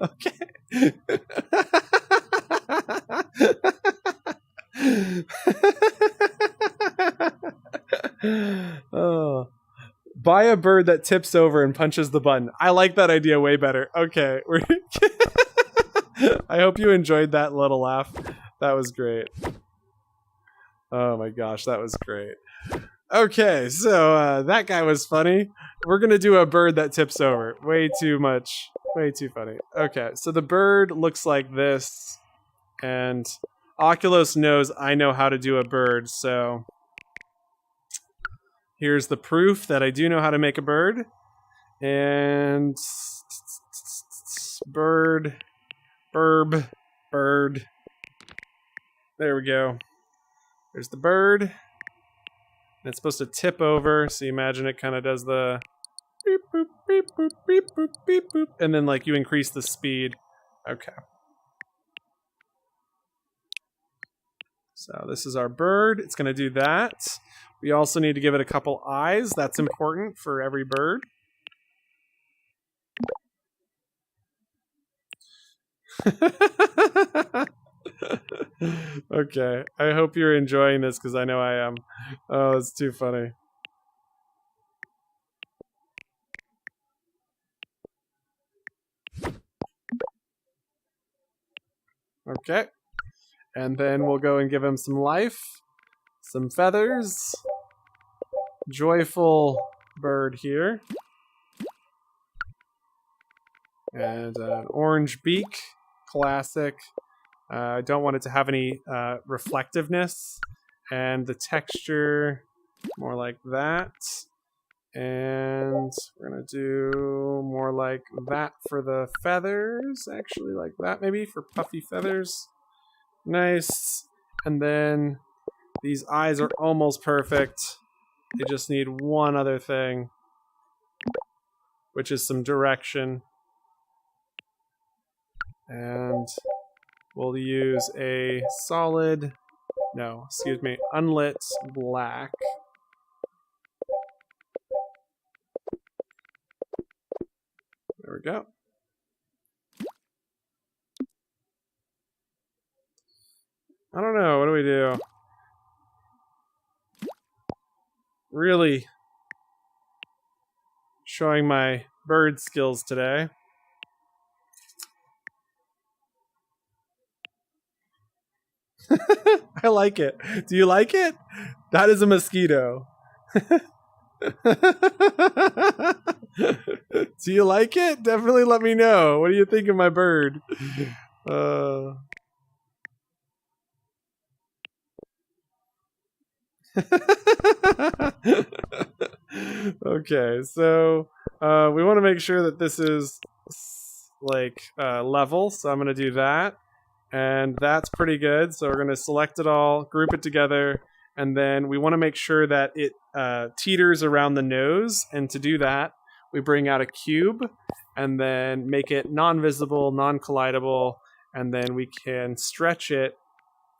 Okay. Oh. Buy a bird that tips over and punches the button. I like that idea way better. Okay. I hope you enjoyed that little laugh. That was great. Oh my gosh, that was great. Okay, so that guy was funny. We're gonna do a bird that tips over. Way too much. Way too funny. Okay, so the bird looks like this. And Oculus knows I know how to do a bird, so... here's the proof that I do know how to make a bird. And... bird. Bird. There we go. There's the bird. And it's supposed to tip over, so you imagine it kind of does the beep boop, beep boop, beep boop, beep boop, and then like you increase the speed. Okay. So this is our bird. It's going to do that. We also need to give it a couple eyes. That's important for every bird. Okay, I hope you're enjoying this because I know I am. Oh, it's too funny. Okay, and then we'll go and give him some life, some feathers. Joyful bird here. And an orange beak, classic. I don't want it to have any reflectiveness. And the texture, more like that. And we're going to do more like that for the feathers. Actually, like that maybe for puffy feathers. Nice. And then these eyes are almost perfect. They just need one other thing. which is some direction. And we'll use a solid, no, excuse me, unlit black. There we go. I don't know, what do we do? Really showing my bird skills today. I like it. Do you like it? That is a mosquito. Do you like it? Definitely let me know. What do you think of my bird? Okay, so we want to make sure that this is like level, so I'm going to do that. And that's pretty good. So we're going to select it all, group it together, and then we want to make sure that it teeters around the nose. And to do that, we bring out a cube and then make it non-visible, non-collidable, and then we can stretch it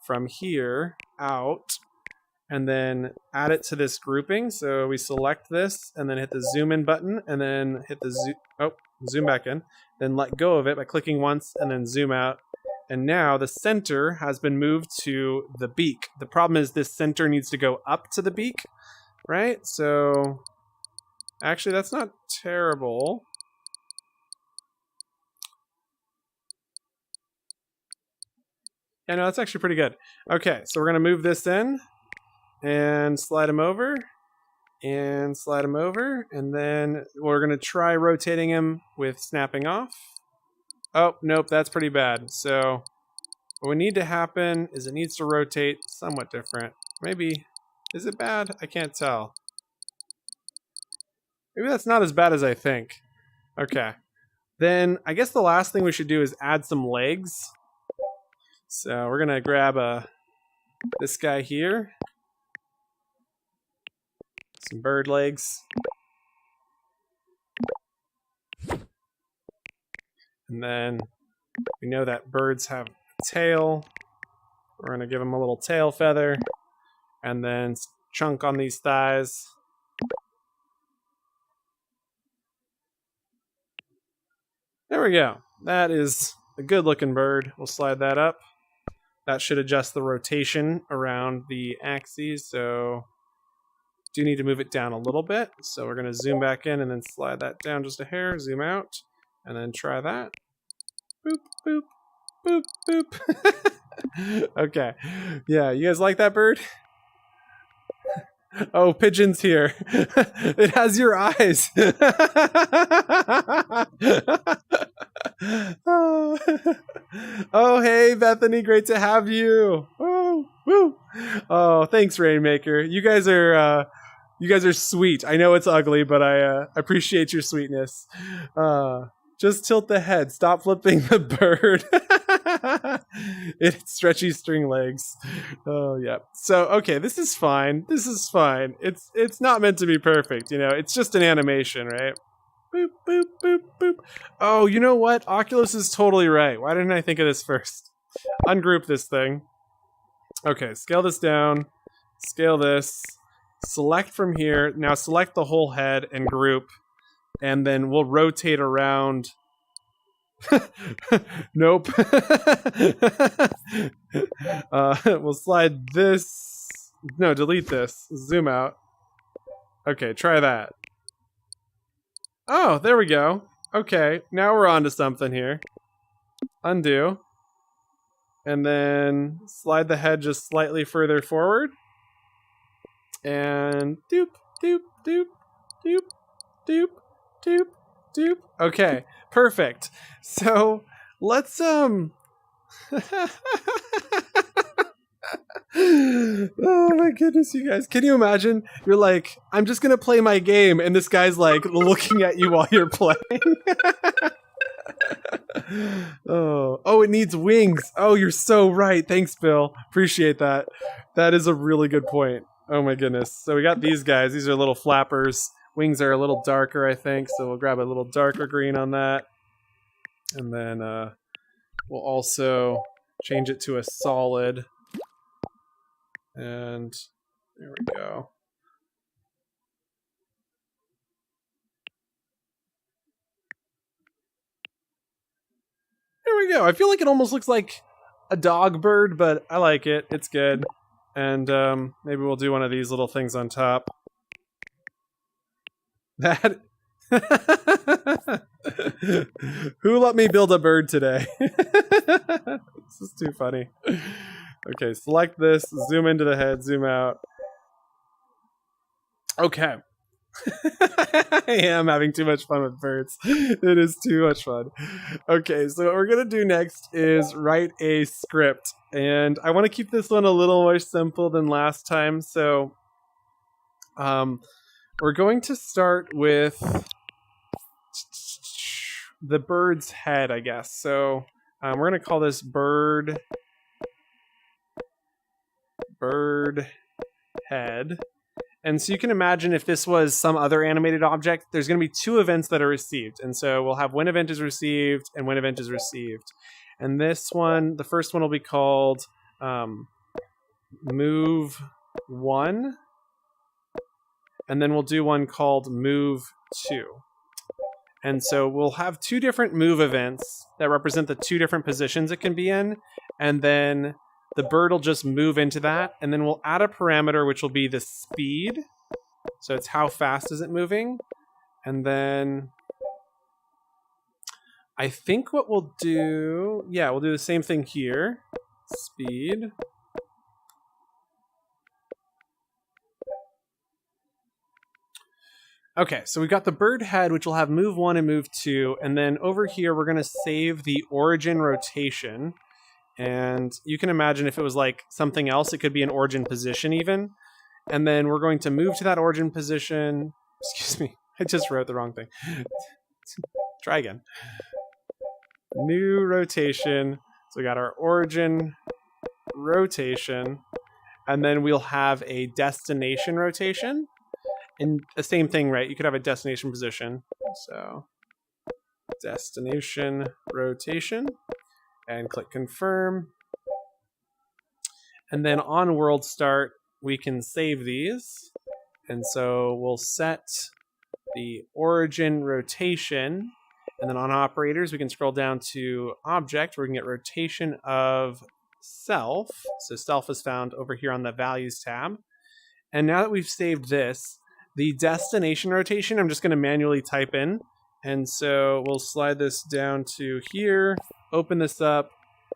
from here out and then add it to this grouping. So we select this and then hit the zoom in button and then hit the zoom back in, then let go of it by clicking once and then zoom out. And now the center has been moved to the beak. The problem is this center needs to go up to the beak, right? So actually that's not terrible. Yeah, no, that's actually pretty good. Okay, so we're gonna move this in and slide him over and slide him over. And then we're gonna try rotating him with snapping off. Oh, nope, that's pretty bad. So what we need to happen is it needs to rotate somewhat different. Maybe, is it bad? I can't tell. Maybe that's not as bad as I think. Okay. Then I guess the last thing we should do is add some legs. So we're gonna grab this guy here. Some bird legs. And then we know that birds have a tail. We're going to give them a little tail feather. And then chunk on these thighs. There we go. That is a good looking bird. We'll slide that up. That should adjust the rotation around the axes. So do need to move it down a little bit. So we're going to zoom back in and then slide that down just a hair. Zoom out. And then try that. Boop, boop, boop, boop. Okay. Yeah, you guys like that bird? Oh, pigeon's here. It has your eyes. Oh, hey, Bethany. Great to have you. Oh, woo. Oh, thanks, Rainmaker. You guys are sweet. I know it's ugly, but I appreciate your sweetness. Just tilt the head. Stop flipping the bird. It's stretchy string legs. Oh, yeah. So, okay, this is fine. This is fine. It's not meant to be perfect, you know. It's just an animation, right? Boop, boop, boop, boop. Oh, you know what? Oculus is totally right. Why didn't I think of this first? Ungroup this thing. Okay, scale this down. Scale this. Select from here. Now select the whole head and group. And then we'll rotate around. Nope. We'll slide this. No, delete this. Zoom out. Okay, try that. Oh, there we go. Okay, now we're on to something here. Undo. And then slide the head just slightly further forward. And doop, doop, doop, doop, doop. Doop, doop. Okay, perfect. So let's Oh my goodness, you guys. Can you imagine? You're like, I'm just gonna play my game, and this guy's like looking at you while you're playing. Oh, it needs wings. Oh, you're so right. Thanks, Bill. Appreciate that. That is a really good point. Oh my goodness. So we got these guys. These are little flappers. wings are a little darker, I think, so we'll grab a little darker green on that. And then we'll also change it to a solid. And there we go. There we go. I feel like it almost looks like a dog bird, but I like it. It's good. And maybe we'll do one of these little things on top. That... Who let me build a bird today? This is too funny. Okay, select this, zoom into the head, zoom out. Okay. I am having too much fun with birds. It is too much fun. Okay, so what we're going to do next is write a script. And I want to keep this one a little more simple than last time. So we're going to start with the bird's head, I guess. So we're going to call this bird head. And so you can imagine if this was some other animated object, there's going to be two events that are received. And so we'll have when event is received and when event is received. And this one, the first one will be called move 1. And then we'll do one called move 2. And so we'll have two different move events that represent the two different positions it can be in. And then the bird will just move into that. And then we'll add a parameter, which will be the speed. So it's how fast is it moving. And then I think what we'll do, yeah, we'll do the same thing here. Speed. Okay, so we've got the bird head, which will have move 1 and move 2. And then over here, we're going to save the origin rotation. And you can imagine if it was like something else, it could be an origin position even. And then we're going to move to that origin position. Excuse me, I just wrote the wrong thing. Try again. New rotation. So we got our origin rotation. And then we'll have a destination rotation. And the same thing, right? You could have a destination position. So destination rotation. And click confirm. And then on world start, we can save these. And so we'll set the origin rotation. And then on operators, we can scroll down to object where we can get rotation of self. So self is found over here on the values tab. And now that we've saved this, the destination rotation, I'm just going to manually type in. And so we'll slide this down to here, open this up,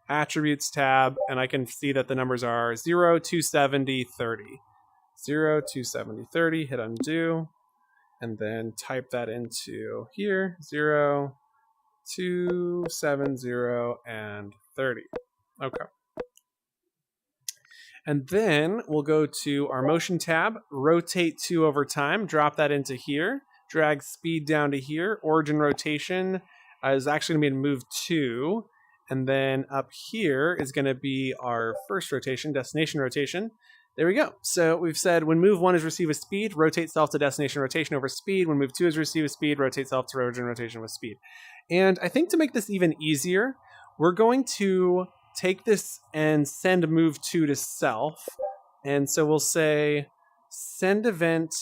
attributes tab, and I can see that the numbers are 0, 270, 30. 0, 270, 30, hit undo, and then type that into here, 0, 270, and 30. Okay. And then we'll go to our motion tab, rotate 2 over time, drop that into here, drag speed down to here. Origin rotation is actually going to be in move 2. And then up here is going to be our first rotation, destination rotation. There we go. So we've said when move 1 is receive a speed, rotate self to destination rotation over speed. When move 2 is receive a speed, rotate self to origin rotation with speed. And I think to make this even easier, we're going to take this and send move 2 to self. And so we'll say send event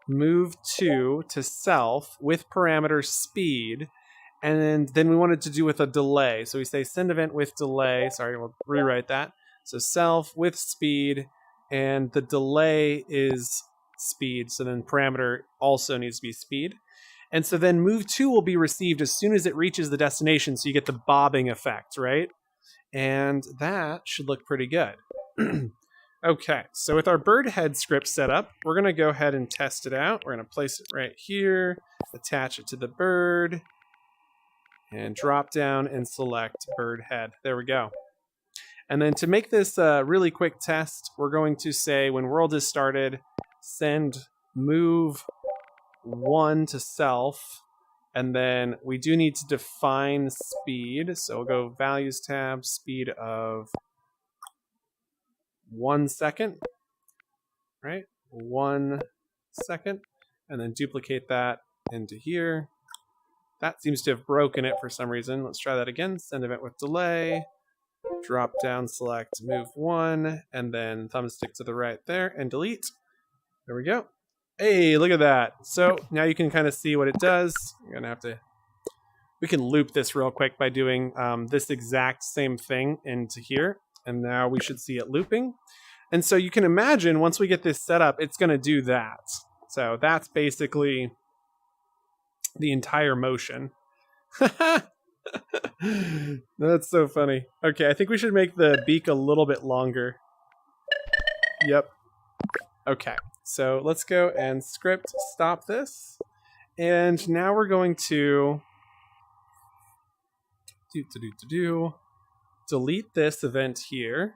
move 2 to self with parameter speed. And then we wanted to do with a delay. So we say send event with delay. Sorry, we'll rewrite that. So self with speed, and the delay is speed. So then parameter also needs to be speed. And so then move 2 will be received as soon as it reaches the destination. So you get the bobbing effect, right? And that should look pretty good. Okay, so with our bird head script set up, we're going to go ahead and test it out. We're going to place it right here, attach it to the bird, and drop down and select bird head. There we go. And then to make this a really quick test, we're going to say when world is started, send move 1 to self. And then we do need to define speed. So we'll go values tab, speed of 1 second, right? 1 second. and then duplicate that into here. That seems to have broken it for some reason. Let's try that again. Send event with delay. Drop down, select, move 1, and then thumbstick to the right there, and delete. There we go. Hey, look at that. So now you can kind of see what it does. You're gonna have to... We can loop this real quick by doing this exact same thing into here. And now we should see it looping. And so you can imagine once we get this set up, it's gonna do that. So that's basically the entire motion. That's so funny. Okay, I think we should make the beak a little bit longer. Yep. Okay, so let's go and script stop this. And now we're going to delete this event here.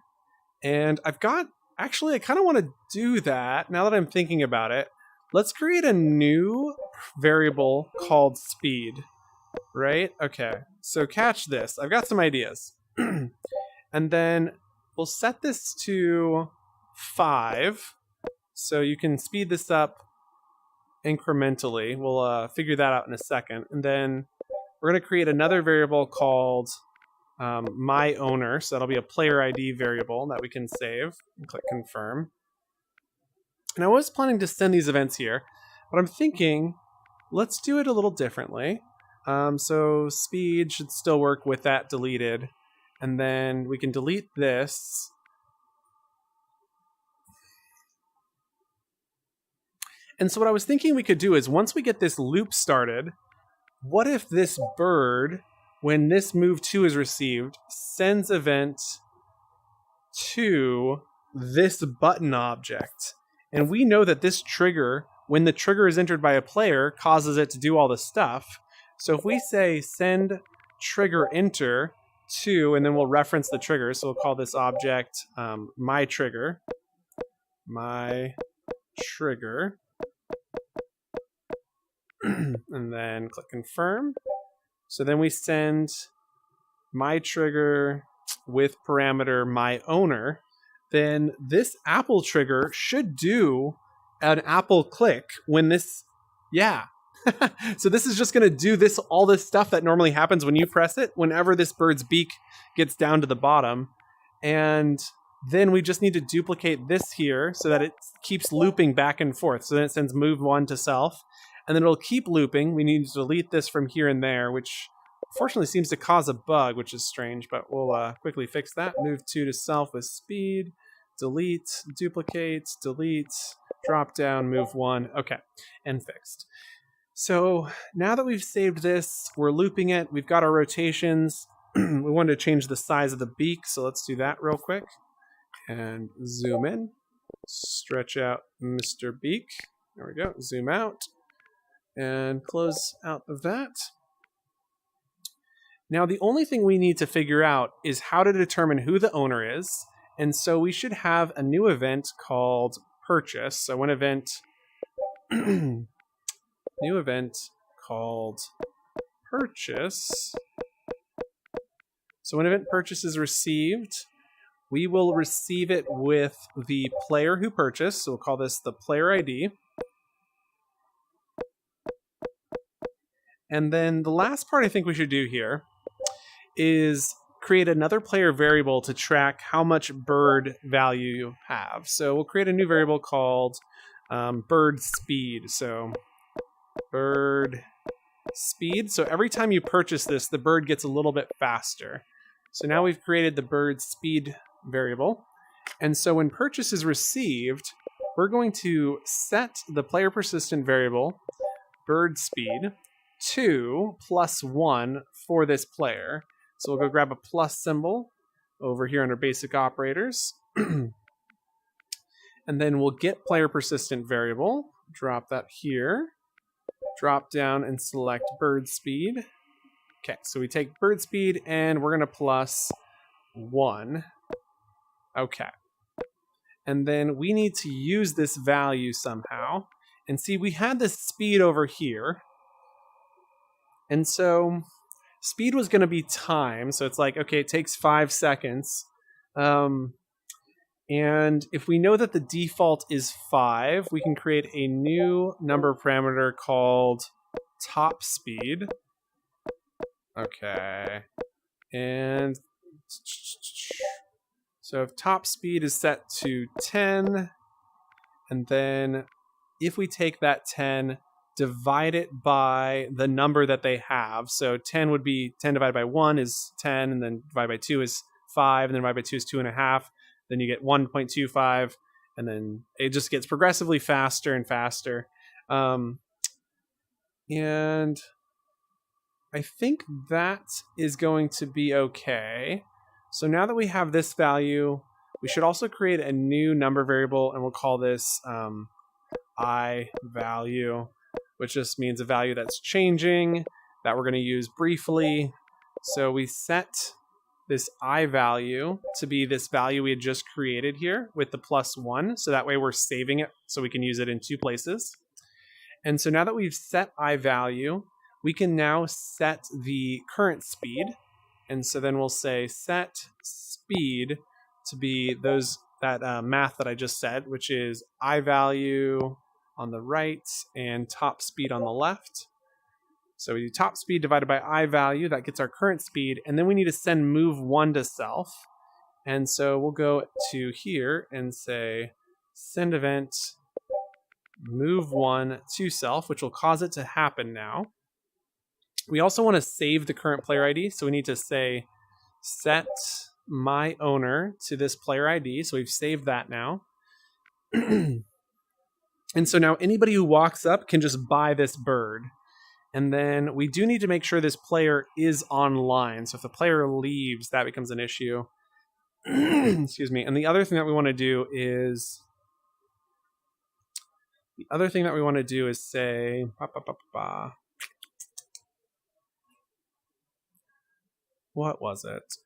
And I've got, actually, I kind of want to do that now that I'm thinking about it. Let's create a new variable called speed, right? Okay, so catch this. I've got some ideas. And then we'll set this to 5. So you can speed this up incrementally. We'll figure that out in a second. And then we're going to create another variable called my owner. So that'll be a player ID variable that we can save. And click confirm. And I was planning to send these events here, but I'm thinking, let's do it a little differently. So speed should still work with that deleted. And then we can delete this. And so what I was thinking we could do is once we get this loop started, what if this bird, when this move 2 is received, sends event to this button object? And we know that this trigger, when the trigger is entered by a player, causes it to do all the stuff. So if we say send trigger enter to, and then we'll reference the trigger. So we'll call this object my trigger. And then click confirm. So then we send my trigger with parameter my owner. Then this Apple trigger should do an Apple click when this, yeah. So this is just going to do this, all this stuff that normally happens when you press it, whenever this bird's beak gets down to the bottom. And then we just need to duplicate this here so that it keeps looping back and forth. So then it sends move 1 to self, and then it'll keep looping. We need to delete this from here and there, which unfortunately seems to cause a bug, which is strange, but we'll quickly fix that. Move 2 to self with speed, delete, duplicate, delete, drop down, move 1. Okay, and fixed. So now that we've saved this, we're looping it. We've got our rotations. We wanted to change the size of the beak, so let's do that real quick. And zoom in. Stretch out Mr. Beak. There we go. Zoom out. And close out of that. Now the only thing we need to figure out is how to determine who the owner is. And so we should have a new event called purchase. So one event, new event called purchase. So when event purchase is received, we will receive it with the player who purchased. So we'll call this the player ID. And then the last part I think we should do here is create another player variable to track how much bird value you have. So we'll create a new variable called bird speed. So bird speed. So every time you purchase this, the bird gets a little bit faster. So now we've created the bird speed variable. And so when purchase is received, we're going to set the player persistent variable bird speed to +1 for this player. So we'll go grab a plus symbol over here under basic operators. And then we'll get player persistent variable, drop that here, drop down and select bird speed. Okay, so we take bird speed and we're gonna +1. Okay. And then we need to use this value somehow. And see, we had this speed over here. And so speed was going to be time. So it's like, okay, it takes 5 seconds. And if we know that the default is 5, we can create a new number parameter called top speed. Okay. And so if top speed is set to 10, and then if we take that 10, divide it by the number that they have. So 10 would be 10 divided by 1 is 10, and then divided by 2 is 5, and then divided by 2 is 2.5. Then you get 1.25, and then it just gets progressively faster and faster. And I think that is going to be okay. So now that we have this value, we should also create a new number variable, and we'll call this I value, which just means a value that's changing that we're going to use briefly. So we set this I value to be this value we had just created here with the +1. So that way we're saving it so we can use it in 2 places. And so now that we've set I value, we can now set the current speed. And so then we'll say set speed to be that math that I just said, which is I value on the right and top speed on the left. So we do top speed divided by I value, that gets our current speed, and then we need to send move 1 to self. And so we'll go to here and say send event move 1 to self, which will cause it to happen now. We also want to save the current player ID, so we need to say set my owner to this player ID. So we've saved that now. And so now anybody who walks up can just buy this bird. And then we do need to make sure this player is online. So if the player leaves, that becomes an issue. Excuse me. And the other thing that we want to do is say what was it?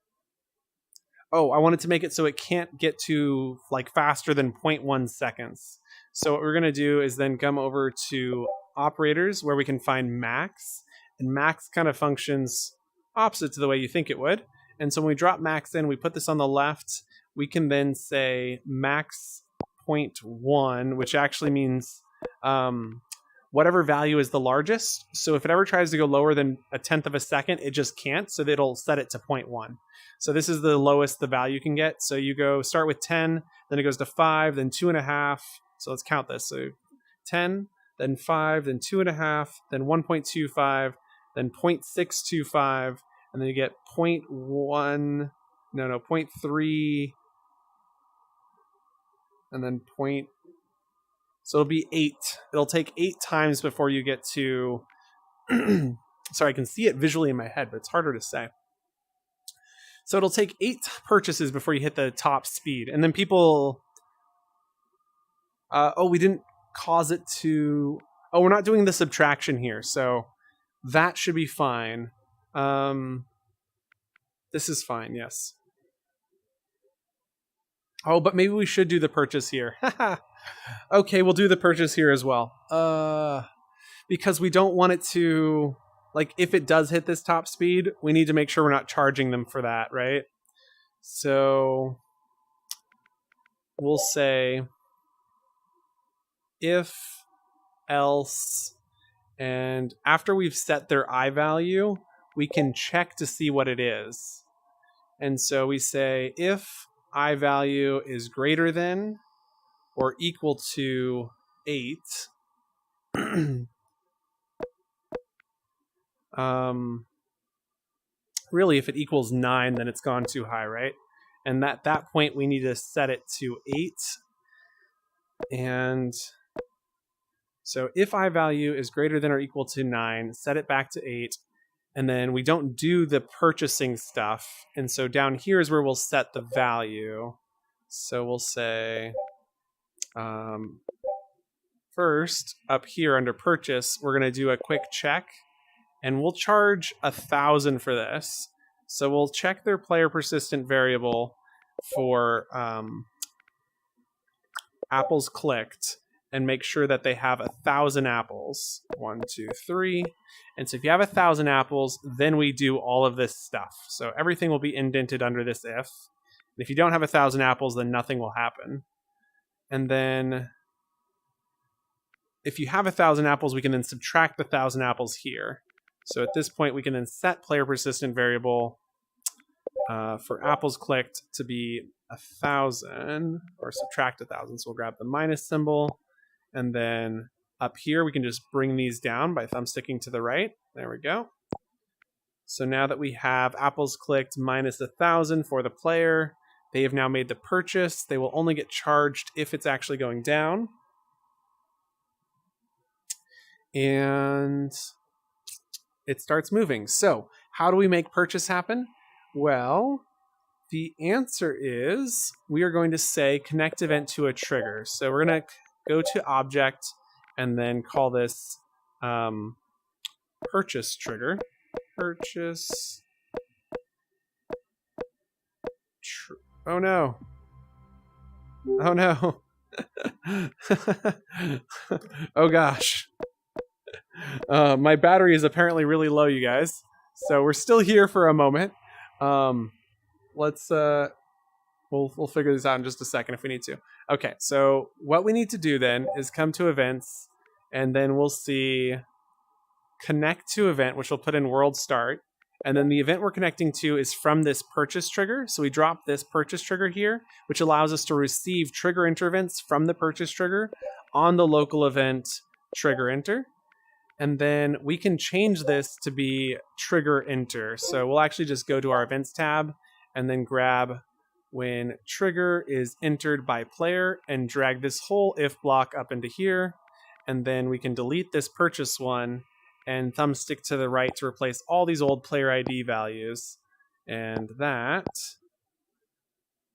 Oh, I wanted to make it so it can't get to like faster than 0.1 seconds. So what we're going to do is then come over to operators where we can find max, and max kind of functions opposite to the way you think it would. And so when we drop max in, we put this on the left, we can then say max 0.1, which actually means whatever value is the largest. So if it ever tries to go lower than 1/10 of a second, it just can't. So it'll set it to 0.1. So this is the lowest the value can get. So you go start with 10, then it goes to 5, then 2.5. So let's count this. So 10, then 5, then 2.5, then 1.25, then 0.625, and then you get 0.3, and then so it'll be 8. It'll take 8 times before you get to sorry, I can see it visually in my head, but it's harder to say. So it'll take 8 purchases before you hit the top speed. And then people we didn't cause it to we're not doing the subtraction here, so that should be fine. This is fine, yes. Oh, but maybe we should do the purchase here. Okay, we'll do the purchase here as well. Because we don't want it to, like, if it does hit this top speed, we need to make sure we're not charging them for that, right? So we'll say if, else, and after we've set their I value, we can check to see what it is. And so we say if I value is greater than or equal to 8, really if it equals 9, then it's gone too high, right? And at that point we need to set it to 8. And so if I value is greater than or equal to 9, set it back to 8. And then we don't do the purchasing stuff. And so down here is where we'll set the value. So we'll say, first, up here under purchase, we're going to do a quick check. And we'll charge 1,000 for this. So we'll check their player persistent variable for apples clicked and make sure that they have 1,000 apples. 1, 2, 3. And so if you have 1,000 apples, then we do all of this stuff. So everything will be indented under this if. And if you don't have 1,000 apples, then nothing will happen. And then if you have 1,000 apples, we can then subtract the 1,000 apples here. So at this point, we can then set player persistent variable for apples clicked to be 1,000 or subtract 1,000. So we'll grab the minus symbol, and then up here we can just bring these down by thumbsticking to the right. There we go. So now that we have apples clicked minus 1,000 for the player, they have now made the purchase. They will only get charged if it's actually going down. And it starts moving. So how do we make purchase happen? Well, the answer is we are going to say connect event to a trigger. So we're going to go to object and then call this purchase trigger. Purchase. Oh no. Oh no. Oh gosh. My battery is apparently really low, you guys. So we're still here for a moment. Let's we'll figure this out in just a second if we need to. Okay, so what we need to do then is come to events, and then we'll see connect to event, which we'll put in world start. And then the event we're connecting to is from this purchase trigger. So we drop this purchase trigger here, which allows us to receive trigger intervents from the purchase trigger on the local event trigger enter. And then we can change this to be trigger enter. So we'll actually just go to our events tab and then grab when trigger is entered by player and drag this whole if block up into here. And then we can delete this purchase one and thumbstick to the right to replace all these old player ID values. And that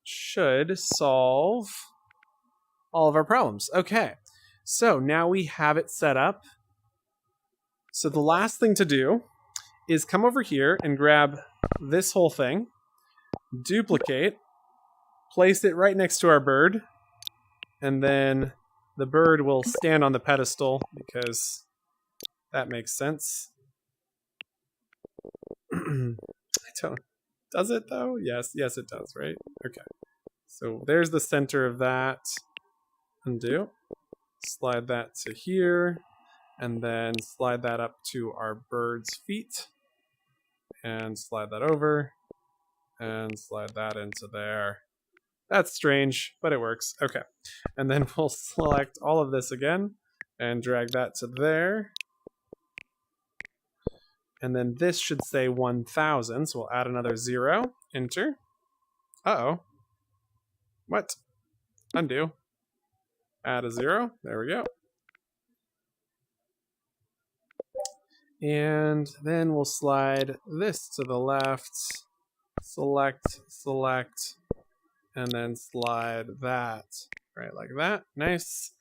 should solve all of our problems. Okay, so now we have it set up. So the last thing to do is come over here and grab this whole thing, duplicate, place it right next to our bird, and then the bird will stand on the pedestal because that makes sense. Does it though? Yes, it does, right? Okay. So there's the center of that. Undo. Slide that to here. And then slide that up to our bird's feet. And slide that over. And slide that into there. That's strange, but it works. Okay. And then we'll select all of this again and drag that to there. And then this should say 1,000, so we'll add another 0. Enter. Uh-oh. What? Undo. Add a 0. There we go. And then we'll slide this to the left. Select, and then slide that right like that. Nice.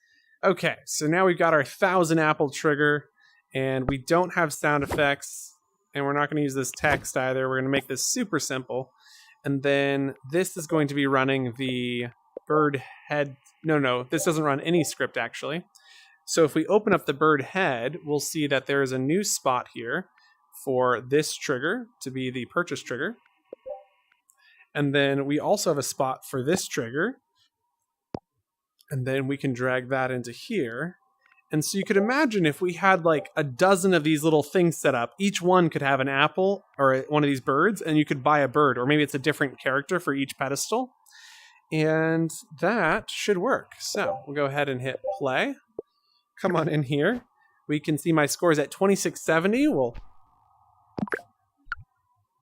Okay, so now we've got our 1,000 apple trigger, and we don't have sound effects, and we're not going to use this text either. We're going to make this super simple. And then this is going to be running the bird head. No, this doesn't run any script actually. So if we open up the bird head, we'll see that there is a new spot here for this trigger to be the purchase trigger. And then we also have a spot for this trigger. And then we can drag that into here. And so you could imagine if we had like a dozen of these little things set up, each one could have an apple or one of these birds, and you could buy a bird, or maybe it's a different character for each pedestal. And that should work. So we'll go ahead and hit play. Come on in here. We can see my score is at 2670. We'll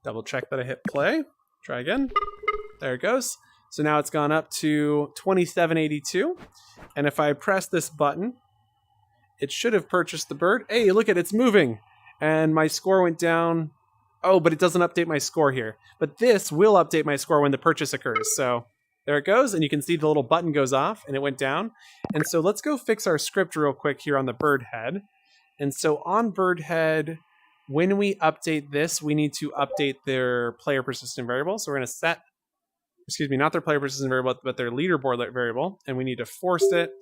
double check that I hit play. Try again. There it goes. So now it's gone up to 2782. And if I press this button, it should have purchased the bird. Hey, look at it, it's moving. And my score went down. Oh, but it doesn't update my score here. But this will update my score when the purchase occurs. So there it goes. And you can see the little button goes off and it went down. And so let's go fix our script real quick here on the bird head. And so on bird head, when we update this, we need to update their player persistent variable. So we're going to set, not their player persistent variable, but their leaderboard variable. And we need to force it.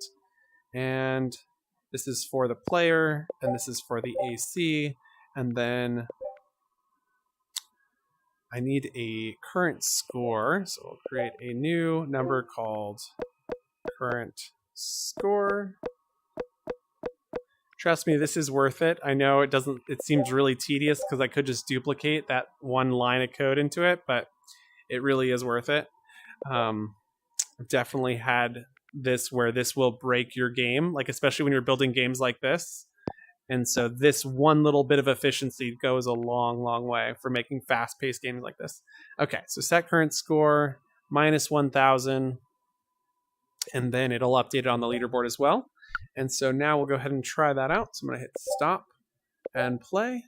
And this is for the player, and this is for the AC. And then I need a current score, so we'll create a new number called current score. Trust me, this is worth it. I know it seems really tedious because I could just duplicate that one line of code into it, but it really is worth it. I've definitely had this where this will break your game, like especially when you're building games like this. And so this one little bit of efficiency goes a long, long way for making fast-paced games like this. Okay, so set current score, minus 1,000, and then it'll update it on the leaderboard as well. And so now we'll go ahead and try that out. So I'm going to hit stop and play,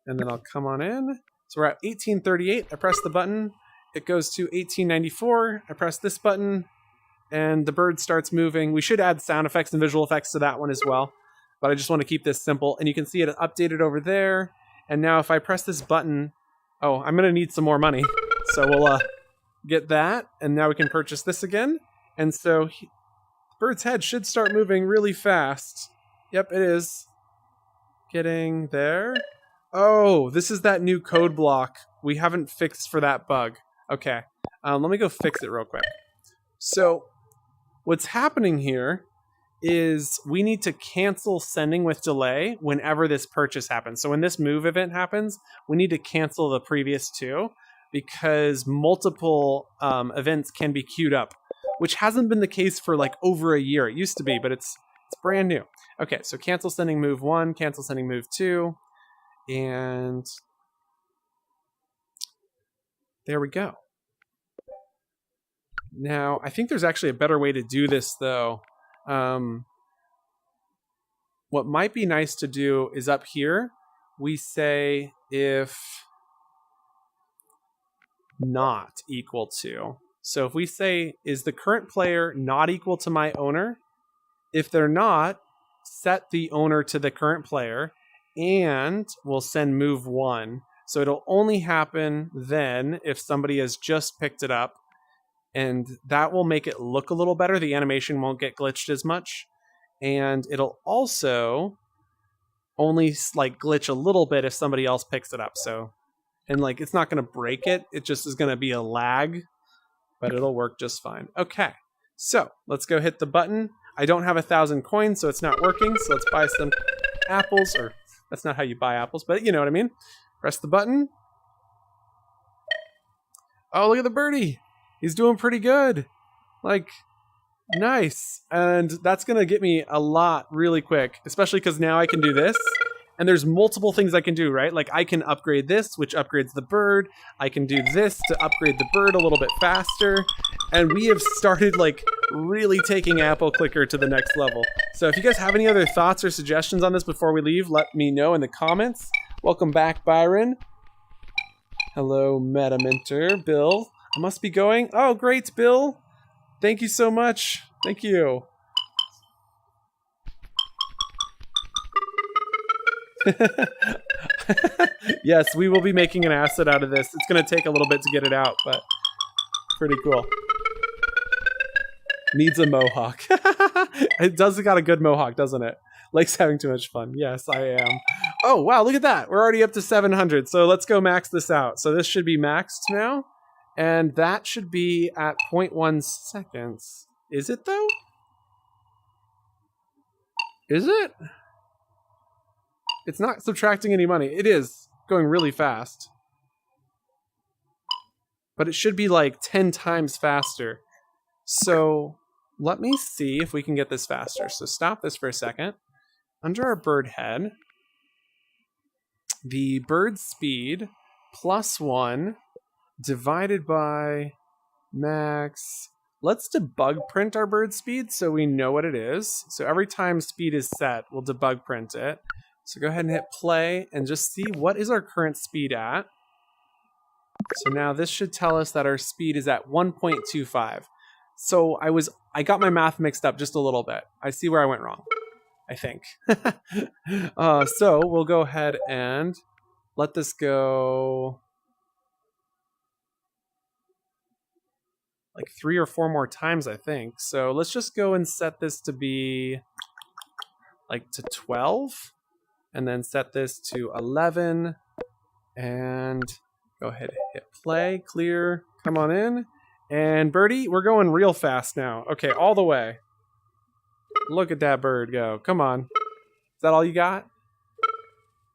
and then I'll come on in. So we're at 1838. I press the button. It goes to 1894. I press this button, and the bird starts moving. We should add sound effects and visual effects to that one as well, but I just want to keep this simple. And you can see it updated over there. And now if I press this button, oh, I'm going to need some more money. So we'll get that, and now we can purchase this again. And so the bird's head should start moving really fast. Yep, it is. Getting there. Oh, this is that new code block we haven't fixed for that bug. Okay, let me go fix it real quick. So what's happening here is we need to cancel sending with delay whenever this purchase happens. So when this move event happens, we need to cancel the previous two because multiple events can be queued up, which hasn't been the case for like over a year. It used to be, but it's brand new. Okay, so cancel sending move 1, cancel sending move 2, and there we go. Now, I think there's actually a better way to do this though. What might be nice to do is up here, we say if not equal to. So if we say, is the current player not equal to my owner? If they're not, set the owner to the current player, and we'll send move 1. So it'll only happen then if somebody has just picked it up, and that will make it look a little better. The animation won't get glitched as much, and it'll also only like glitch a little bit if somebody else picks it up. So, and like it's not going to break it. It just is going to be a lag, but it'll work just fine. Okay, so let's go hit the button. I don't have 1,000 coins, so it's not working. So let's buy some apples, or that's not how you buy apples, but you know what I mean. Press the button. Oh, look at the birdie. He's doing pretty good. Like, nice. And that's going to get me a lot really quick, especially because now I can do this. And there's multiple things I can do, right? Like I can upgrade this, which upgrades the bird. I can do this to upgrade the bird a little bit faster. And we have started like really taking Apple Clicker to the next level. So if you guys have any other thoughts or suggestions on this before we leave, let me know in the comments. Welcome back, Byron. Hello, Meta Mentor. Bill. I must be going. Oh, great, Bill. Thank you so much. Thank you. Yes, we will be making an asset out of this. It's going to take a little bit to get it out, but pretty cool. Needs a mohawk. It does got a good mohawk, doesn't it? Likes having too much fun. Yes, I am. Oh, wow, look at that. We're already up to 700. So let's go max this out. So this should be maxed now. And that should be at 0.1 seconds. Is it though? Is it? It's not subtracting any money. It is going really fast. But it should be like 10 times faster. So let me see if we can get this faster. So stop this for a second. Under our bird head, the bird speed +1 divided by max. Let's debug print our bird speed so we know what it is. So every time speed is set, we'll debug print it. So go ahead and hit play and just see what is our current speed at. So now this should tell us that our speed is at 1.25. So I got my math mixed up just a little bit. I see where I went wrong, I think. So we'll go ahead and let this go like 3 or 4 more times, I think. So let's just go and set this to be like to 12, and then set this to 11, and Go ahead, hit play, clear, come on in. And birdie, we're going real fast now. Okay, all the way. Look at that bird go. Come on. Is that all you got?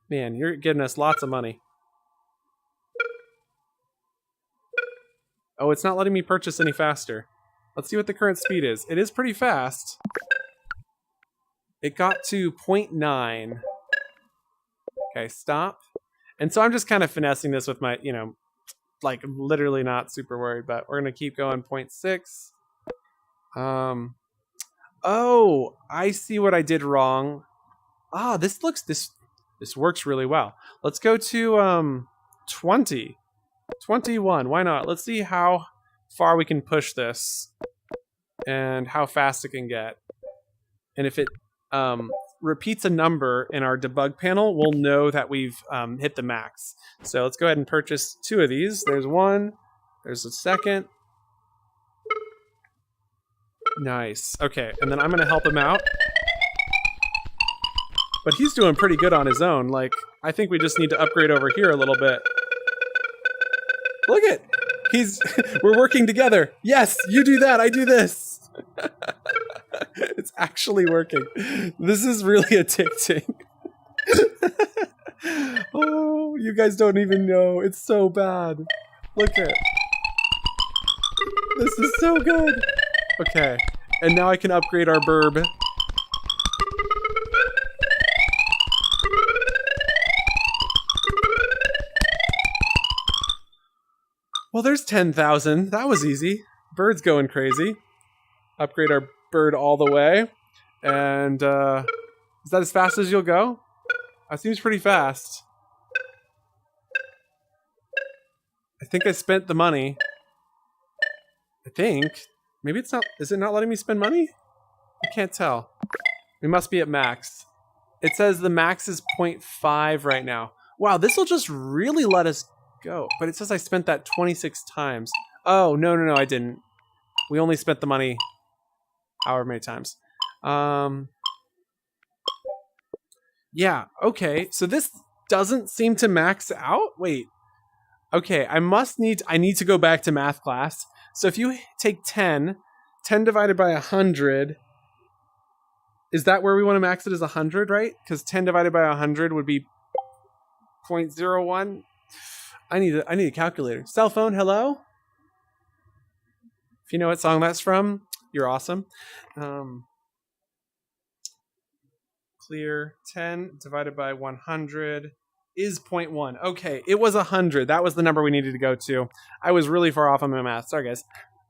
Man, you're giving us lots of money. Oh, it's not letting me purchase any faster. Let's see what the current speed is. It is pretty fast. It got to 0.9. Okay, stop. And so I'm just kind of finessing this with my, like literally not super worried, but we're going to keep going 0.6. Oh, I see what I did wrong. Ah, this works really well. Let's go to 20. 21, why not? Let's see how far we can push this and how fast it can get. And if it repeats a number in our debug panel, we'll know that we've hit the max. So let's go ahead and purchase 2 of these. There's one, there's a second. Nice, okay, and then I'm gonna help him out. But he's doing pretty good on his own. Like, I think we just need to upgrade over here a little bit. Look at, we're working together. Yes, you do that, I do this. It's actually working. This is really addicting. Oh, you guys don't even know. It's so bad. Look at, this is so good. Okay, and now I can upgrade our burb. Well, there's 10,000. That was easy. Bird's going crazy. Upgrade our bird all the way. And is that as fast as you'll go? That seems pretty fast. I think I spent the money. I think. Maybe it's not. Is it not letting me spend money? I can't tell. We must be at max. It says the max is 0.5 right now. Wow, this will just really let us go. But it says I spent that 26 times. Oh, no, I didn't. We only spent the money however many times. Yeah, okay. So this doesn't seem to max out. Wait. Okay, I need to go back to math class. So if you take 10 divided by 100, is that where we want to max it as 100, right? Because 10 divided by 100 would be 0.01. I need a calculator. Cell phone, hello? If you know what song that's from, you're awesome. Clear. 10 divided by 100 is 0.1. Okay, it was 100. That was the number we needed to go to. I was really far off on my math. Sorry, guys.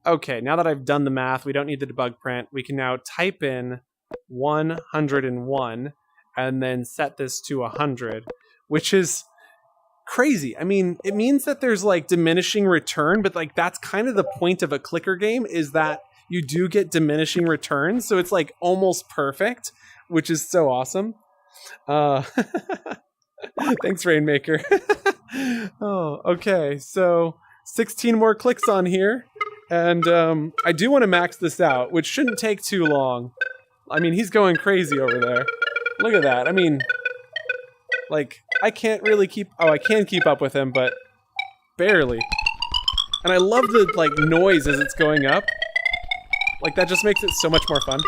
Okay, now that I've done the math, we don't need the debug print. We can now type in 101 and then set this to 100, which is crazy. I mean, it means that there's like diminishing return, but like that's kind of the point of a clicker game, is that you do get diminishing returns. So it's like almost perfect, which is so awesome. Thanks, Rainmaker. Oh, okay. So 16 more clicks on here. And I do want to max this out, which shouldn't take too long. I mean, he's going crazy over there. Look at that. I mean, like, I can't really keep... Oh, I can keep up with him, but barely. And I love the, like, noise as it's going up. Like, that just makes it so much more fun.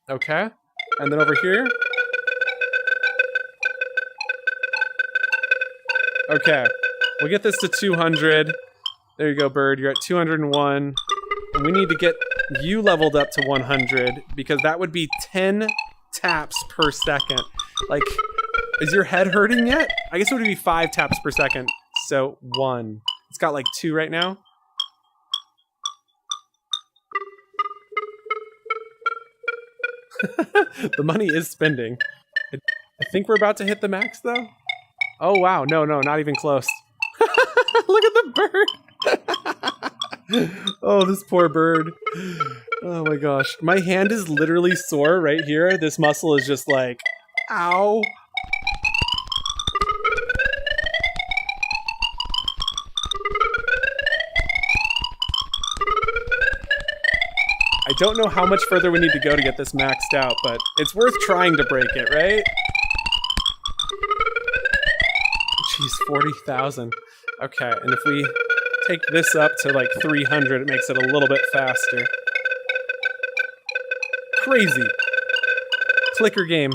Okay. And then over here. Okay. We'll get this to 200. There you go, bird. You're at 201. And we need to get you leveled up to 100, because that would be 10 taps per second. Like, is your head hurting yet? I guess it would be 5 taps per second. So 1. It's got like 2 right now. The money is spending. I think we're about to hit the max though. Oh wow, no, not even close. Look at the bird. Oh, this poor bird. Oh my gosh. My hand is literally sore right here. This muscle is just like, ow. I don't know how much further we need to go to get this maxed out, but it's worth trying to break it, right? Geez, 40,000. Okay, and if we take this up to like 300, it makes it a little bit faster. Crazy. Clicker game.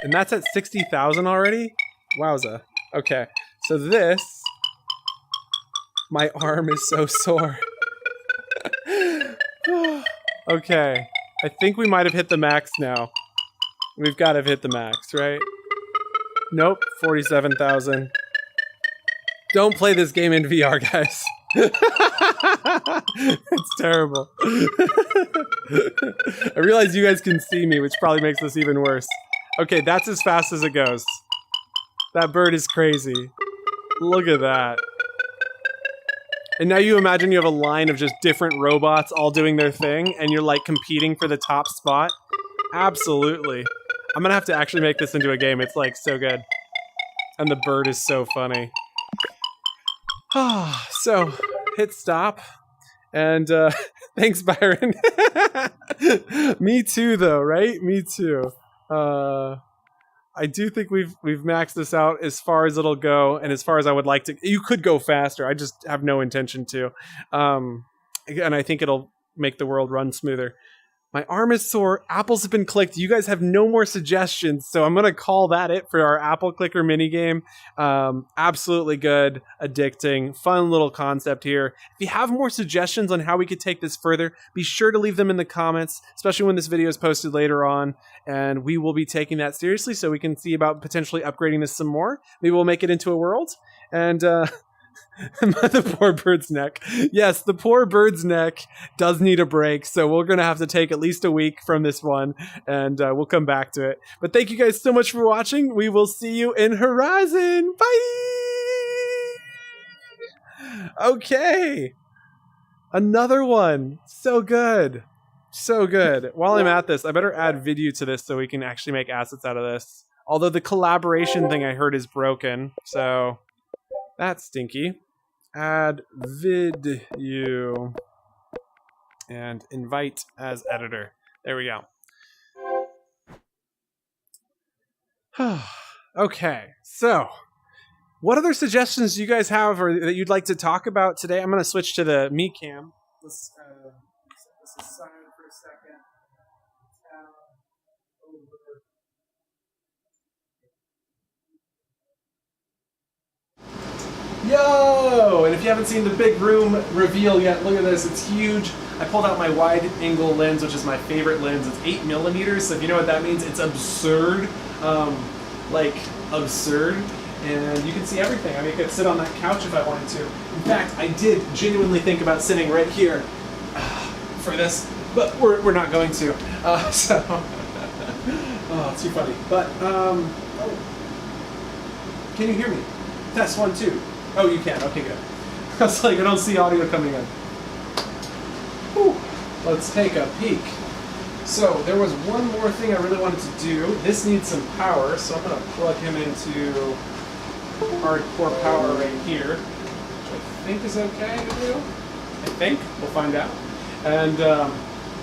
And that's at 60,000 already? Wowza. Okay, so this... My arm is so sore. Okay, I think we might have hit the max now. We've got to have hit the max, right? Nope, 47,000. Don't play this game in VR, guys. It's terrible. I realize you guys can see me, which probably makes this even worse. Okay, that's as fast as it goes. That bird is crazy. Look at that. And now you imagine you have a line of just different robots all doing their thing, and you're like competing for the top spot. Absolutely. I'm gonna have to actually make this into a game. It's like so good. And the bird is so funny. So, hit stop. And thanks, Byron. Me too, though, right? Me too. I do think we've maxed this out as far as it'll go, and as far as I would like to. You could go faster. I just have no intention to. And I think it'll make the world run smoother. My arm is sore. Apples have been clicked. You guys have no more suggestions, so I'm going to call that it for our apple clicker minigame. Absolutely good, addicting, fun little concept here. If you have more suggestions on how we could take this further, be sure to leave them in the comments, especially when this video is posted later on, and we will be taking that seriously so we can see about potentially upgrading this some more. Maybe we'll make it into a world, and... the poor bird's neck. Yes, the poor bird's neck does need a break, so we're going to have to take at least a week from this one, and we'll come back to it. But thank you guys so much for watching. We will see you in Horizon. Bye! Okay. Another one. So good. So good. While I'm at this, I better add Vidyuu to this so we can actually make assets out of this. Although the collaboration thing I heard is broken, so that's stinky. Add Vidyuu and invite as editor. There we go. Okay, so what other suggestions do you guys have or that you'd like to talk about today? I'm going to switch to the me cam. Let's set this aside for a second. Yo! And if you haven't seen the big room reveal yet, look at this. It's huge. I pulled out my wide angle lens, which is my favorite lens. It's 8mm, so if you know what that means, it's absurd. Like, absurd. And you can see everything. I mean, I could sit on that couch if I wanted to. In fact, I did genuinely think about sitting right here for this, but we're not going to. Oh, it's too funny. But, can you hear me? Test 1, 2. Oh, you can. Okay, good. I was like, I don't see audio coming in. Whew. Let's take a peek. So, there was one more thing I really wanted to do. This needs some power, so I'm going to plug him into hardcore power right here, which I think is okay to do. I think. We'll find out. And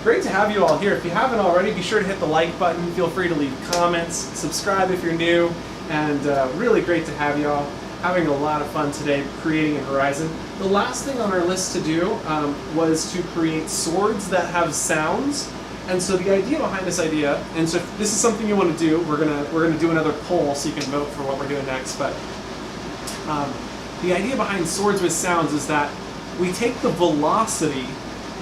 great to have you all here. If you haven't already, be sure to hit the like button. Feel free to leave comments. Subscribe if you're new. And really great to have you all. Having a lot of fun today creating in Horizon. The last thing on our list to do was to create swords that have sounds. And so the idea behind this idea, and so if this is something you want to do, we're gonna do another poll so you can vote for what we're doing next. But the idea behind swords with sounds is that we take the velocity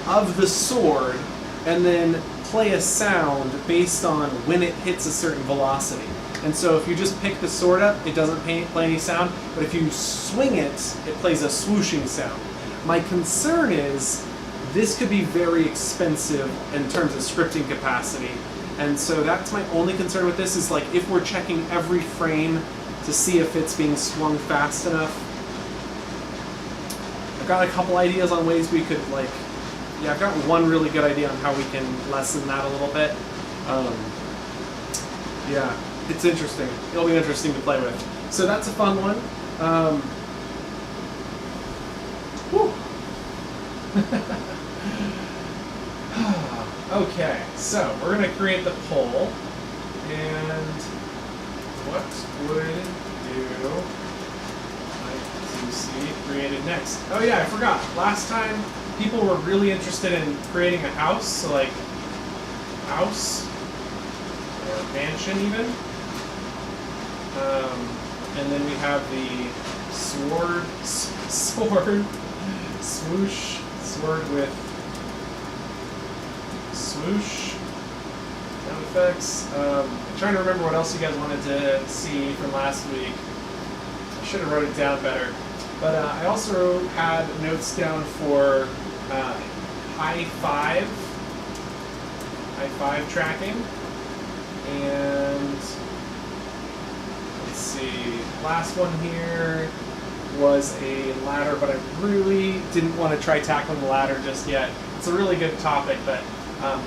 of the sword and then play a sound based on when it hits a certain velocity. And so if you just pick the sword up, it doesn't play any sound, but if you swing it, it plays a swooshing sound. My concern is this could be very expensive in terms of scripting capacity. And so that's my only concern with this is like if we're checking every frame to see if it's being swung fast enough. I've got a couple ideas on ways we could like, yeah, I've got one really good idea on how we can lessen that a little bit. Yeah. It's interesting. It'll be interesting to play with. So that's a fun one. Okay, so we're going to create the poll. And What would you like to see created next? Oh yeah, I forgot. Last time people were really interested in creating a house, so like house or mansion even. And then we have the sword, swoosh, sword with swoosh sound effects. I'm trying to remember what else you guys wanted to see from last week. I should have wrote it down better. But I also had notes down for high five tracking, and let's see, last one here was a ladder, but I really didn't want to try tackling the ladder just yet. It's a really good topic, but I'm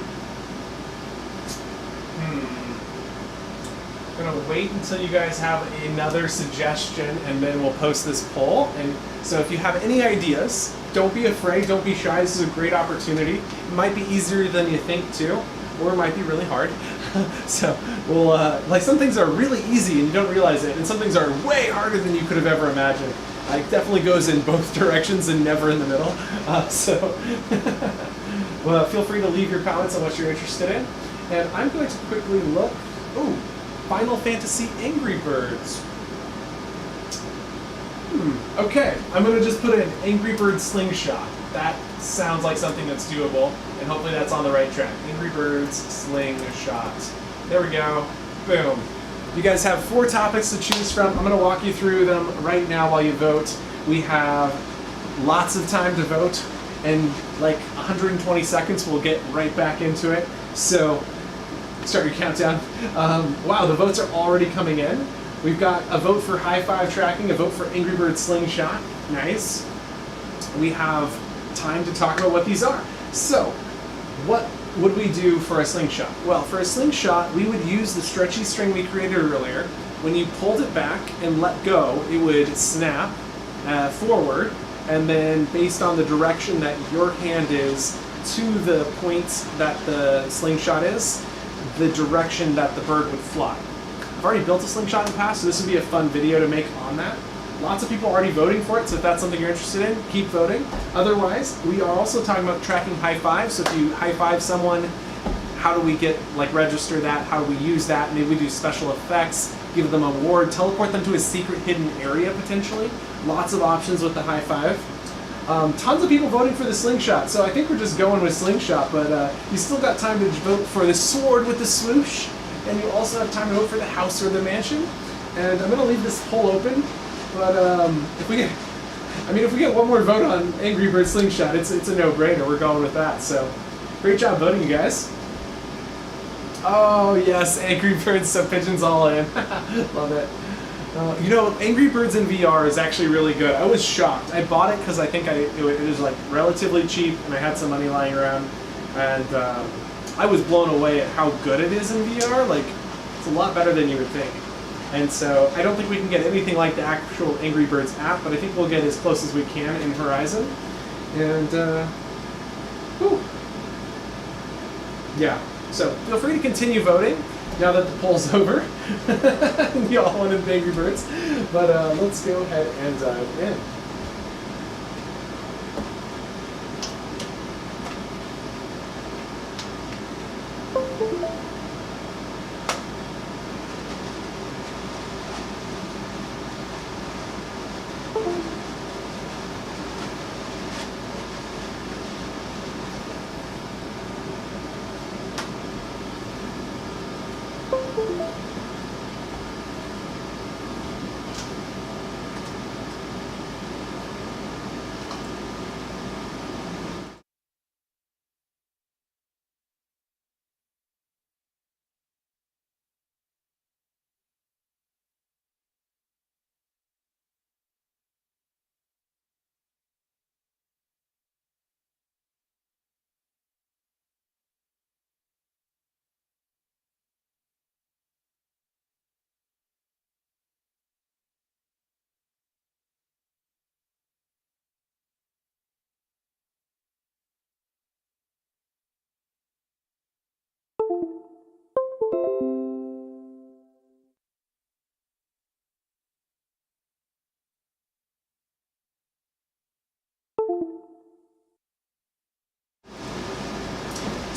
gonna wait until you guys have another suggestion, and then we'll post this poll. And so if you have any ideas, don't be afraid, don't be shy. This is a great opportunity. It might be easier than you think too, or it might be really hard. So we'll like, some things are really easy and you don't realize it, and some things are way harder than you could have ever imagined. It definitely goes in both directions and never in the middle. Well, feel free to leave your comments on what you're interested in. And I'm going to quickly look. Oh, Final Fantasy Angry Birds. Okay, I'm going to just put in Angry Birds Slingshot. That sounds like something that's doable, and hopefully that's on the right track. Angry Birds Slingshot. There we go. Boom. You guys have 4 topics to choose from. I'm going to walk you through them right now while you vote. We have lots of time to vote, and like 120 seconds we'll get right back into it. So start your countdown. Wow, the votes are already coming in. We've got a vote for high five tracking, a vote for Angry Birds Slingshot. Nice. We have time to talk about what these are. So, what would we do for a slingshot? Well, for a slingshot, we would use the stretchy string we created earlier. When you pulled it back and let go, it would snap forward, and then based on the direction that your hand is to the point that the slingshot is, the direction that the bird would fly. I've already built a slingshot in the past, so this would be a fun video to make on that. Lots of people are already voting for it, so if that's something you're interested in, keep voting. Otherwise, we are also talking about tracking high five. So if you high five someone, how do we register that? How do we use that? Maybe we do special effects, give them a reward, teleport them to a secret hidden area potentially. Lots of options with the high five. Tons of people voting for the slingshot, so I think we're just going with slingshot, but you still got time to vote for the sword with the swoosh, and you also have time to vote for the house or the mansion. And I'm going to leave this poll open. But if we get one more vote on Angry Birds Slingshot, it's a no-brainer. We're going with that. So, great job voting, you guys. Oh yes, Angry Birds. So pigeons all in. Love it. You know, Angry Birds in VR is actually really good. I was shocked. I bought it because I think it was like relatively cheap, and I had some money lying around, and I was blown away at how good it is in VR. Like, it's a lot better than you would think. And so I don't think we can get anything like the actual Angry Birds app, but I think we'll get as close as we can in Horizon. And, yeah. So feel free to continue voting now that the poll's over. You all wanted the Angry Birds. But let's go ahead and dive in.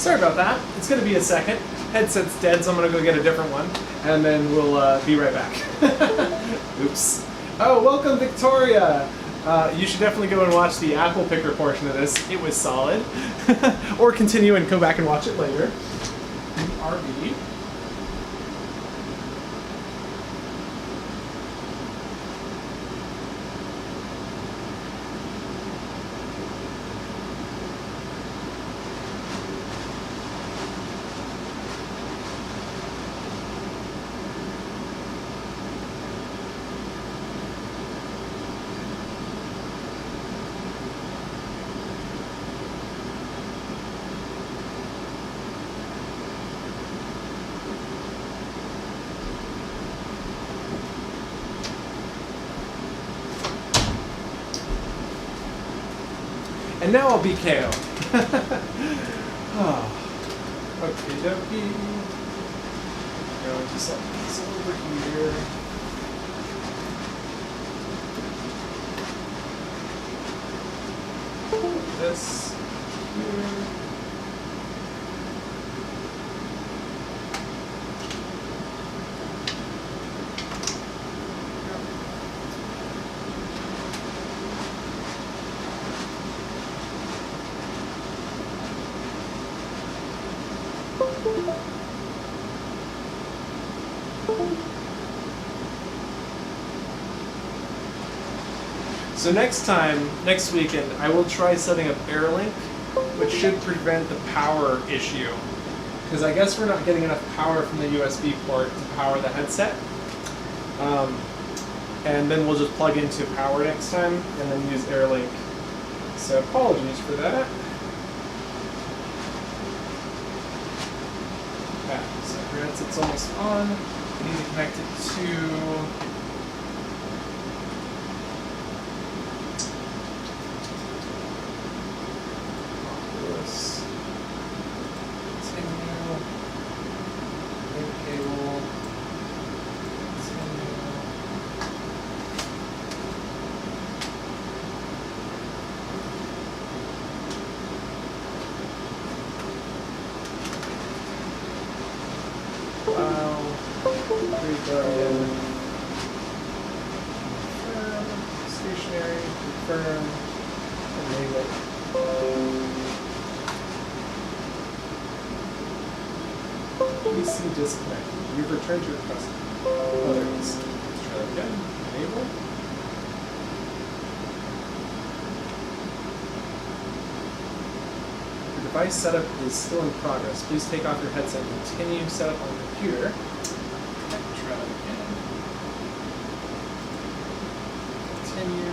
Sorry about that. It's going to be a second. Headset's dead, so I'm going to go get a different one, and then we'll be right back. Oops. Oh, welcome, Victoria. You should definitely go and watch the apple picker portion of this. It was solid. Or continue and go back and watch it later. RV. And now I'll be KO. Oh. Okay, dokie. Going to set this over here. This here. So next weekend, I will try setting up AirLink, which should prevent the power issue. Because I guess we're not getting enough power from the USB port to power the headset. And then we'll just plug into power next time, and then use AirLink. So apologies for that. Okay, so it's almost on. We need to connect it to... Stationary, confirm, enable. PC disconnected. You've returned your request. Oh, there it is. Let's try that again. Enable. Your device setup is still in progress. Please take off your headset and continue setup on the computer. Try that again. Continue.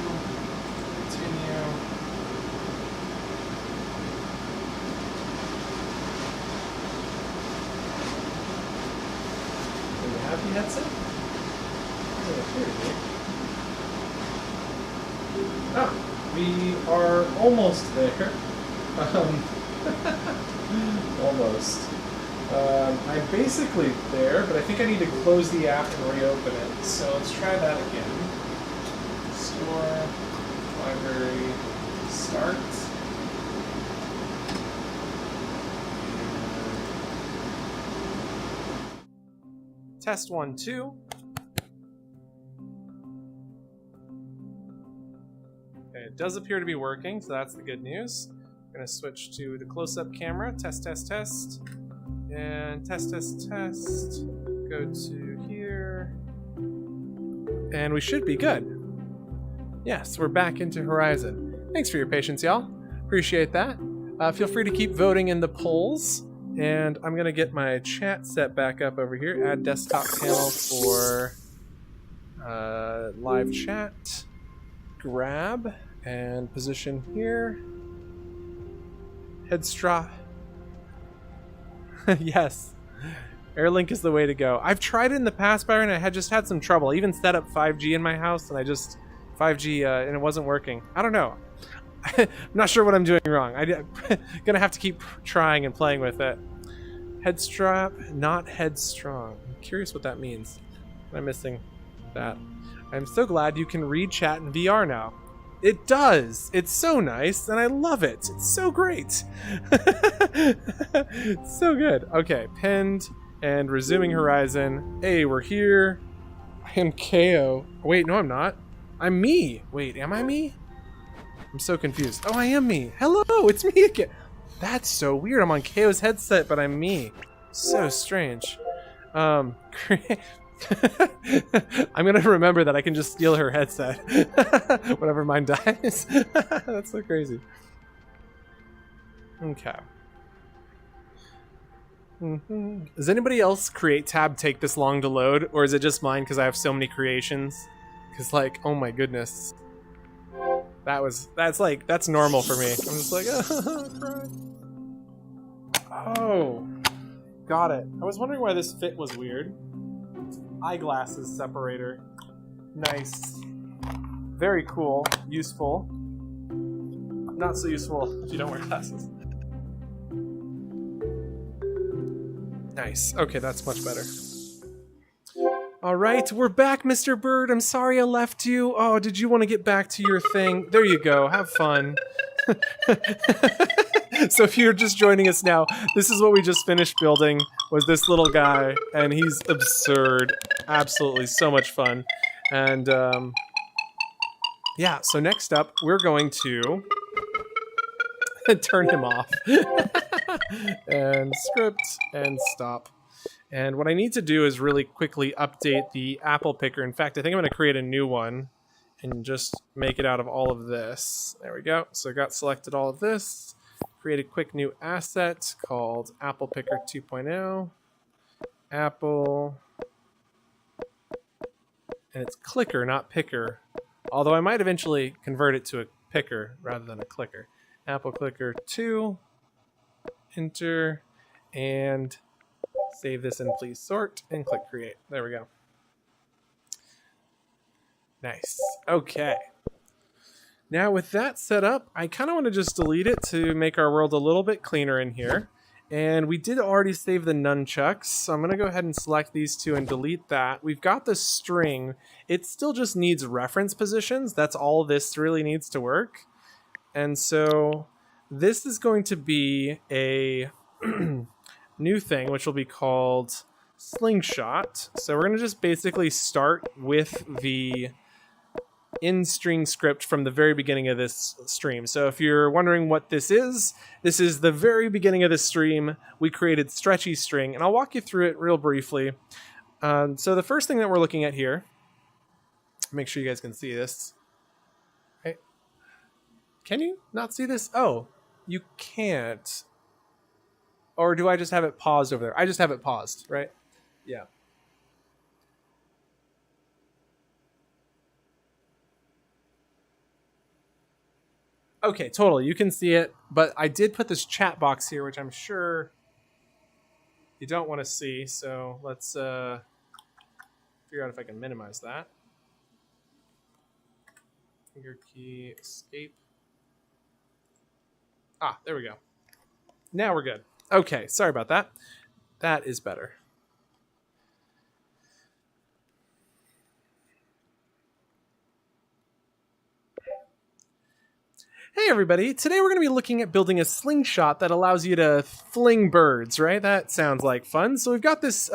Do you have the headset? Oh, we are almost there. Almost. I'm basically there, but I think I need to close the app and reopen it. So let's try that again. Store, library, start. Test 1, 2. Okay, it does appear to be working, so that's the good news. I'm going to switch to the close-up camera. Test, test, test. And test, test, test. Go to here. And we should be good. Yes, we're back into Horizon. Thanks for your patience, y'all. Appreciate that. Feel free to keep voting in the polls. And I'm going to get my chat set back up over here. Add desktop panel for live chat. Grab and position here. Head strap. Yes. AirLink is the way to go. I've tried it in the past, Byron. I had just had some trouble. I even set up 5G in my house, and I just 5G and it wasn't working. I don't know. I'm not sure what I'm doing wrong. I'm gonna have to keep trying and playing with it. Head strap, not headstrong. I'm curious what that means. I'm missing that. I'm so glad you can read chat in VR now. It does. It's so nice, and I love it. It's so great. It's so good. Okay, pinned and resuming horizon. Hey, we're here. I am KO. Wait, no, I'm not. I'm me. Wait, am I me? I'm so confused. Oh, I am me. Hello, it's me again. That's so weird. I'm on KO's headset, but I'm me. So strange. I'm gonna remember that I can just steal her headset whenever mine dies. That's so crazy. Okay. Does anybody else create tab take this long to load, or is it just mine because I have so many creations? Because like, oh my goodness, that's normal for me. I'm just like, oh, got it. I was wondering why this fit was weird. Eyeglasses separator. Nice. Very cool. Useful. Not so useful if you don't wear glasses. Nice. Okay, that's much better. All right, we're back, Mr. Bird. I'm sorry I left you. Oh, did you want to get back to your thing? There you go. Have fun. So if you're just joining us now, this is what we just finished building, was this little guy, and he's absurd. Absolutely so much fun. And yeah, so next up, we're going to turn him off. And script and stop. And what I need to do is really quickly update the apple picker. In fact, I think I'm going to create a new one and just make it out of all of this. There we go. So I got selected all of this. Create a quick new asset called Apple Picker 2.0. Apple. And it's clicker, not picker. Although I might eventually convert it to a picker rather than a clicker. Apple Clicker 2. Enter. And save this and please sort. And click create. There we go. Nice. Okay. Now with that set up, I kind of want to just delete it to make our world a little bit cleaner in here. And we did already save the nunchucks, so I'm going to go ahead and select these two and delete that. We've got the string. It still just needs reference positions. That's all this really needs to work. And so this is going to be a new thing, which will be called Slingshot. So we're going to just basically start with the in-string script from the very beginning of this stream. So if you're wondering what this is the very beginning of the stream. We created Stretchy string, and I'll walk you through it real briefly. So the first thing that we're looking at here, make sure you guys can see this. Right. Can you not see this? Oh, you can't. Or do I just have it paused over there? I just have it paused, right? Yeah. Okay, totally. You can see it, but I did put this chat box here, which I'm sure you don't want to see. So let's figure out if I can minimize that. Finger key, escape. Ah, there we go. Now we're good. Okay, sorry about that. That is better. Hey everybody, today we're going to be looking at building a slingshot that allows you to fling birds, right? That sounds like fun. So we've got this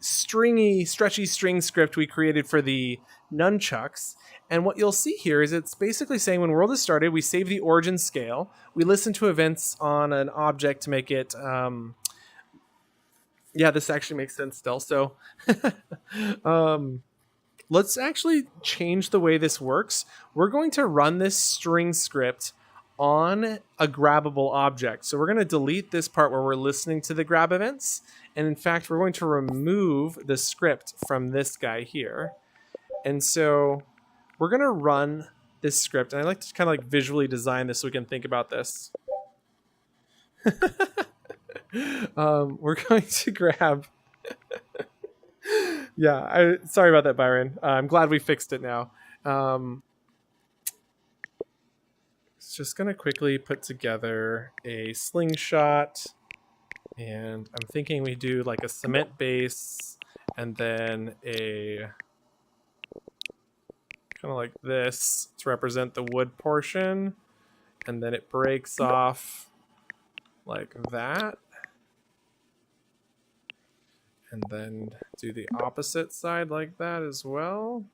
stretchy string script we created for the nunchucks. And what you'll see here is it's basically saying when world is started, we save the origin scale. We listen to events on an object to make it... yeah, this actually makes sense still. So let's actually change the way this works. We're going to run this string script on a grabbable object. So we're going to delete this part where we're listening to the grab events. And in fact, we're going to remove the script from this guy here. And so we're going to run this script. And I like to kind of like visually design this so we can think about this. We're going to grab... Yeah, sorry about that, Byron. I'm glad we fixed it now. Just going to quickly put together a slingshot. And I'm thinking we do like a cement base and then a kind of like this to represent the wood portion, and then it breaks off like that, and then do the opposite side like that as well.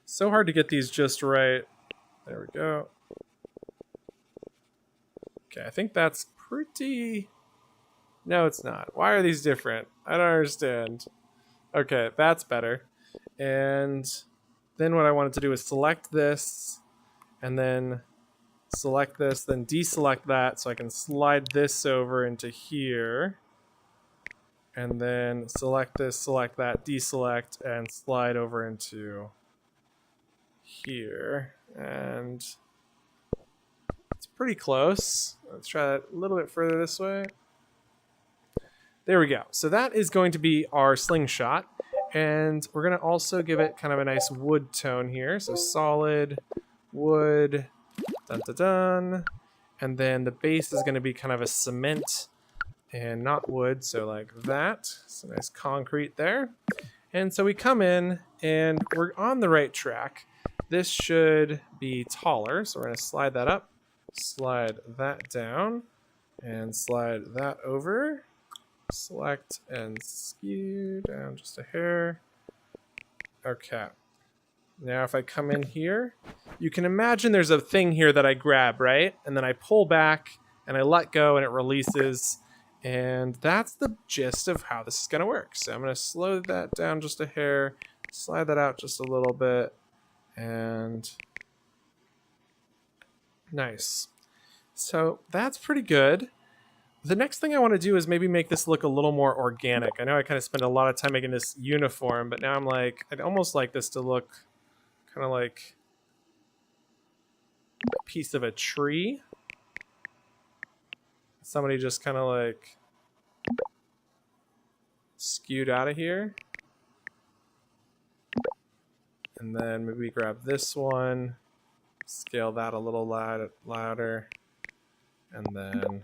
So hard to get these just right. There we go. Okay, I think that's pretty... No, it's not. Why are these different? I don't understand. Okay, that's better. And then what I wanted to do is select this, and then select this, then deselect that, so I can slide this over into here. And then select this, select that, deselect, and slide over into here. And it's pretty close. Let's try that a little bit further this way. There we go. So that is going to be our slingshot. And we're going to also give it kind of a nice wood tone here. So solid, wood, dun dun dun. And then the base is going to be kind of a cement and not wood. So like that. So nice concrete there. And so we come in and we're on the right track. This should be taller. So we're going to slide that up, slide that down, and slide that over. Select and skew down just a hair. Okay. Now if I come in here, you can imagine there's a thing here that I grab, right? And then I pull back and I let go and it releases. And that's the gist of how this is going to work. So I'm going to slow that down just a hair, slide that out just a little bit, and nice. So that's pretty good. The next thing I want to do is maybe make this look a little more organic. I know I kind of spent a lot of time making this uniform, but now I'm like, I'd almost like this to look kind of like a piece of a tree. Somebody just kind of like skewed out of here. And then maybe grab this one, scale that a little louder, and then...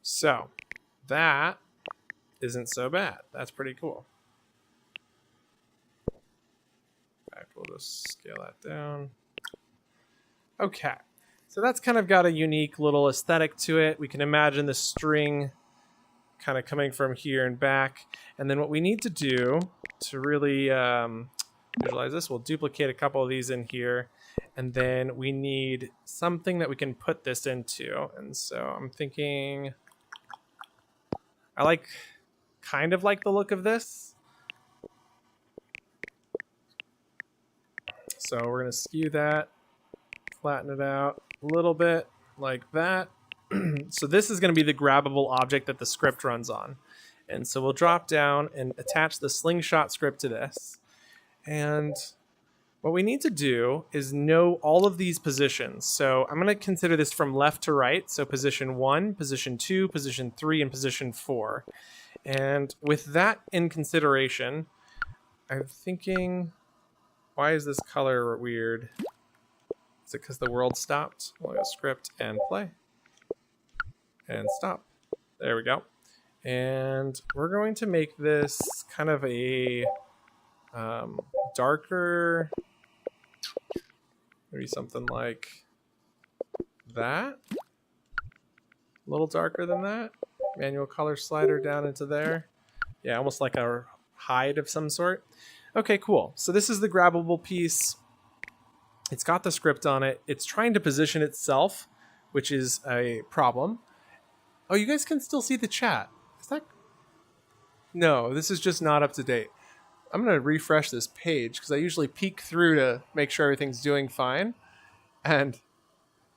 So that isn't so bad. That's pretty cool. In fact, we'll just scale that down. Okay. So that's kind of got a unique little aesthetic to it. We can imagine the string kind of coming from here and back. And then what we need to do to really visualize this, we'll duplicate a couple of these in here. And then we need something that we can put this into. And so I'm thinking... I kind of like the look of this. So we're going to skew that, flatten it out a little bit like that. So this is going to be the grabbable object that the script runs on. And so we'll drop down and attach the slingshot script to this. And what we need to do is know all of these positions. So I'm going to consider this from left to right. So position 1, position 2, position 3, and position 4. And with that in consideration, I'm thinking, why is this color weird? Is it because the world stopped? We'll go script and play. And stop. There we go. And we're going to make this kind of a darker... Maybe something like that. A little darker than that. Manual color slider down into there. Yeah, almost like a hide of some sort. Okay, cool. So this is the grabbable piece. It's got the script on it. It's trying to position itself, which is a problem. Oh, you guys can still see the chat. Is that... No, this is just not up to date. I'm going to refresh this page because I usually peek through to make sure everything's doing fine. And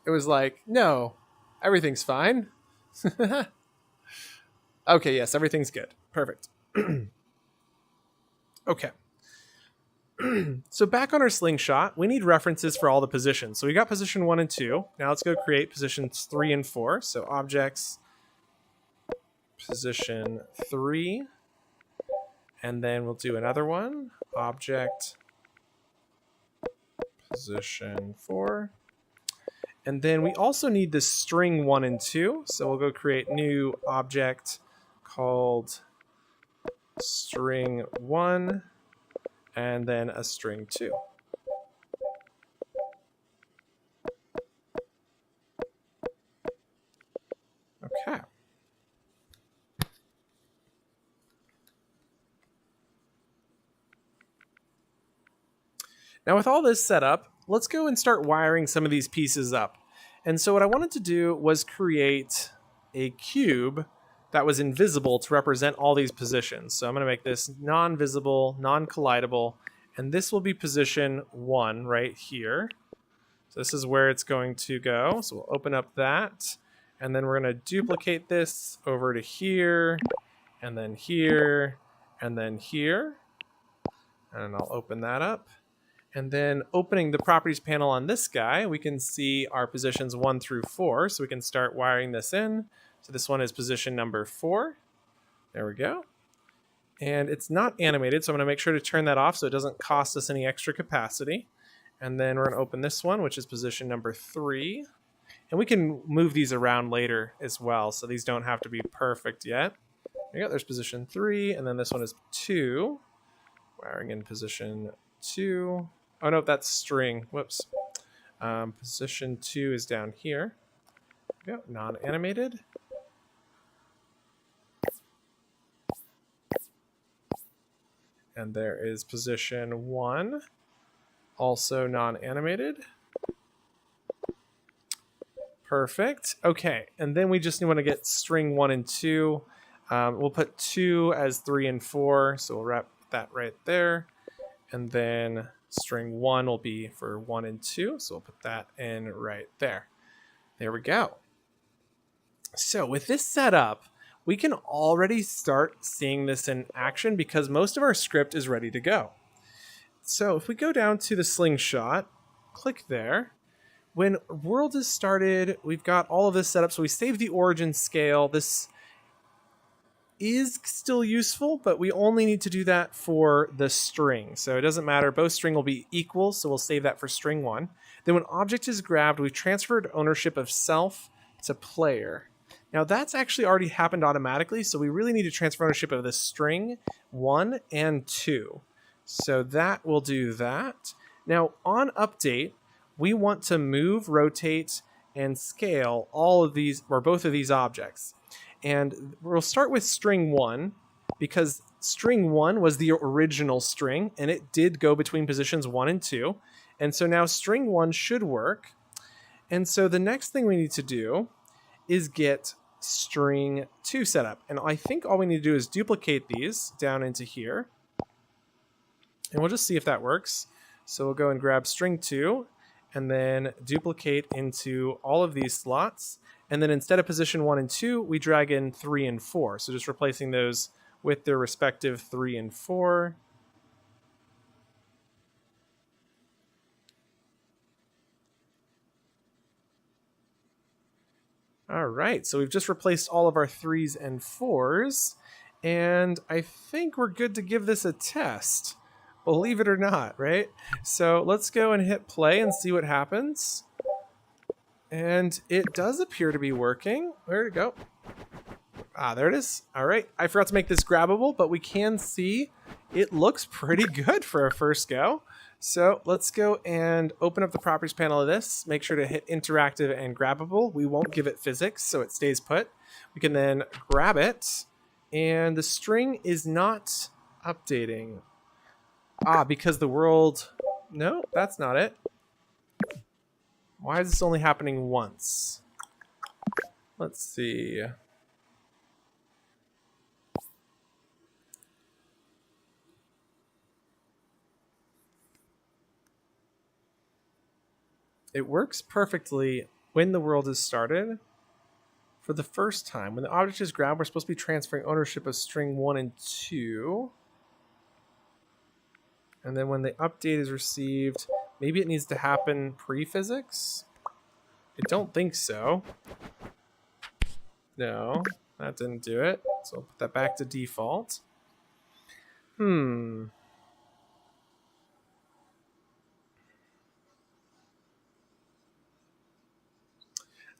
it was like, no, everything's fine. Okay, yes, everything's good. Perfect. Okay. So back on our slingshot, we need references for all the positions. So we got position 1 and 2. Now let's go create positions 3 and 4. So objects, position 3. And then we'll do another one, object, position 4. And then we also need this string 1 and 2. So we'll go create new object called string 1, and then a string 2. Okay. Now with all this set up, let's go and start wiring some of these pieces up. And so what I wanted to do was create a cube that was invisible to represent all these positions. So I'm going to make this non-visible, non-collidable, and this will be position 1 right here. So this is where it's going to go. So we'll open up that, and then we're going to duplicate this over to here, and then here, and then here. And I'll open that up. And then opening the properties panel on this guy, we can see our positions 1 through 4. So we can start wiring this in. So this one is position number 4. There we go. And it's not animated, so I'm going to make sure to turn that off so it doesn't cost us any extra capacity. And then we're going to open this one, which is position number 3. And we can move these around later as well, so these don't have to be perfect yet. There you go, there's position 3, and then this one is 2. Wiring in position 2. Oh no, that's string. Whoops. Position 2 is down here. There we go, non-animated. And there is position 1, also non-animated. Perfect. Okay, and then we just want to get string 1 and 2. We'll put 2 as 3 and 4, so we'll wrap that right there. And then string 1 will be for 1 and 2, so we'll put that in right there. There we go. So with this set up, we can already start seeing this in action because most of our script is ready to go. So if we go down to the slingshot, click there. When world is started, we've got all of this set up. So we save the origin scale. This is still useful, but we only need to do that for the string. So it doesn't matter. Both string will be equal, so we'll save that for string 1. Then when object is grabbed, we've transferred ownership of self to player. Now that's actually already happened automatically, so we really need to transfer ownership of the string 1 and 2. So that will do that. Now on update, we want to move, rotate, and scale all of these, or both of these objects. And we'll start with string 1, because string 1 was the original string, and it did go between positions 1 and 2. And so now string 1 should work. And so the next thing we need to do is get string 2 set up. And I think all we need to do is duplicate these down into here. And we'll just see if that works. So we'll go and grab string 2 and then duplicate into all of these slots. And then instead of position 1 and 2, we drag in 3 and 4. So just replacing those with their respective 3 and 4. All right, so we've just replaced all of our 3s and 4s, and I think we're good to give this a test. Believe it or not, right? So let's go and hit play and see what happens. And it does appear to be working. Where'd it go? Ah, there it is. All right, I forgot to make this grabbable, but we can see it looks pretty good for a first go. So let's go and open up the properties panel of this. Make sure to hit interactive and grabbable. We won't give it physics, so it stays put. We can then grab it, and the string is not updating. Ah, because the world... No, that's not it. Why is this only happening once? Let's see. It works perfectly when the world is started. For the first time, when the object is grabbed, we're supposed to be transferring ownership of string 1 and 2. And then when the update is received, maybe it needs to happen pre-physics? I don't think so. No, that didn't do it. So I'll put that back to default.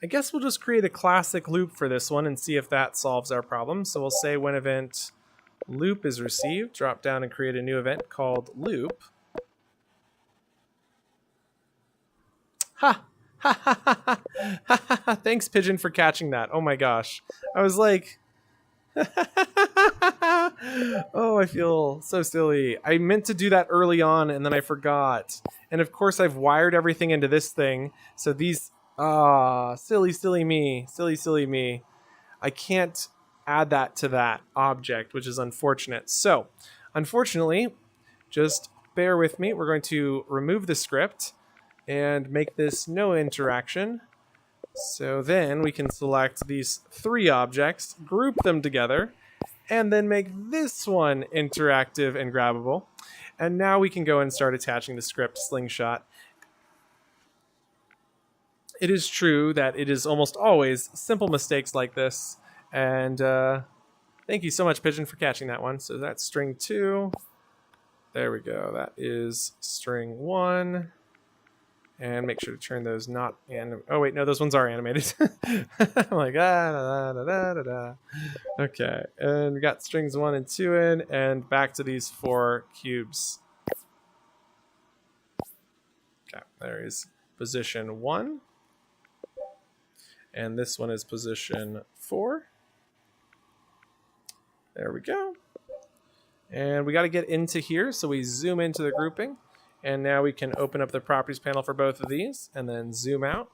I guess we'll just create a classic loop for this one and see if that solves our problem. So we'll say when event loop is received. Drop down and create a new event called loop. Ha! Ha ha ha ha ha ha! Thanks, Pigeon, for catching that. Oh my gosh. I was like... Oh, I feel so silly. I meant to do that early on and then I forgot. And of course I've wired everything into this thing. So these... silly me. Silly me. I can't add that to that object, which is unfortunate. So, unfortunately, just bear with me. We're going to remove the script and make this no interaction. So then we can select these 3 objects, group them together, and then make this one interactive and grabbable. And now we can go and start attaching the script Slingshot. It is true that it is almost always simple mistakes like this. And thank you so much, Pigeon, for catching that one. So that's string 2. There we go. That is string 1. And make sure to turn those not animated. Oh, wait, no, those ones are animated. I'm like, da, da, da, da, da. Okay, and we got strings 1 and 2 in, and back to these 4 cubes. Okay, there is position 1. And this one is position 4. There we go. And we got to get into here, so we zoom into the grouping. And now we can open up the properties panel for both of these and then zoom out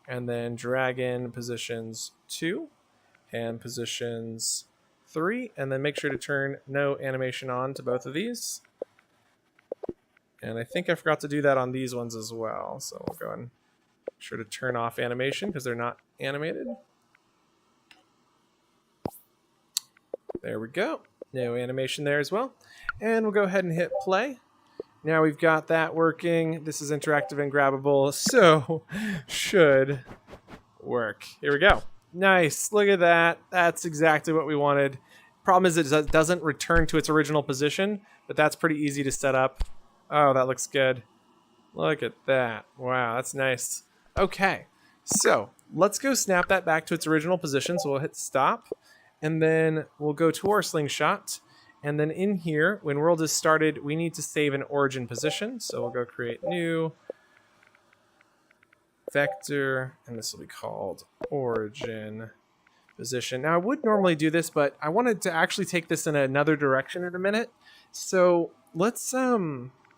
and then drag in positions 2 and positions 3 and then make sure to turn no animation on to both of these. And I think I forgot to do that on these ones as well. So we'll go and make sure to turn off animation because they're not animated. There we go. No animation there as well. And we'll go ahead and hit play. Now we've got that working. This is interactive and grabbable, so should work. Here we go. Nice. Look at that. That's exactly what we wanted. Problem is it doesn't return to its original position, but that's pretty easy to set up. Oh, that looks good. Look at that. Wow, that's nice. Okay, so let's go snap that back to its original position. So we'll hit stop, and then we'll go to our slingshot. And then in here, when world is started, we need to save an origin position. So we'll go create new vector, and this will be called origin position. Now I would normally do this, but I wanted to actually take this in another direction in a minute. So let's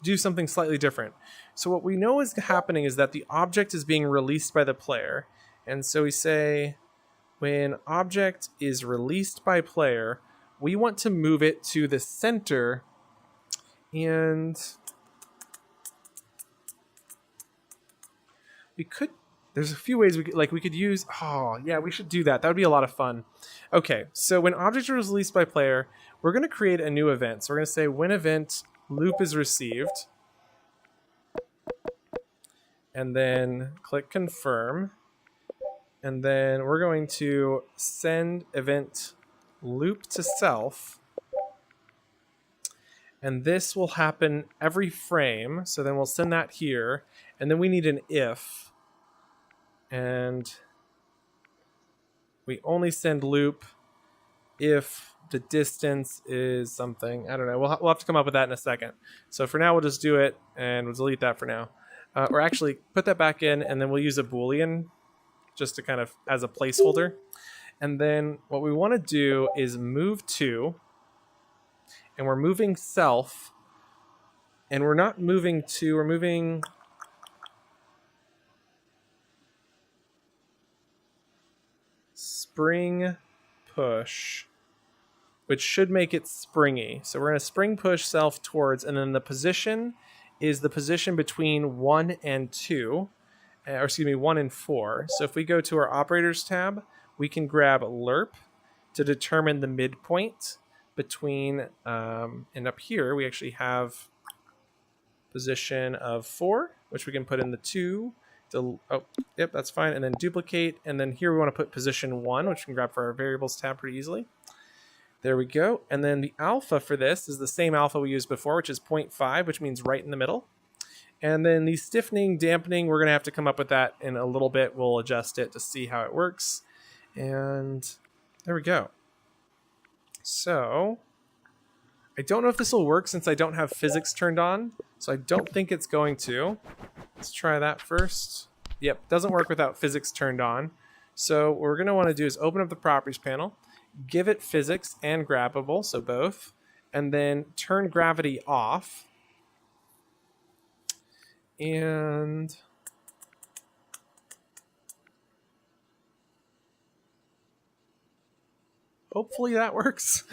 do something slightly different. So what we know is happening is that the object is being released by the player. And so we say when object is released by player, we want to move it to the center, and we could, there's a few ways we could use, oh yeah, we should do that. That would be a lot of fun. Okay, so when object is released by player, we're going to create a new event. So we're going to say when event loop is received, and then click confirm, and then we're going to send event loop to self, and this will happen every frame. So then we'll send that here, and then we need an if, and we only send loop if the distance is something. I don't know. We'll have to come up with that in a second. So for now, we'll just do it, and we'll delete that for now. Or actually put that back in, and then we'll use a Boolean just to kind of as a placeholder. And then what we want to do is move to, and we're moving self, and we're not moving to, we're moving spring push, which should make it springy. So we're going to spring push self towards, and then the position is the position between 1 and 2, or excuse me, 1 and 4. So if we go to our operators tab, we can grab lerp to determine the midpoint between, and up here we actually have position of 4, which we can put in the 2. Oh, yep, that's fine. And then duplicate. And then here we want to put position 1, which we can grab for our variables tab pretty easily. There we go. And then the alpha for this is the same alpha we used before, which is 0.5, which means right in the middle. And then the stiffening, dampening, we're going to have to come up with that in a little bit. We'll adjust it to see how it works. And there we go. So I don't know if this will work since I don't have physics turned on, so I don't think it's going to. Let's try that first. Yep, doesn't work without physics turned on. So what we're going to want to do is open up the properties panel, give it physics and grabbable, so both, and then turn gravity off. And hopefully that works.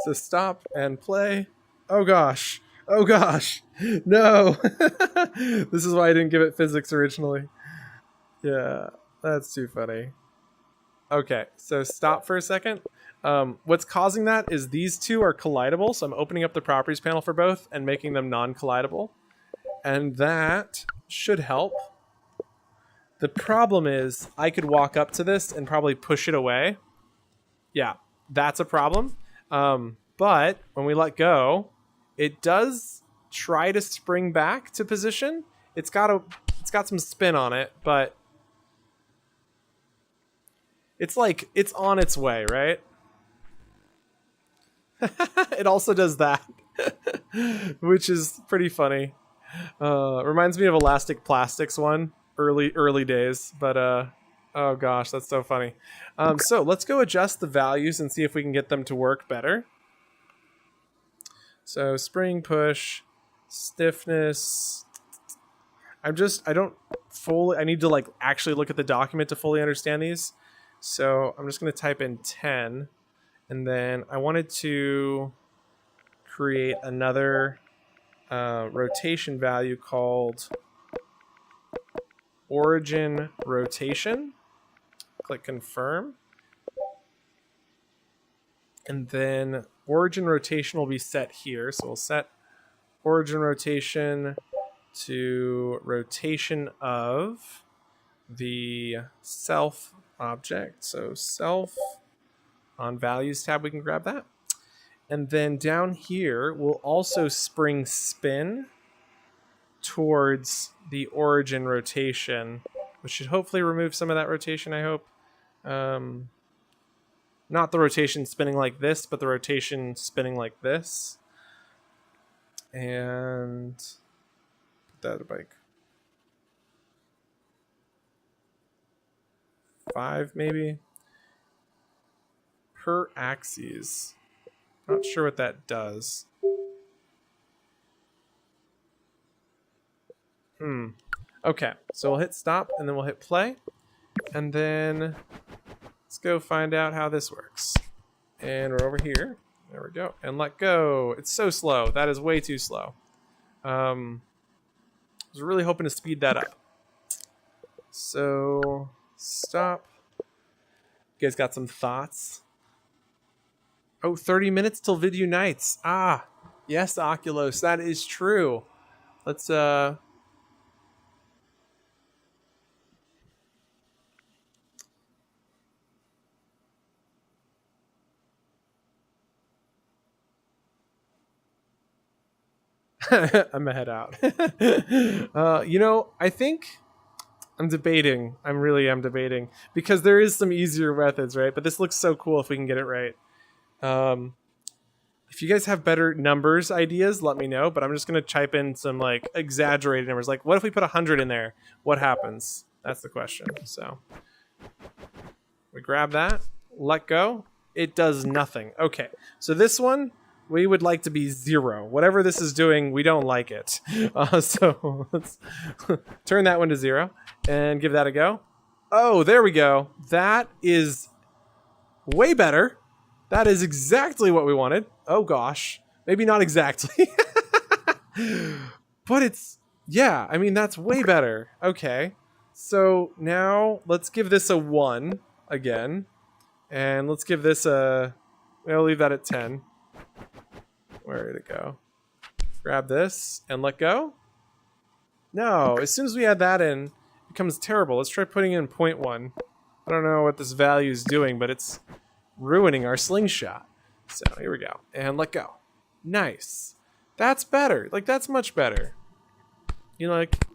So stop and play. Oh gosh. Oh gosh. No. This is why I didn't give it physics originally. Yeah, that's too funny. Okay, so stop for a second. What's causing that is these two are collidable, so I'm opening up the properties panel for both and making them non-collidable. And that should help. The problem is I could walk up to this and probably push it away. Yeah, that's a problem. But when we let go, it does try to spring back to position. It's got some spin on it, but it's like it's on its way, right? It also does that, which is pretty funny. Reminds me of Elastic Plastics one, early days, but oh gosh, that's so funny. So let's go adjust the values and see if we can get them to work better. So spring, push, stiffness. I need to like actually look at the document to fully understand these. So I'm just going to type in 10, and then I wanted to create another rotation value called origin rotation. Click confirm. And then origin rotation will be set here. So we'll set origin rotation to rotation of the self object. So self on values tab, we can grab that. And then down here, we'll also spring spin towards the origin rotation, which should hopefully remove some of that rotation, I hope. Not the rotation spinning like this, but the rotation spinning like this. And put that at like 5 maybe per axis. Not sure what that does. Okay, so we'll hit stop and then we'll hit play, and then let's go find out how this works. And we're over here. There we go. And let go. It's so slow. That is way too slow. I was really hoping to speed that up. So stop. You guys got some thoughts? Oh, 30 minutes till Vidyuu nights. Ah, yes, Oculus, that is true. Let's I'm gonna head out. You know, I think I'm debating. I really am debating, because there is some easier methods, right? But this looks so cool if we can get it right. If you guys have better numbers ideas, let me know. But I'm just gonna type in some like exaggerated numbers. Like, what if we put 100 in there? What happens? That's the question. So we grab that, let go. It does nothing. Okay, so this one, we would like to be 0. Whatever this is doing, we don't like it. So let's turn that one to 0 and give that a go. Oh, there we go. That is way better. That is exactly what we wanted. Oh gosh, maybe not exactly. But it's, yeah, I mean, that's way better. Okay, so now let's give this a 1 again. And let's give this a, we'll leave that at 10. Where did it go? Grab this and let go. No, as soon as we add that in, it becomes terrible. Let's try putting in 0.1. I don't know what this value is doing, but it's ruining our slingshot. So here we go. And let go. Nice. That's better. Like, that's much better. You know, like,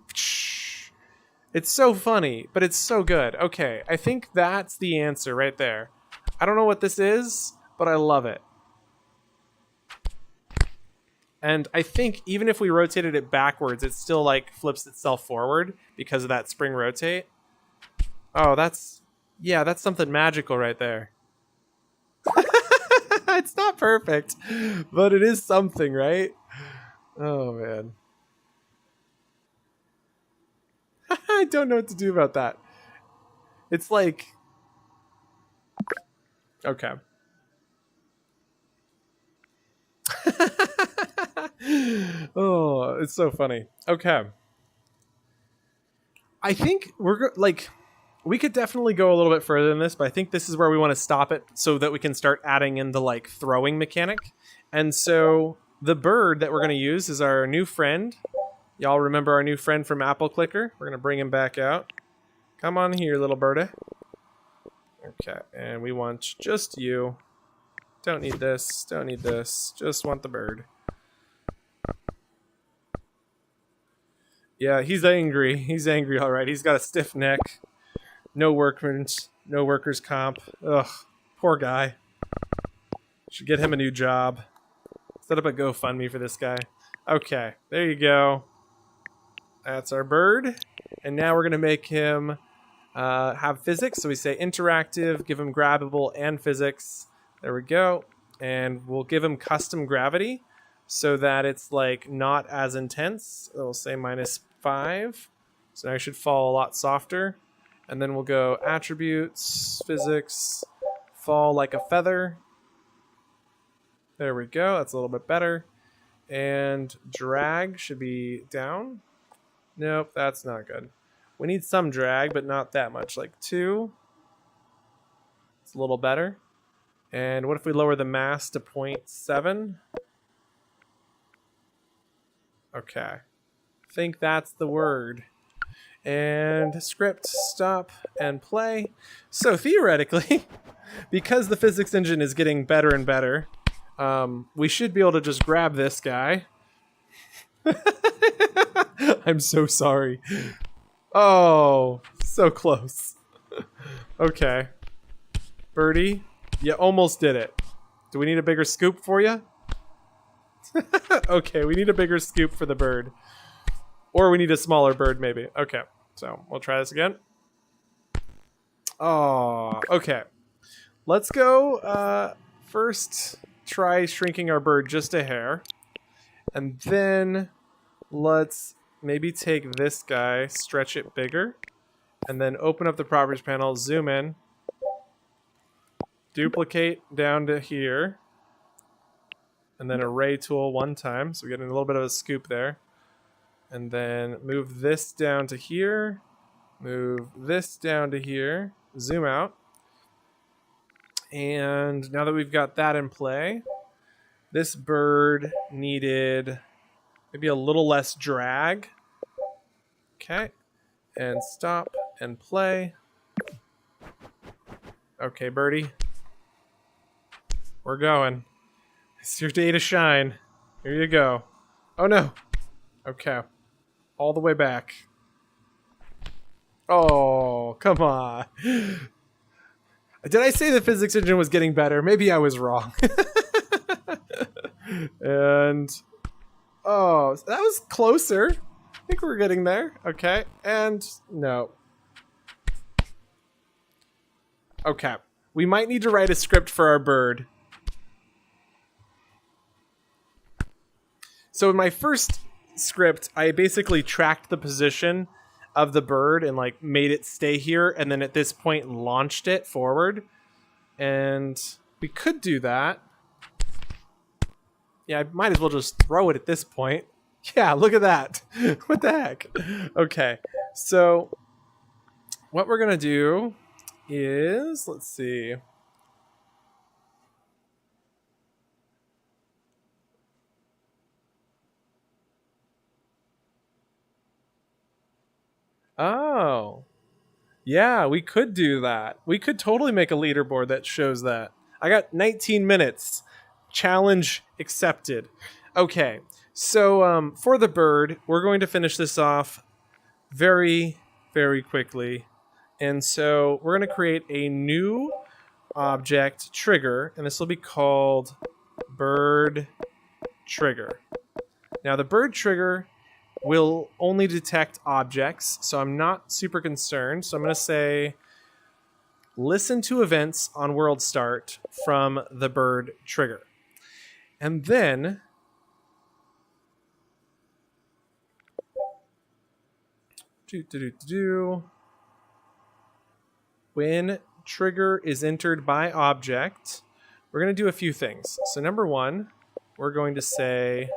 it's so funny, but it's so good. Okay, I think that's the answer right there. I don't know what this is, but I love it. And I think even if we rotated it backwards, it still like flips itself forward because of that spring rotate. Oh, that's something magical right there. It's not perfect, but it is something, right? Oh man. I don't know what to do about that. It's like, okay. Oh, it's so funny. Okay. I think like, we could definitely go a little bit further than this, but I think this is where we want to stop it so that we can start adding in the like throwing mechanic. And so the bird that we're going to use is our new friend. Y'all remember our new friend from Apple Clicker? We're going to bring him back out. Come on here, little birdie. Okay, and we want just you. Don't need this, don't need this. Just want the bird. Yeah, he's angry. He's angry, all right. He's got a stiff neck. No workers comp. Ugh, poor guy. Should get him a new job. Set up a GoFundMe for this guy. Okay, there you go. That's our bird. And now we're going to make him have physics. So we say interactive, give him grabbable and physics. There we go. And we'll give him custom gravity so that it's like not as intense. It'll say -5. So now he should fall a lot softer. And then we'll go attributes, physics, fall like a feather. There we go. That's a little bit better. And drag should be down. Nope, that's not good. We need some drag, but not that much. Like 2. It's a little better. And what if we lower the mass to 0.7? Okay. I think that's the word. And script, stop, and play. So theoretically, because the physics engine is getting better and better, we should be able to just grab this guy. I'm so sorry. Oh, so close. Okay. Birdie, you almost did it. Do we need a bigger scoop for you? Okay, we need a bigger scoop for the bird. Or we need a smaller bird, maybe. Okay, so we'll try this again. Oh, okay. Let's go first try shrinking our bird just a hair. And then let's maybe take this guy, stretch it bigger, and then open up the properties panel, zoom in, duplicate down to here, and then array tool one time. So we get a little bit of a scoop there. And then move this down to here, move this down to here, zoom out. And now that we've got that in play, this bird needed maybe a little less drag. Okay. And stop and play. Okay, birdie. We're going. It's your day to shine. Here you go. Oh no. Okay. All the way back. Oh, come on. Did I say the physics engine was getting better? Maybe I was wrong. And oh, that was closer. I think we're getting there. Okay. And no. Okay. We might need to write a script for our bird. So in my first script, I basically tracked the position of the bird and like made it stay here, and then at this point launched it forward. And we could do that. Yeah, I might as well just throw it at this point. Yeah, look at that. What the heck? Okay, so what we're gonna do is, let's see. Oh, yeah, we could do that. We could totally make a leaderboard that shows that. I got 19 minutes. Challenge accepted. Okay, so for the bird, we're going to finish this off very, very quickly. And so we're going to create a new object trigger, and this will be called bird trigger. Now the bird trigger will only detect objects, so I'm not super concerned. So I'm going to say listen to events on world start from the bird trigger. And then when trigger is entered by object, we're going to do a few things. So number one, we're going to say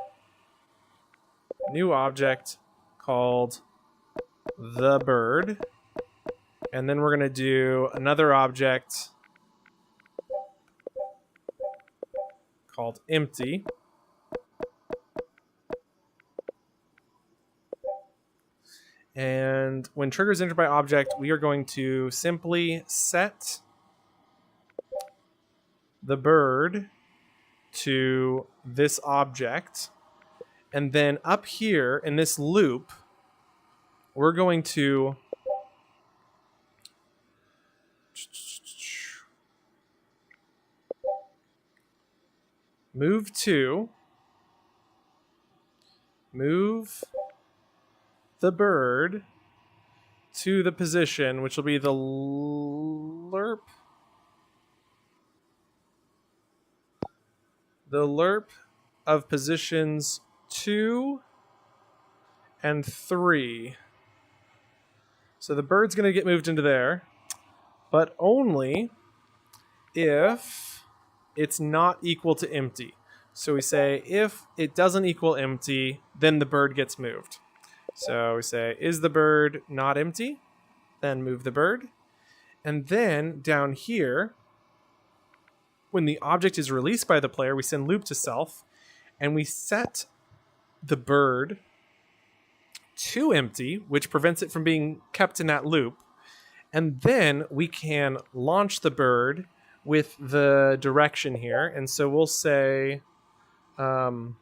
new object called the bird. And then we're going to do another object called empty. And when trigger is entered by object, we are going to simply set the bird to this object. And then up here in this loop, we're going to move the bird to the position, which will be the lerp. The lerp of positions 2 and 3. So the bird's going to get moved into there, but only if it's not equal to empty. So we say if it doesn't equal empty, then the bird gets moved. So we say, is the bird not empty? Then move the bird. And then down here, when the object is released by the player, we send loop to self, and we set the bird to empty, which prevents it from being kept in that loop. And then we can launch the bird with the direction here. And so we'll say the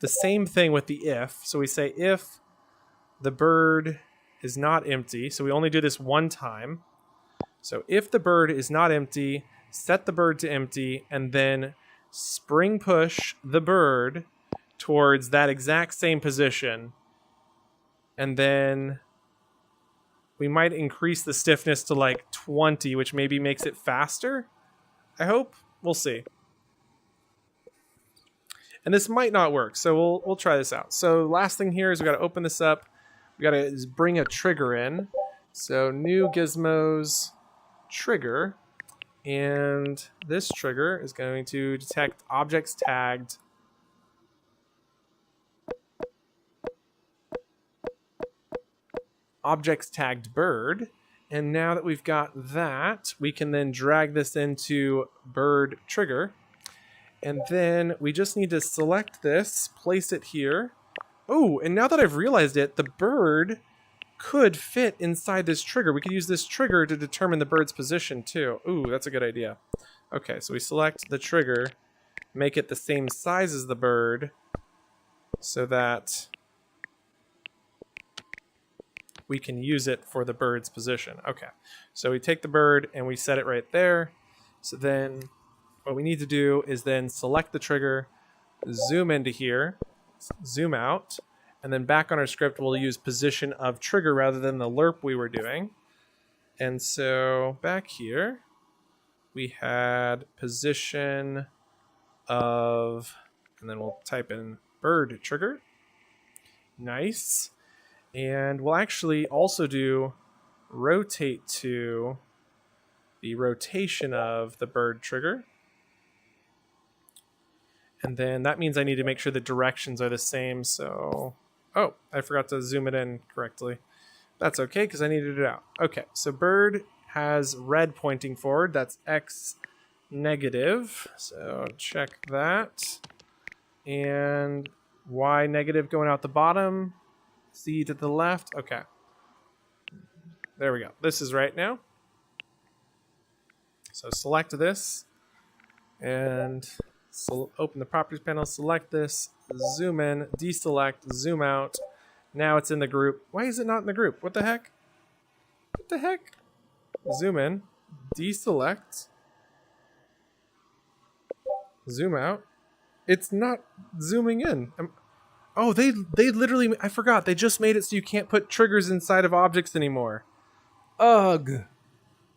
same thing with the if. So we say if the bird is not empty. So we only do this one time. So if the bird is not empty, set the bird to empty, and then spring push the bird towards that exact same position. And then we might increase the stiffness to like 20, which maybe makes it faster. I hope. We'll see. And this might not work, so we'll try this out. So last thing here is we got to open this up. We got to bring a trigger in. So new gizmos trigger, and this trigger is going to detect objects tagged bird. And now that we've got that, we can then drag this into bird trigger. And then we just need to select this, place it here. Oh, and now that I've realized it, the bird could fit inside this trigger. We could use this trigger to determine the bird's position too. Ooh, that's a good idea. Okay, so we select the trigger, make it the same size as the bird so that we can use it for the bird's position. Okay, so we take the bird and we set it right there. So then what we need to do is then select the trigger, zoom into here, zoom out, and then back on our script we'll use position of trigger rather than the lerp we were doing. And so back here we had position of, and then we'll type in bird trigger. Nice. And we'll actually also do rotate to the rotation of the bird trigger. And then that means I need to make sure the directions are the same. So, oh, I forgot to zoom it in correctly. That's okay because I needed it out. Okay, so bird has red pointing forward. That's X negative. So check that. And Y negative going out the bottom. Z to the left. Okay. There we go. This is right now. So select this and open the properties panel, select this, zoom in, deselect, zoom out. Now it's in the group. Why is it not in the group? What the heck? What the heck? Zoom in, deselect, zoom out, It's not zooming in. Oh, they literally, I forgot, they just made it so you can't put triggers inside of objects anymore. Ugh.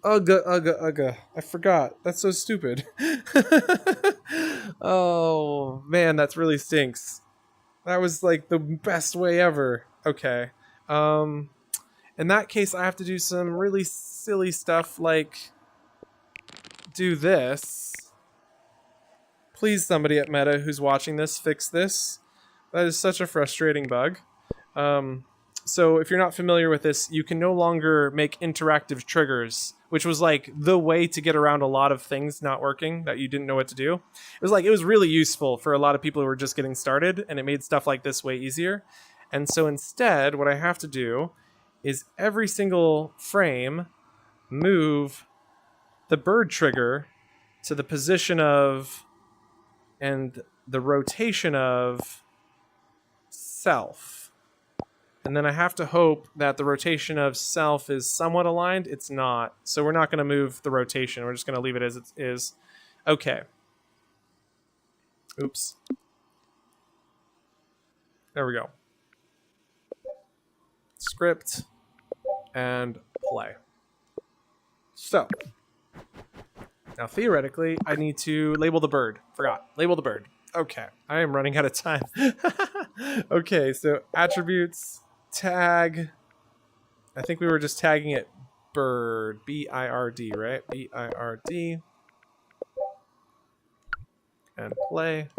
Ugga, ugga, ugga. I forgot. That's so stupid. Oh, man, that's really stinks. That was like the best way ever. Okay. In that case, I have to do some really silly stuff like do this. Please, somebody at Meta who's watching this, fix this. That is such a frustrating bug. So if you're not familiar with this, you can no longer make interactive triggers, which was like the way to get around a lot of things not working that you didn't know what to do. It was really useful for a lot of people who were just getting started, and it made stuff like this way easier. And so instead, what I have to do is every single frame move the bird trigger to the position of and the rotation of self. And then I have to hope that the rotation of self is somewhat aligned. It's not. So we're not going to move the rotation. We're just going to leave it as it is. Okay. Oops. There we go. Script and play. So now theoretically, I need to label the bird. Forgot. Label the bird. Okay. I am running out of time. Okay, so attributes, tag. I think we were just tagging it bird. B-I-R-D, right? B-I-R-D. And play.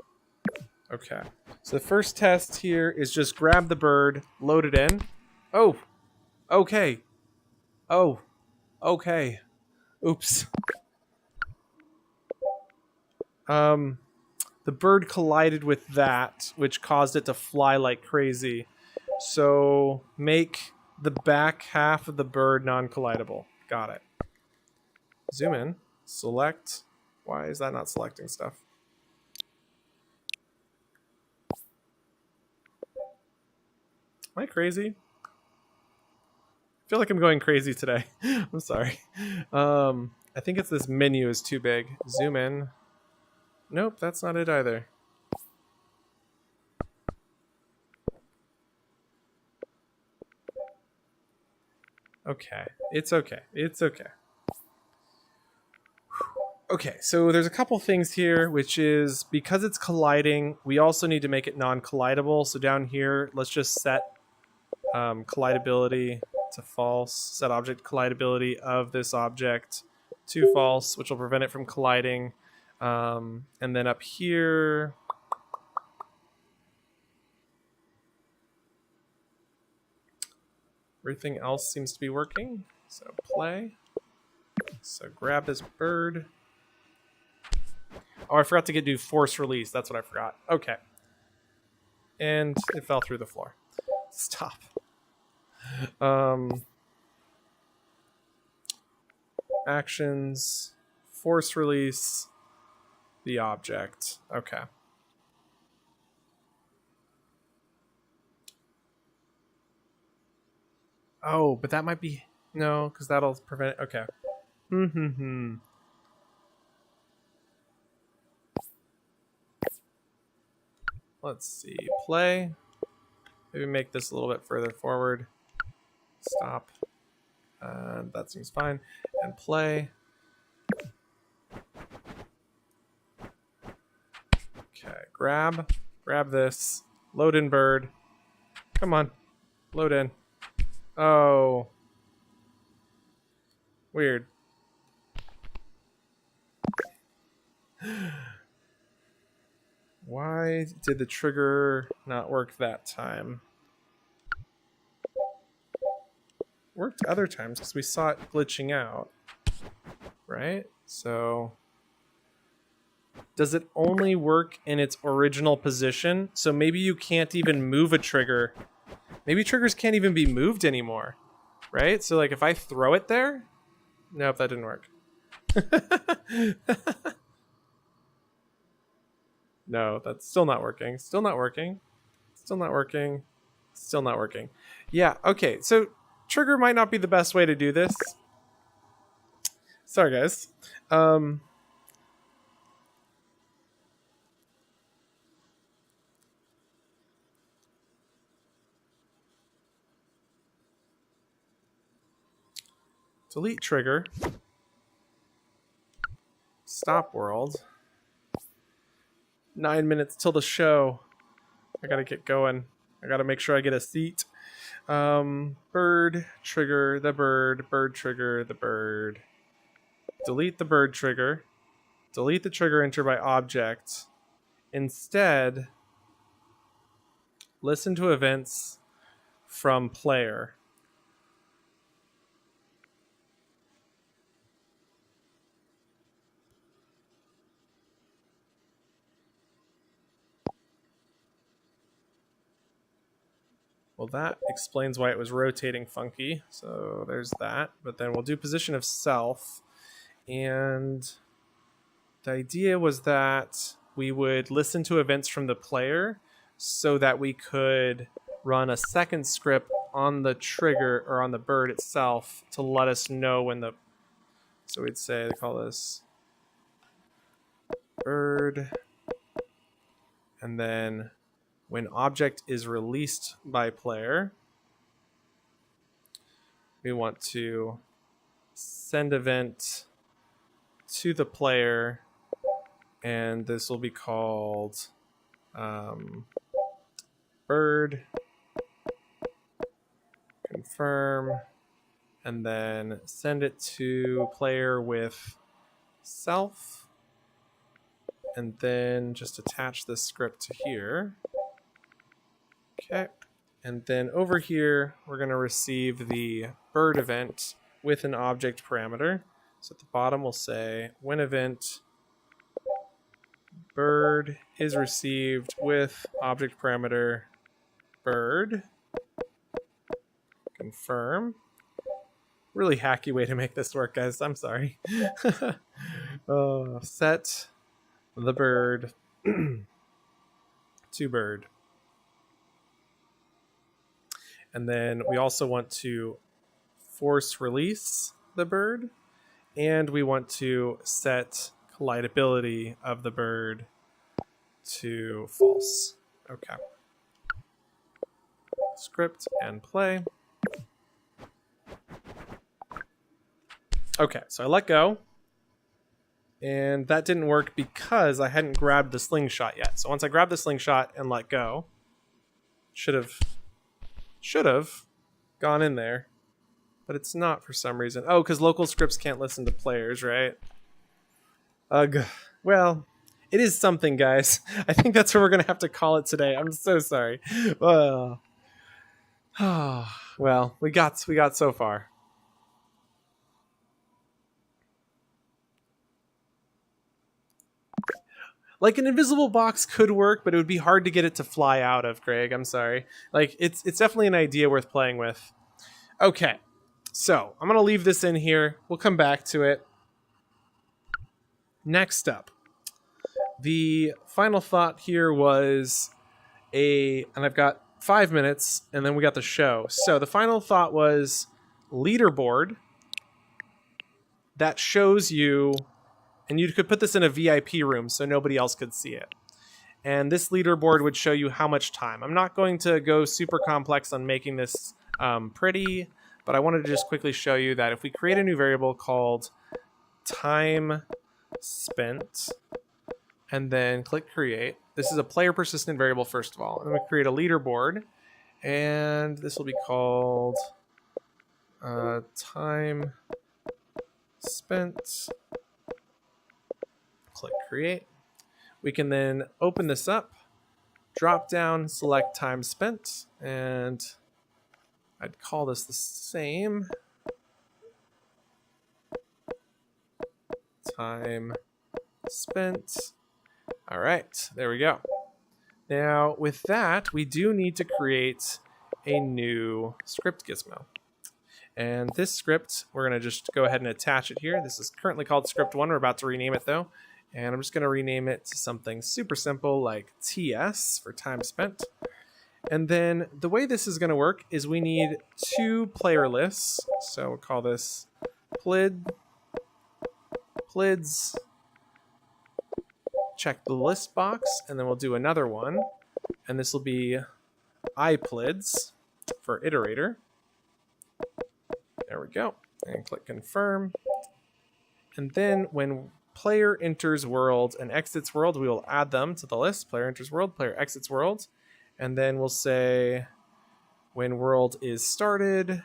Okay. So the first test here is just grab the bird, load it in. Oh. Okay. Oh. Okay. Oops. The bird collided with that, which caused it to fly like crazy. So make the back half of the bird non-collidable. Got it. Zoom in. Select. Why is that not selecting stuff? Am I crazy? I feel like I'm going crazy today. I'm sorry. I think it's this menu is too big. Zoom in. Nope, that's not it either. Okay, it's okay. It's okay. Okay, so there's a couple things here, which is because it's colliding, we also need to make it non-collidable. So down here, let's just set collidability to false. Set object collidability of this object to false, which will prevent it from colliding. And then up here, everything else seems to be working. So play. So grab this bird. Oh, I forgot to do force release. That's what I forgot. Okay. And it fell through the floor. Stop. Actions. Force release. The object. Okay. Oh, but that might be... No, because that'll prevent it. Okay. Let's see. Play. Maybe make this a little bit further forward. Stop. That seems fine. And play. Okay. Grab this. Load in bird. Come on. Load in. Oh. Weird. Why did the trigger not work that time? Worked other times because we saw it glitching out. Right? So does it only work in its original position? So maybe you can't even move a trigger. Maybe triggers can't even be moved anymore. Right? So like if I throw it there? Nope, that didn't work. No, that's still not working. Still not working. Still not working. Still not working. Yeah, okay. So trigger might not be the best way to do this. Sorry, guys. delete trigger, stop world. 9 minutes till the show. I gotta get going. I gotta make sure I get a seat. Bird, trigger, the bird trigger, the bird. Delete the bird trigger. Delete the trigger enter by object. Instead, listen to events from player. Well, that explains why it was rotating funky. So there's that. But then we'll do position of self. And the idea was that we would listen to events from the player so that we could run a second script on the trigger or on the bird itself to let us know when the... So we'd say, they call this bird. And then when object is released by player, we want to send event to the player, and this will be called bird, confirm, and then send it to player with self, and then just attach this script to here. Okay, and then over here, we're going to receive the bird event with an object parameter. So at the bottom, we'll say when event bird is received with object parameter bird, confirm. Really hacky way to make this work, guys. I'm sorry. Set the bird to bird. And then we also want to force release the bird, and we want to set collidability of the bird to false. Okay. Script and play. Okay, so I let go, and that didn't work because I hadn't grabbed the slingshot yet. So once I grabbed the slingshot and let go, should have gone in there, but it's not for some reason. Oh, because local scripts can't listen to players, right? Ugh. Well, it is something, guys. I think that's what we're gonna have to call it today. I'm so sorry. Well, we got so far. Like an invisible box could work, but it would be hard to get it to fly out of, Greg. I'm sorry. Like it's definitely an idea worth playing with. Okay, so I'm gonna leave this in here. We'll come back to it. Next up, the final thought here was and I've got 5 minutes, and then we got the show. So the final thought was leaderboard that shows you. And you could put this in a VIP room so nobody else could see it. And this leaderboard would show you how much time. I'm not going to go super complex on making this pretty, but I wanted to just quickly show you that if we create a new variable called time spent, and then click create, this is a player persistent variable first of all. And then we create a leaderboard, and this will be called time spent. Click create. We can then open this up, drop down, select time spent, and I'd call this the same. Time spent. All right, there we go. Now with that, we do need to create a new script gizmo. And this script, we're going to just go ahead and attach it here. This is currently called script 1. We're about to rename it though. And I'm just going to rename it to something super simple like TS for time spent. And then the way this is going to work is we need 2 player lists. So we'll call this plids. Check the list box, and then we'll do another one. And this will be iplids for iterator. There we go. and click confirm. And then when player enters world and exits world, we will add them to the list. Player enters world, player exits world. And then we'll say when world is started,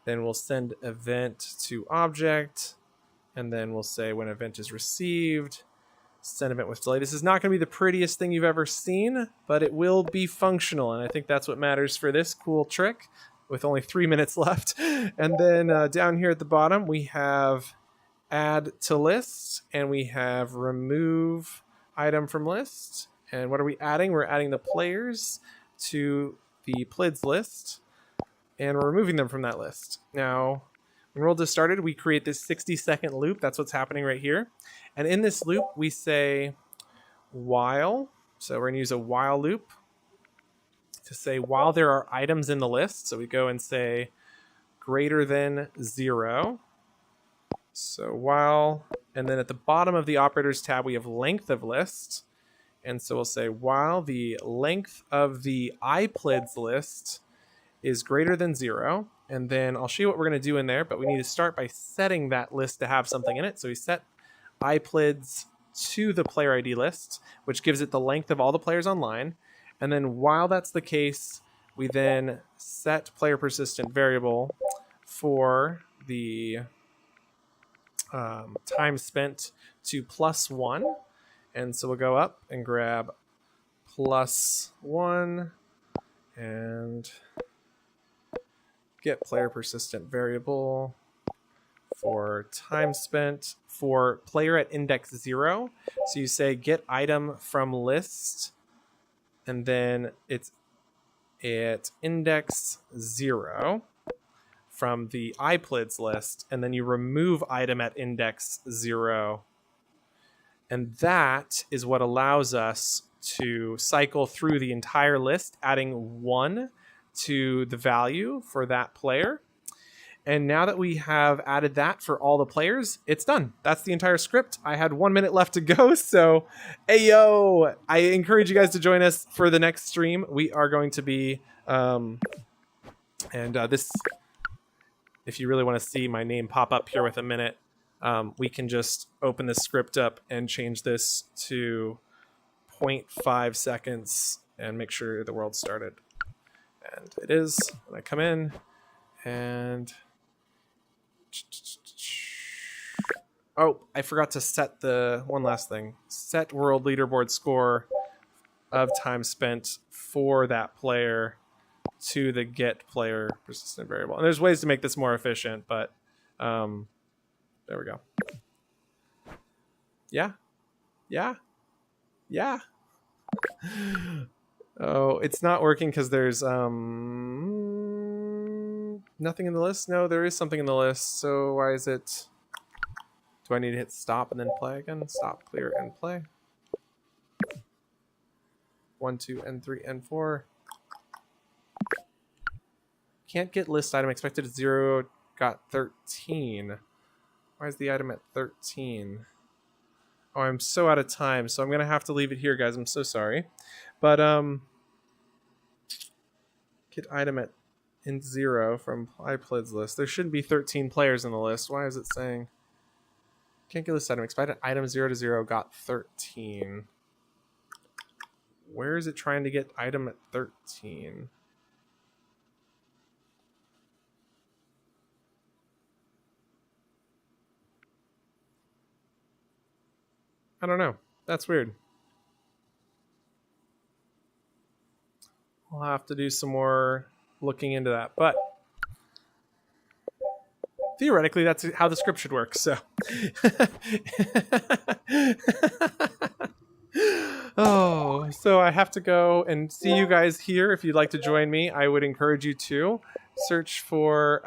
then we'll send event to object. And then we'll say when event is received, send event with delay. This is not going to be the prettiest thing you've ever seen, but it will be functional. And I think that's what matters for this cool trick with only 3 minutes left. And then down here at the bottom, we have add to list, and we have remove item from list. And what are we adding? We're adding the players to the plids list, and we're removing them from that list. Now, when world is started, we create this 60-second loop. That's what's happening right here. And in this loop, we say while. So we're going to use a while loop to say while there are items in the list. So we go and say greater than 0. So while, and then at the bottom of the operators tab, we have length of list. And so we'll say while the length of the iPlids list is greater than 0. And then I'll show you what we're going to do in there, but we need to start by setting that list to have something in it. So we set iPlids to the player ID list, which gives it the length of all the players online. And then while that's the case, we then set player persistent variable for the time spent to +1. And so we'll go up and grab +1 and get player persistent variable for time spent for player at index 0. So you say get item from list, and then it's at index 0 from the iPlids list, and then you remove item at index 0. And that is what allows us to cycle through the entire list, adding 1 to the value for that player. And now that we have added that for all the players, it's done. That's the entire script. I had 1 minute left to go, so ayo! I encourage you guys to join us for the next stream. We are going to be, this, if you really want to see my name pop up here with a minute, we can just open this script up and change this to 0.5 seconds and make sure the world started. And it is. When I come in and... Oh, I forgot to set the one last thing. Set world leaderboard score of time spent for that player to the get player persistent variable. And there's ways to make this more efficient, but there we go. Yeah. Oh, it's not working because there's nothing in the list. No, there is something in the list. So why is it? Do I need to hit stop and then play again? Stop, clear, and play. 1, 2, N3, N4. Can't get list item expected at 0. Got 13. Why is the item at 13? Oh, I'm so out of time, so I'm gonna have to leave it here, guys. I'm so sorry, but get item at int 0 from iPlids list. There shouldn't be 13 players in the list. Why is it saying can't get list item expected item 0 to 0 got 13? Where is it trying to get item at 13? I don't know. That's weird. I'll have to do some more looking into that. But theoretically, that's how the script should work. So, oh, so I have to go and see you guys here. If you'd like to join me, I would encourage you to search for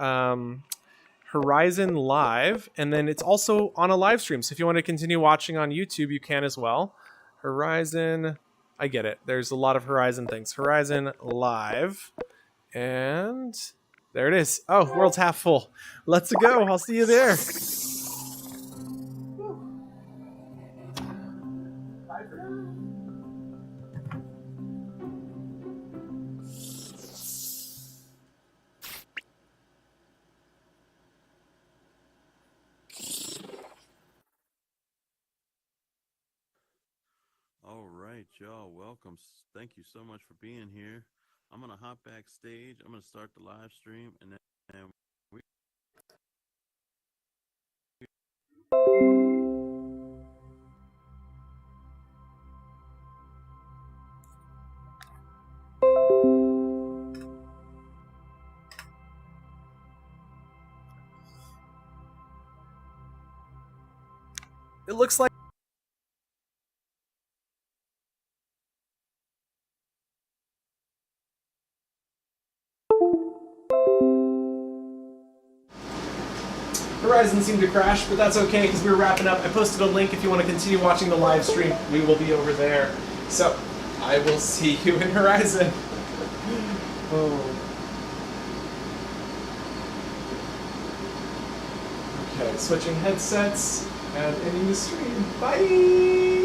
Horizon Live, and then it's also on a live stream. So if you want to continue watching on YouTube, you can as well. Horizon, I get it. There's a lot of Horizon things. Horizon Live, and there it is. Oh, world's half full. Let's go. I'll see you there. right, y'all. Welcome. Thank you so much for being here. I'm gonna hop backstage. I'm gonna start the live stream, and then we. It looks like Horizon seemed to crash, but that's okay because we were wrapping up. I posted a link if you want to continue watching the live stream. We will be over there. So I will see you in Horizon. Oh. Okay, switching headsets and ending the stream. Bye!